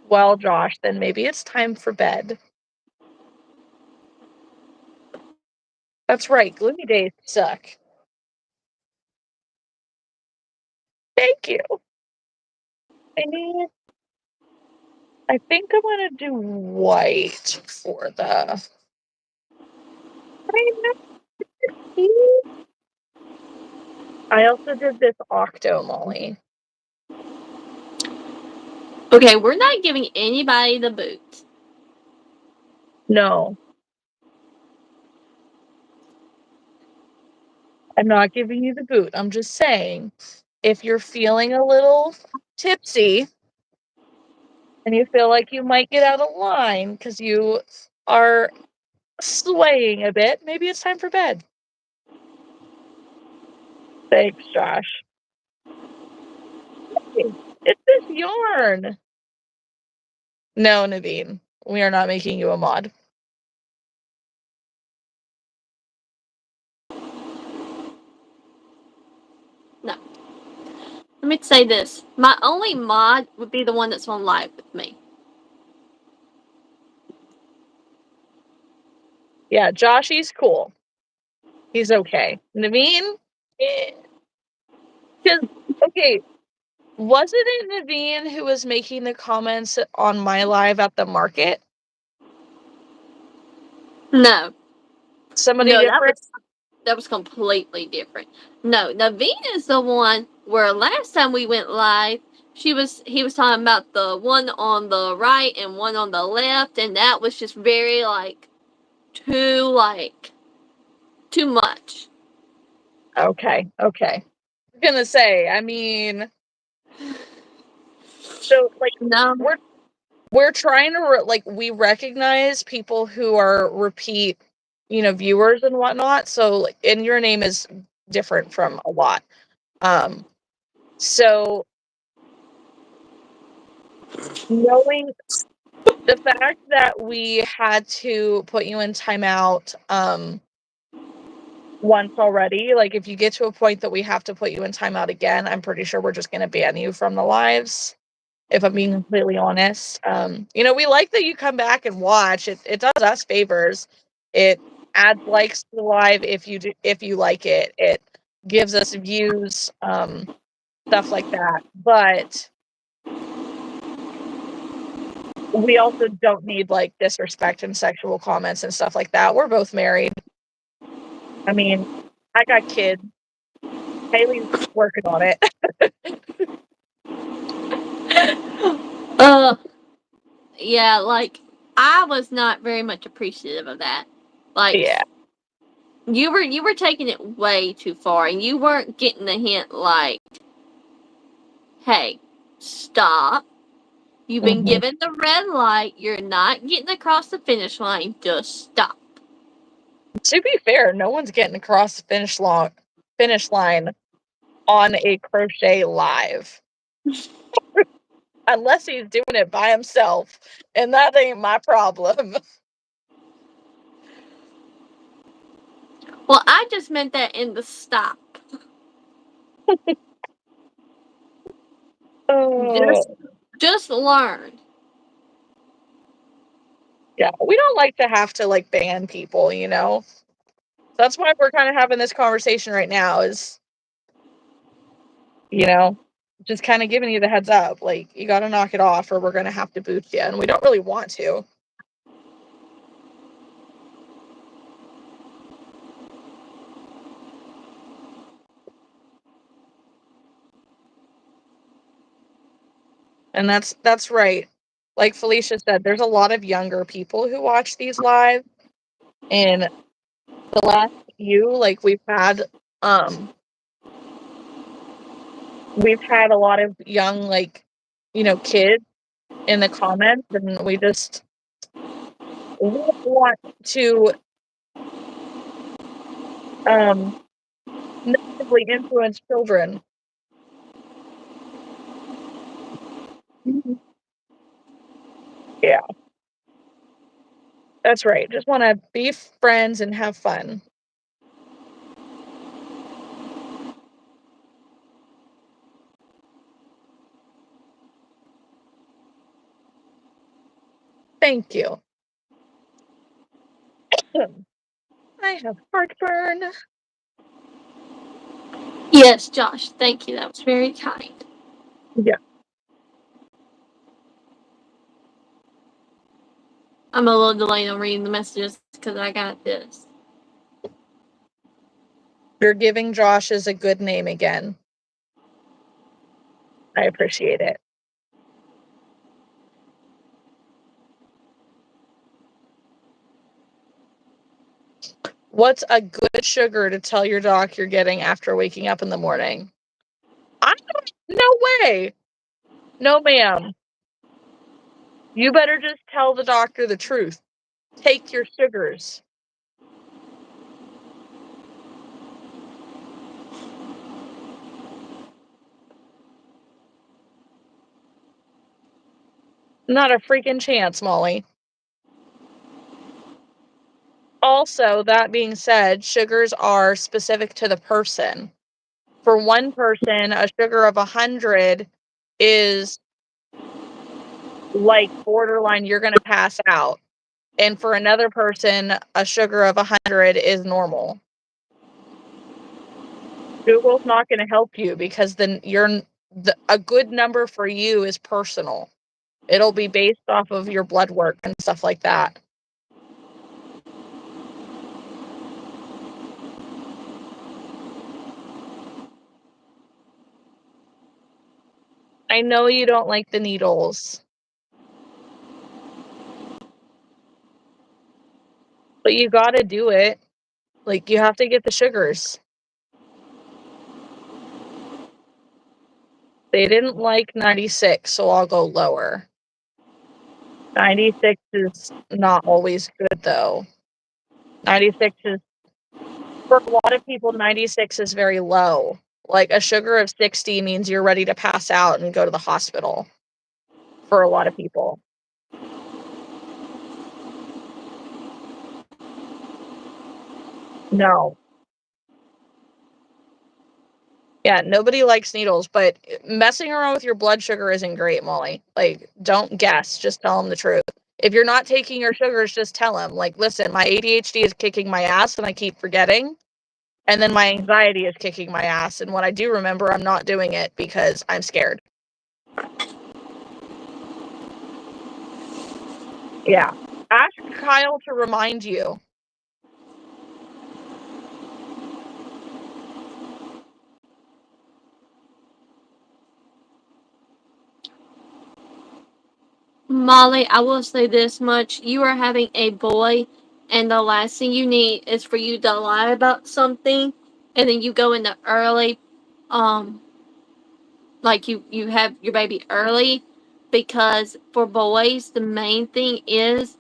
well, Josh, then maybe it's time for bed. That's right, gloomy days suck. Thank you. I think I'm gonna do white for the. I also did this Octo Molly. Okay, we're not giving anybody the boot. No. I'm not giving you the boot. I'm just saying, if you're feeling a little tipsy and you feel like you might get out of line because you are swaying a bit, maybe it's time for bed. Thanks, Josh. Hey, it's this yarn. No, Naveen, we are not making you a mod. No. Let me say this. My only mod would be the one that's on live with me. Yeah, Josh, he's cool. He's okay. Naveen? Because, okay, wasn't it Naveen who was making the comments on my live at the market? No. Somebody No, different? that was completely different. No, Naveen is the one where last time we went live, he was talking about the one on the right and one on the left, and that was just very too much. Okay. I'm gonna say, I mean, so like No. we're trying to we recognize people who are repeat, viewers and whatnot. So and your name is different from a lot. So knowing the fact that we had to put you in timeout, once already. Like, if you get to a point that we have to put you in timeout again, I'm pretty sure we're just gonna ban you from the lives, if I'm being completely honest. We like that you come back and watch. It does us favors. It adds likes to the live if you like it. It gives us views, stuff like that. But we also don't need like disrespect and sexual comments and stuff like that. We're both married. I mean, I got kids. Haley's working on it. Yeah, like I was not very much appreciative of that. Like Yeah. you were taking it way too far, and you weren't getting the hint. Like, hey, stop. You've been Mhm. given the red light. You're not getting across the finish line. Just stop. To be fair, no one's getting across the finish line on a crochet live. Unless he's doing it by himself, and that ain't my problem. Well, I just meant that in the stop. Oh, Just learn. yeah, we don't like to have to like ban people, you know? That's why we're kind of having this conversation right now is, you know, just kind of giving you the heads up. Like, you got to knock it off or we're going to have to boot you. And we don't really want to. And that's right. Like Felicia said, there's a lot of younger people who watch these live. And the last few, like we've had a lot of young, like, kids in the comments, and we don't want to negatively influence children. Yeah, that's right. Just want to be friends and have fun. Thank you. I have heartburn. Yes, Josh. Thank you. That was very kind. Yeah. I'm a little delayed on reading the messages because I got this. You're giving Josh's a good name again. I appreciate it. What's a good sugar to tell your doc you're getting after waking up in the morning? No way. No, ma'am. You better just tell the doctor the truth. Take your sugars. Not a freaking chance, Molly. Also, that being said, sugars are specific to the person. For one person, a sugar of 100 is like borderline, you're going to pass out. And for another person, a sugar of 100 is normal. Google's not going to help you because then a good number for you is personal. It'll be based off of your blood work and stuff like that. I know you don't like the needles, but you got to do it. Like, you have to get the sugars. They didn't like 96, so I'll go lower. 96 is not always good, though. 96 is, for a lot of people, 96 is very low. Like, a sugar of 60 means you're ready to pass out and go to the hospital for a lot of people. No. Yeah, nobody likes needles, but messing around with your blood sugar isn't great, Molly. Like, don't guess, just tell them the truth. If you're not taking your sugars, just tell them, like, listen, my ADHD is kicking my ass and I keep forgetting. And then my anxiety is kicking my ass. And when I do remember, I'm not doing it because I'm scared. Yeah. Ask Kyle to remind you. Molly, I will say this much. You are having a boy, and the last thing you need is for you to lie about something, and then you go into early, um, like you have your baby early, because for boys, the main thing is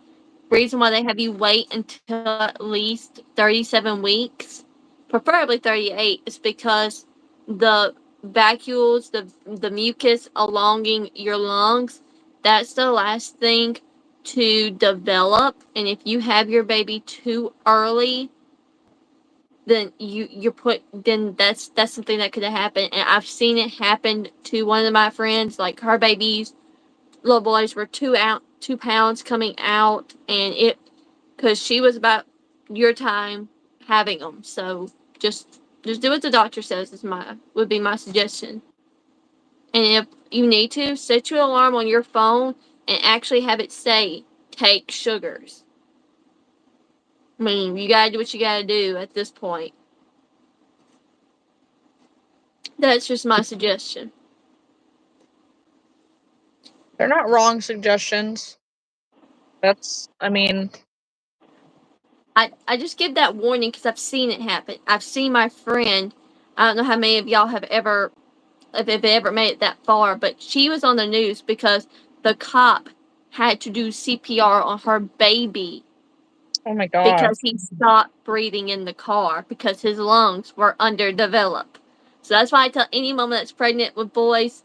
reason why they have you wait until at least 37 weeks, preferably 38, is because the vacuoles, the mucus alonging your lungs, that's the last thing to develop. And if you have your baby too early, then then that's something that could have happened. And I've seen it happen to one of my friends. Like, her babies, little boys, were 2 pounds coming out, and it, because she was about your time having them. So just do what the doctor says would be my suggestion. And if you need to, set your alarm on your phone and actually have it say take sugars. I mean, you gotta do what you gotta do at this point. That's just my suggestion. They're not wrong suggestions. I mean, I just give that warning because I've seen it happen. I've seen my friend. I don't know how many of y'all have ever, if it ever made it that far, but she was on the news because the cop had to do CPR on her baby oh my God. because he stopped breathing in the car because his lungs were underdeveloped. So that's why I tell any mama that's pregnant with boys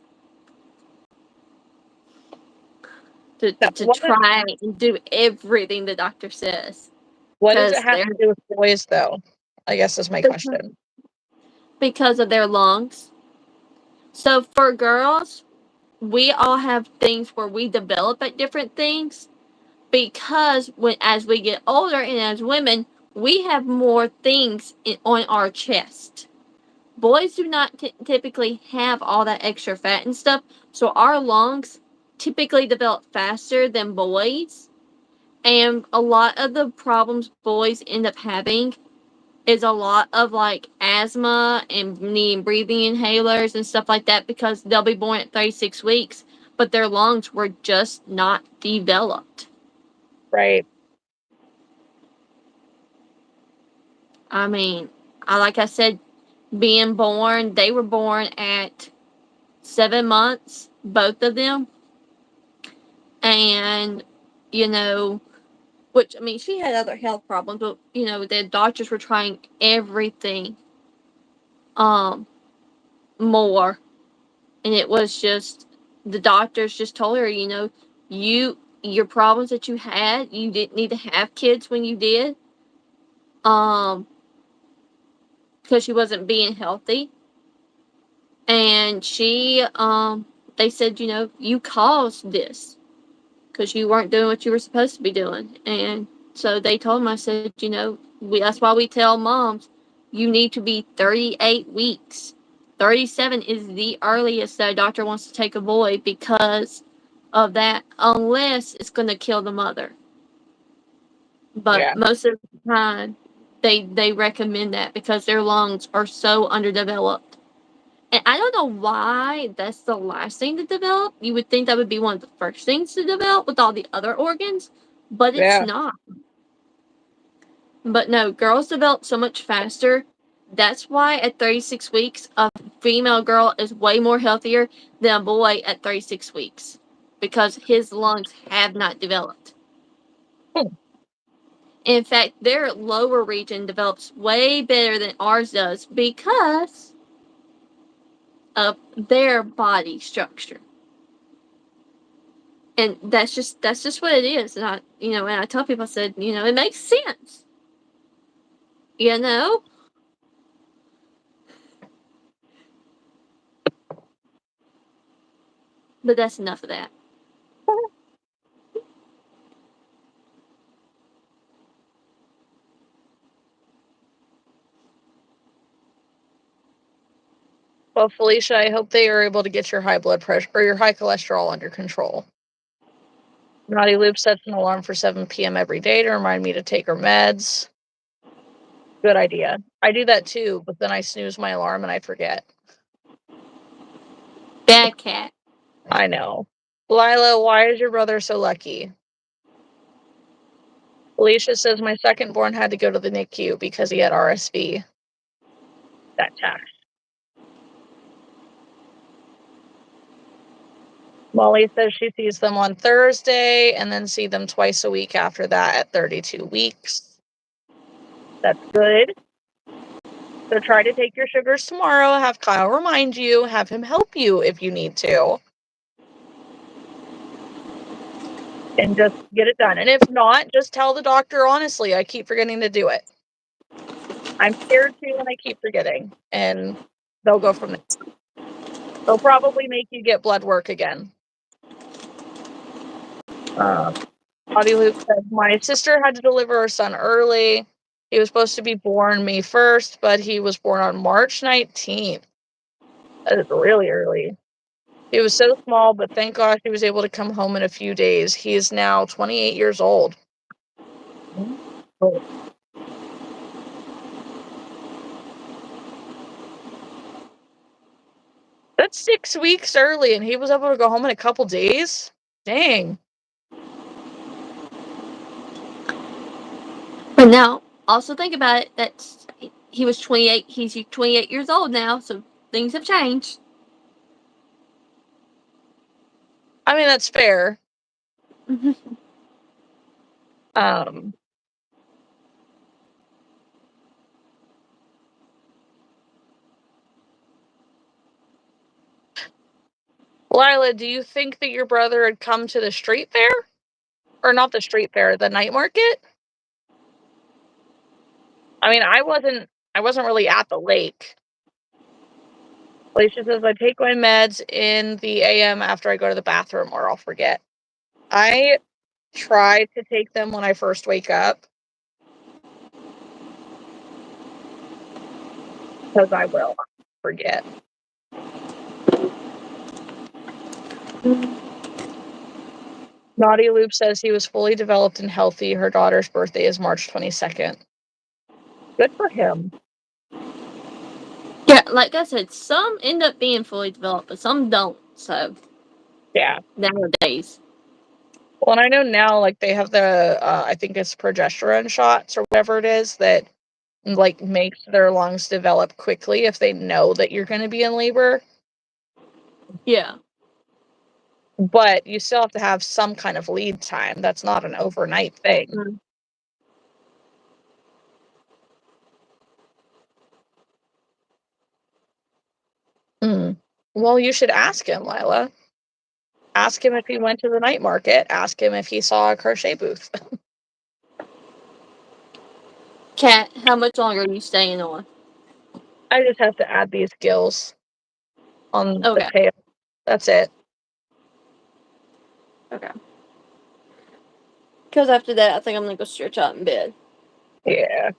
to What, try and do everything the doctor says. what does it Because have they're to do with boys, though? I guess is my question. because of their lungs. So for girls, we all have things where we develop at different things because as we get older and as women, we have more things on our chest. Boys do not typically have all that extra fat and stuff, so our lungs typically develop faster than boys. And a lot of the problems boys end up having is a lot of like asthma and needing breathing inhalers and stuff like that because they'll be born at 36 weeks, but their lungs were just not developed. Right. I mean, like I said, being born, they were born at 7 months, both of them. And, you know, which, I mean, she had other health problems, but, the doctors were trying everything um more. And it was just, the doctors just told her, your problems that you had, you didn't need to have kids when you did, um, because she wasn't being healthy. And they said, you caused this because you weren't doing what you were supposed to be doing. And so they told him, I said, that's why we tell moms, you need to be 38 weeks. 37 is the earliest that a doctor wants to take a boy because of that, unless it's going to kill the mother. But Yeah. most of the time, they recommend that because their lungs are so underdeveloped. And I don't know why that's the last thing to develop. You would think that would be one of the first things to develop with all the other organs, but it's Yeah. not. But no, girls develop so much faster. That's why at 36 weeks, a female girl is way more healthier than a boy at 36 weeks because his lungs have not developed. Hmm. In fact, their lower region develops way better than ours does because of their body structure. And that's just what it is. And I tell people, I said, it makes sense. You know? But that's enough of that. Well, Felicia, I hope they are able to get your high blood pressure or your high cholesterol under control. Naughty Loop sets an alarm for 7 p.m. every day to remind me to take her meds. Good idea. I do that too, but then I snooze my alarm and I forget. Bad cat. I know. Lila, why is your brother so lucky? Alicia says my second born had to go to the NICU because he had RSV. That tax. Molly says she sees them on Thursday and then see them twice a week after that at 32 weeks. That's good. So try to take your sugars tomorrow, have Kyle remind you, have him help you if you need to. And just get it done. And if not, just tell the doctor honestly, I keep forgetting to do it. I'm scared too and I keep forgetting. And they'll go from there. They'll probably make you get blood work again. Body Luke said, my sister had to deliver her son early. He was supposed to be born May 1st, but he was born on March 19th. That is really early. He was so small, but thank gosh he was able to come home in a few days. He is now 28 years old. Oh. That's 6 weeks early, and he was able to go home in a couple days? Dang. But now, also think about it. That's he was 28. He's 28 years old now, so things have changed. I mean, that's fair. Lila, do you think that your brother had come to the street fair? Or not the street fair, the night market? I mean, I wasn't really at the lake. Alicia says I take my meds in the AM after I go to the bathroom or I'll forget. I try to take them when I first wake up. Because I will forget. Naughty Loop says he was fully developed and healthy. Her daughter's birthday is March 22nd. Good for him. Yeah, like I said, some end up being fully developed, but some don't. So, yeah, nowadays. Well, and I know now, like they have the I think it's progesterone shots or whatever it is that like makes their lungs develop quickly if they know that you're going to be in labor. Yeah. But you still have to have some kind of lead time. That's not an overnight thing. Mm-hmm. Well, you should ask him, Lila. Ask him if he went to the night market. Ask him if he saw a crochet booth. Kat, how much longer are you staying on? I just have to add these gills on the tail. That's it. Okay. Because after that, I think I'm going to go stretch out in bed. Yeah.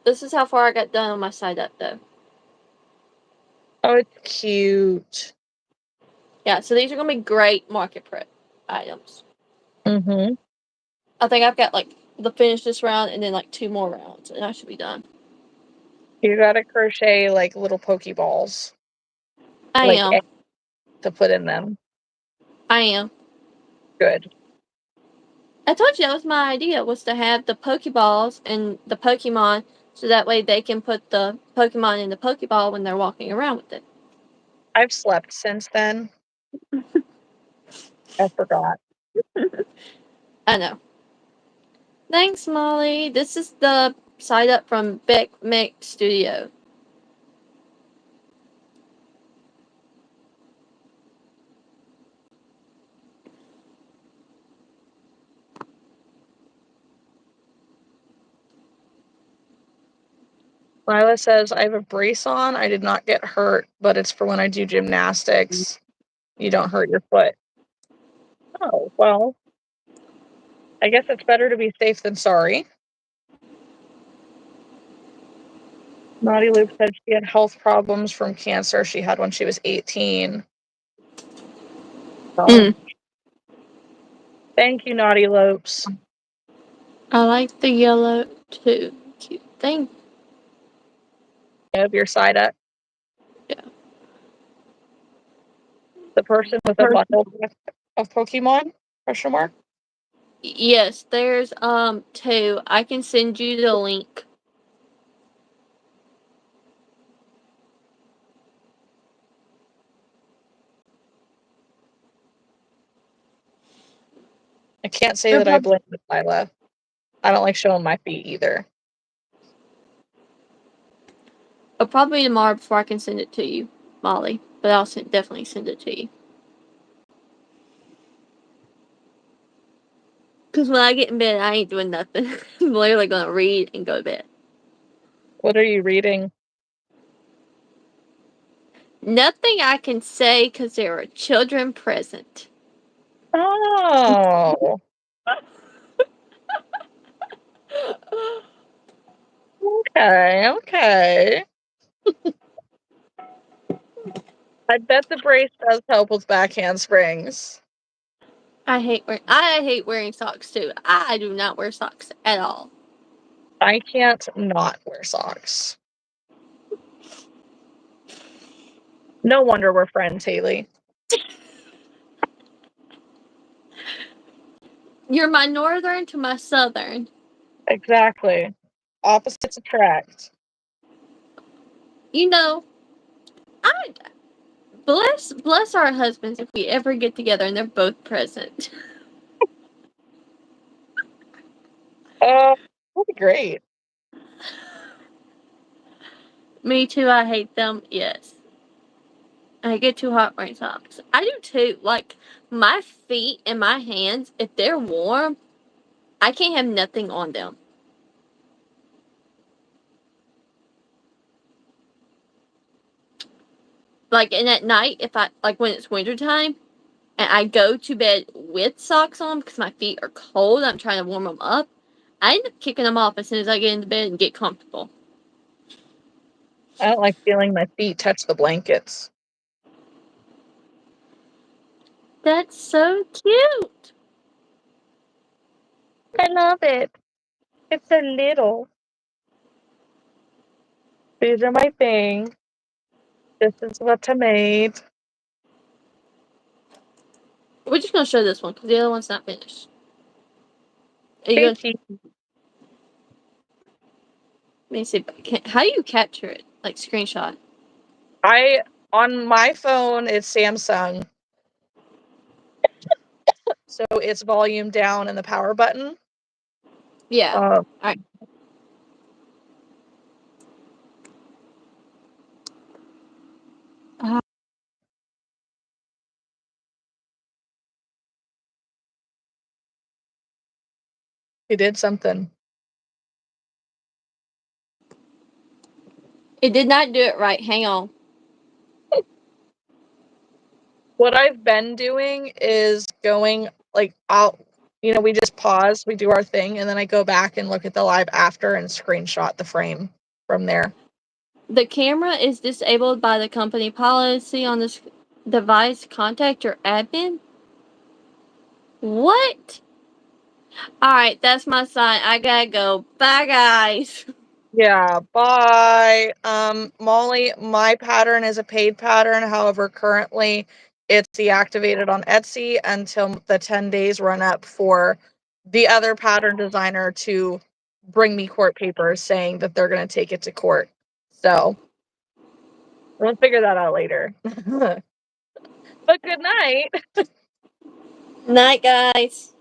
This is how far I got done on my side up, though. Oh, it's cute. Yeah, so these are going to be great market prep items. Mm-hmm. I think I've got, like, the finish this round and then, like, 2 more rounds, and I should be done. You gotta crochet, like, little Pokeballs. I am. To put in them. I am. Good. I told you that was my idea, was to have the Pokeballs and the Pokemon, so that way they can put the Pokemon in the Pokeball when they're walking around with it. I've slept since then. I forgot. I know. Thanks, Molly. This is the side up from Beck Mick Studio. Lila says, I have a brace on. I did not get hurt, but it's for when I do gymnastics. you don't hurt your foot. Oh, well, I guess it's better to be safe than sorry. Naughty Loop said she had health problems from cancer she had when she was 18. So, thank you, Naughty Lopes. I like the yellow too. Cute thing. You have your side up. Yeah. The person with a bundle of Pokemon? Question mark. Yes, there's 2. I can send you the link. I can't say that I blame Lila. I don't like showing my feet either. Probably tomorrow before I can send it to you, Molly. But I'll definitely send it to you. Because when I get in bed, I ain't doing nothing. I'm literally going to read and go to bed. What are you reading? Nothing I can say because there are children present. Oh. Okay. I bet the brace does help with back handsprings. I hate wearing socks too. I do not wear socks at all. I can't not wear socks. No wonder we're friends, Haley. You're my northern to my southern. Exactly. Opposites attract. You know, I bless our husbands if we ever get together and they're both present. That'd be great. Me too, I hate them, yes. I get too hot wearing socks. I do too. Like, my feet and my hands, if they're warm, I can't have nothing on them. Like, and at night, if I, like, when it's wintertime, and I go to bed with socks on because my feet are cold, I'm trying to warm them up, I end up kicking them off as soon as I get into bed and get comfortable. I don't like feeling my feet touch the blankets. That's so cute. I love it. It's so little. These are my things. This is what I made. We're just going to show this one because the other one's not finished. Are you Thank gonna, you. let me see. How do you capture it? Like, screenshot? On my phone, it's Samsung. So it's volume down and the power button. Yeah. All right. You did something. It did not do it right. Hang on. What I've been doing is going, like, we just pause, we do our thing, and then I go back and look at the live after and screenshot the frame from there. The camera is disabled by the company policy on this device. Contact your admin. What? Alright, that's my sign. I gotta go. Bye, guys. Yeah, bye. Molly, my pattern is a paid pattern. However, currently it's deactivated on Etsy until the 10 days run up for the other pattern designer to bring me court papers saying that they're going to take it to court. So we'll figure that out later. But good night. Night, guys.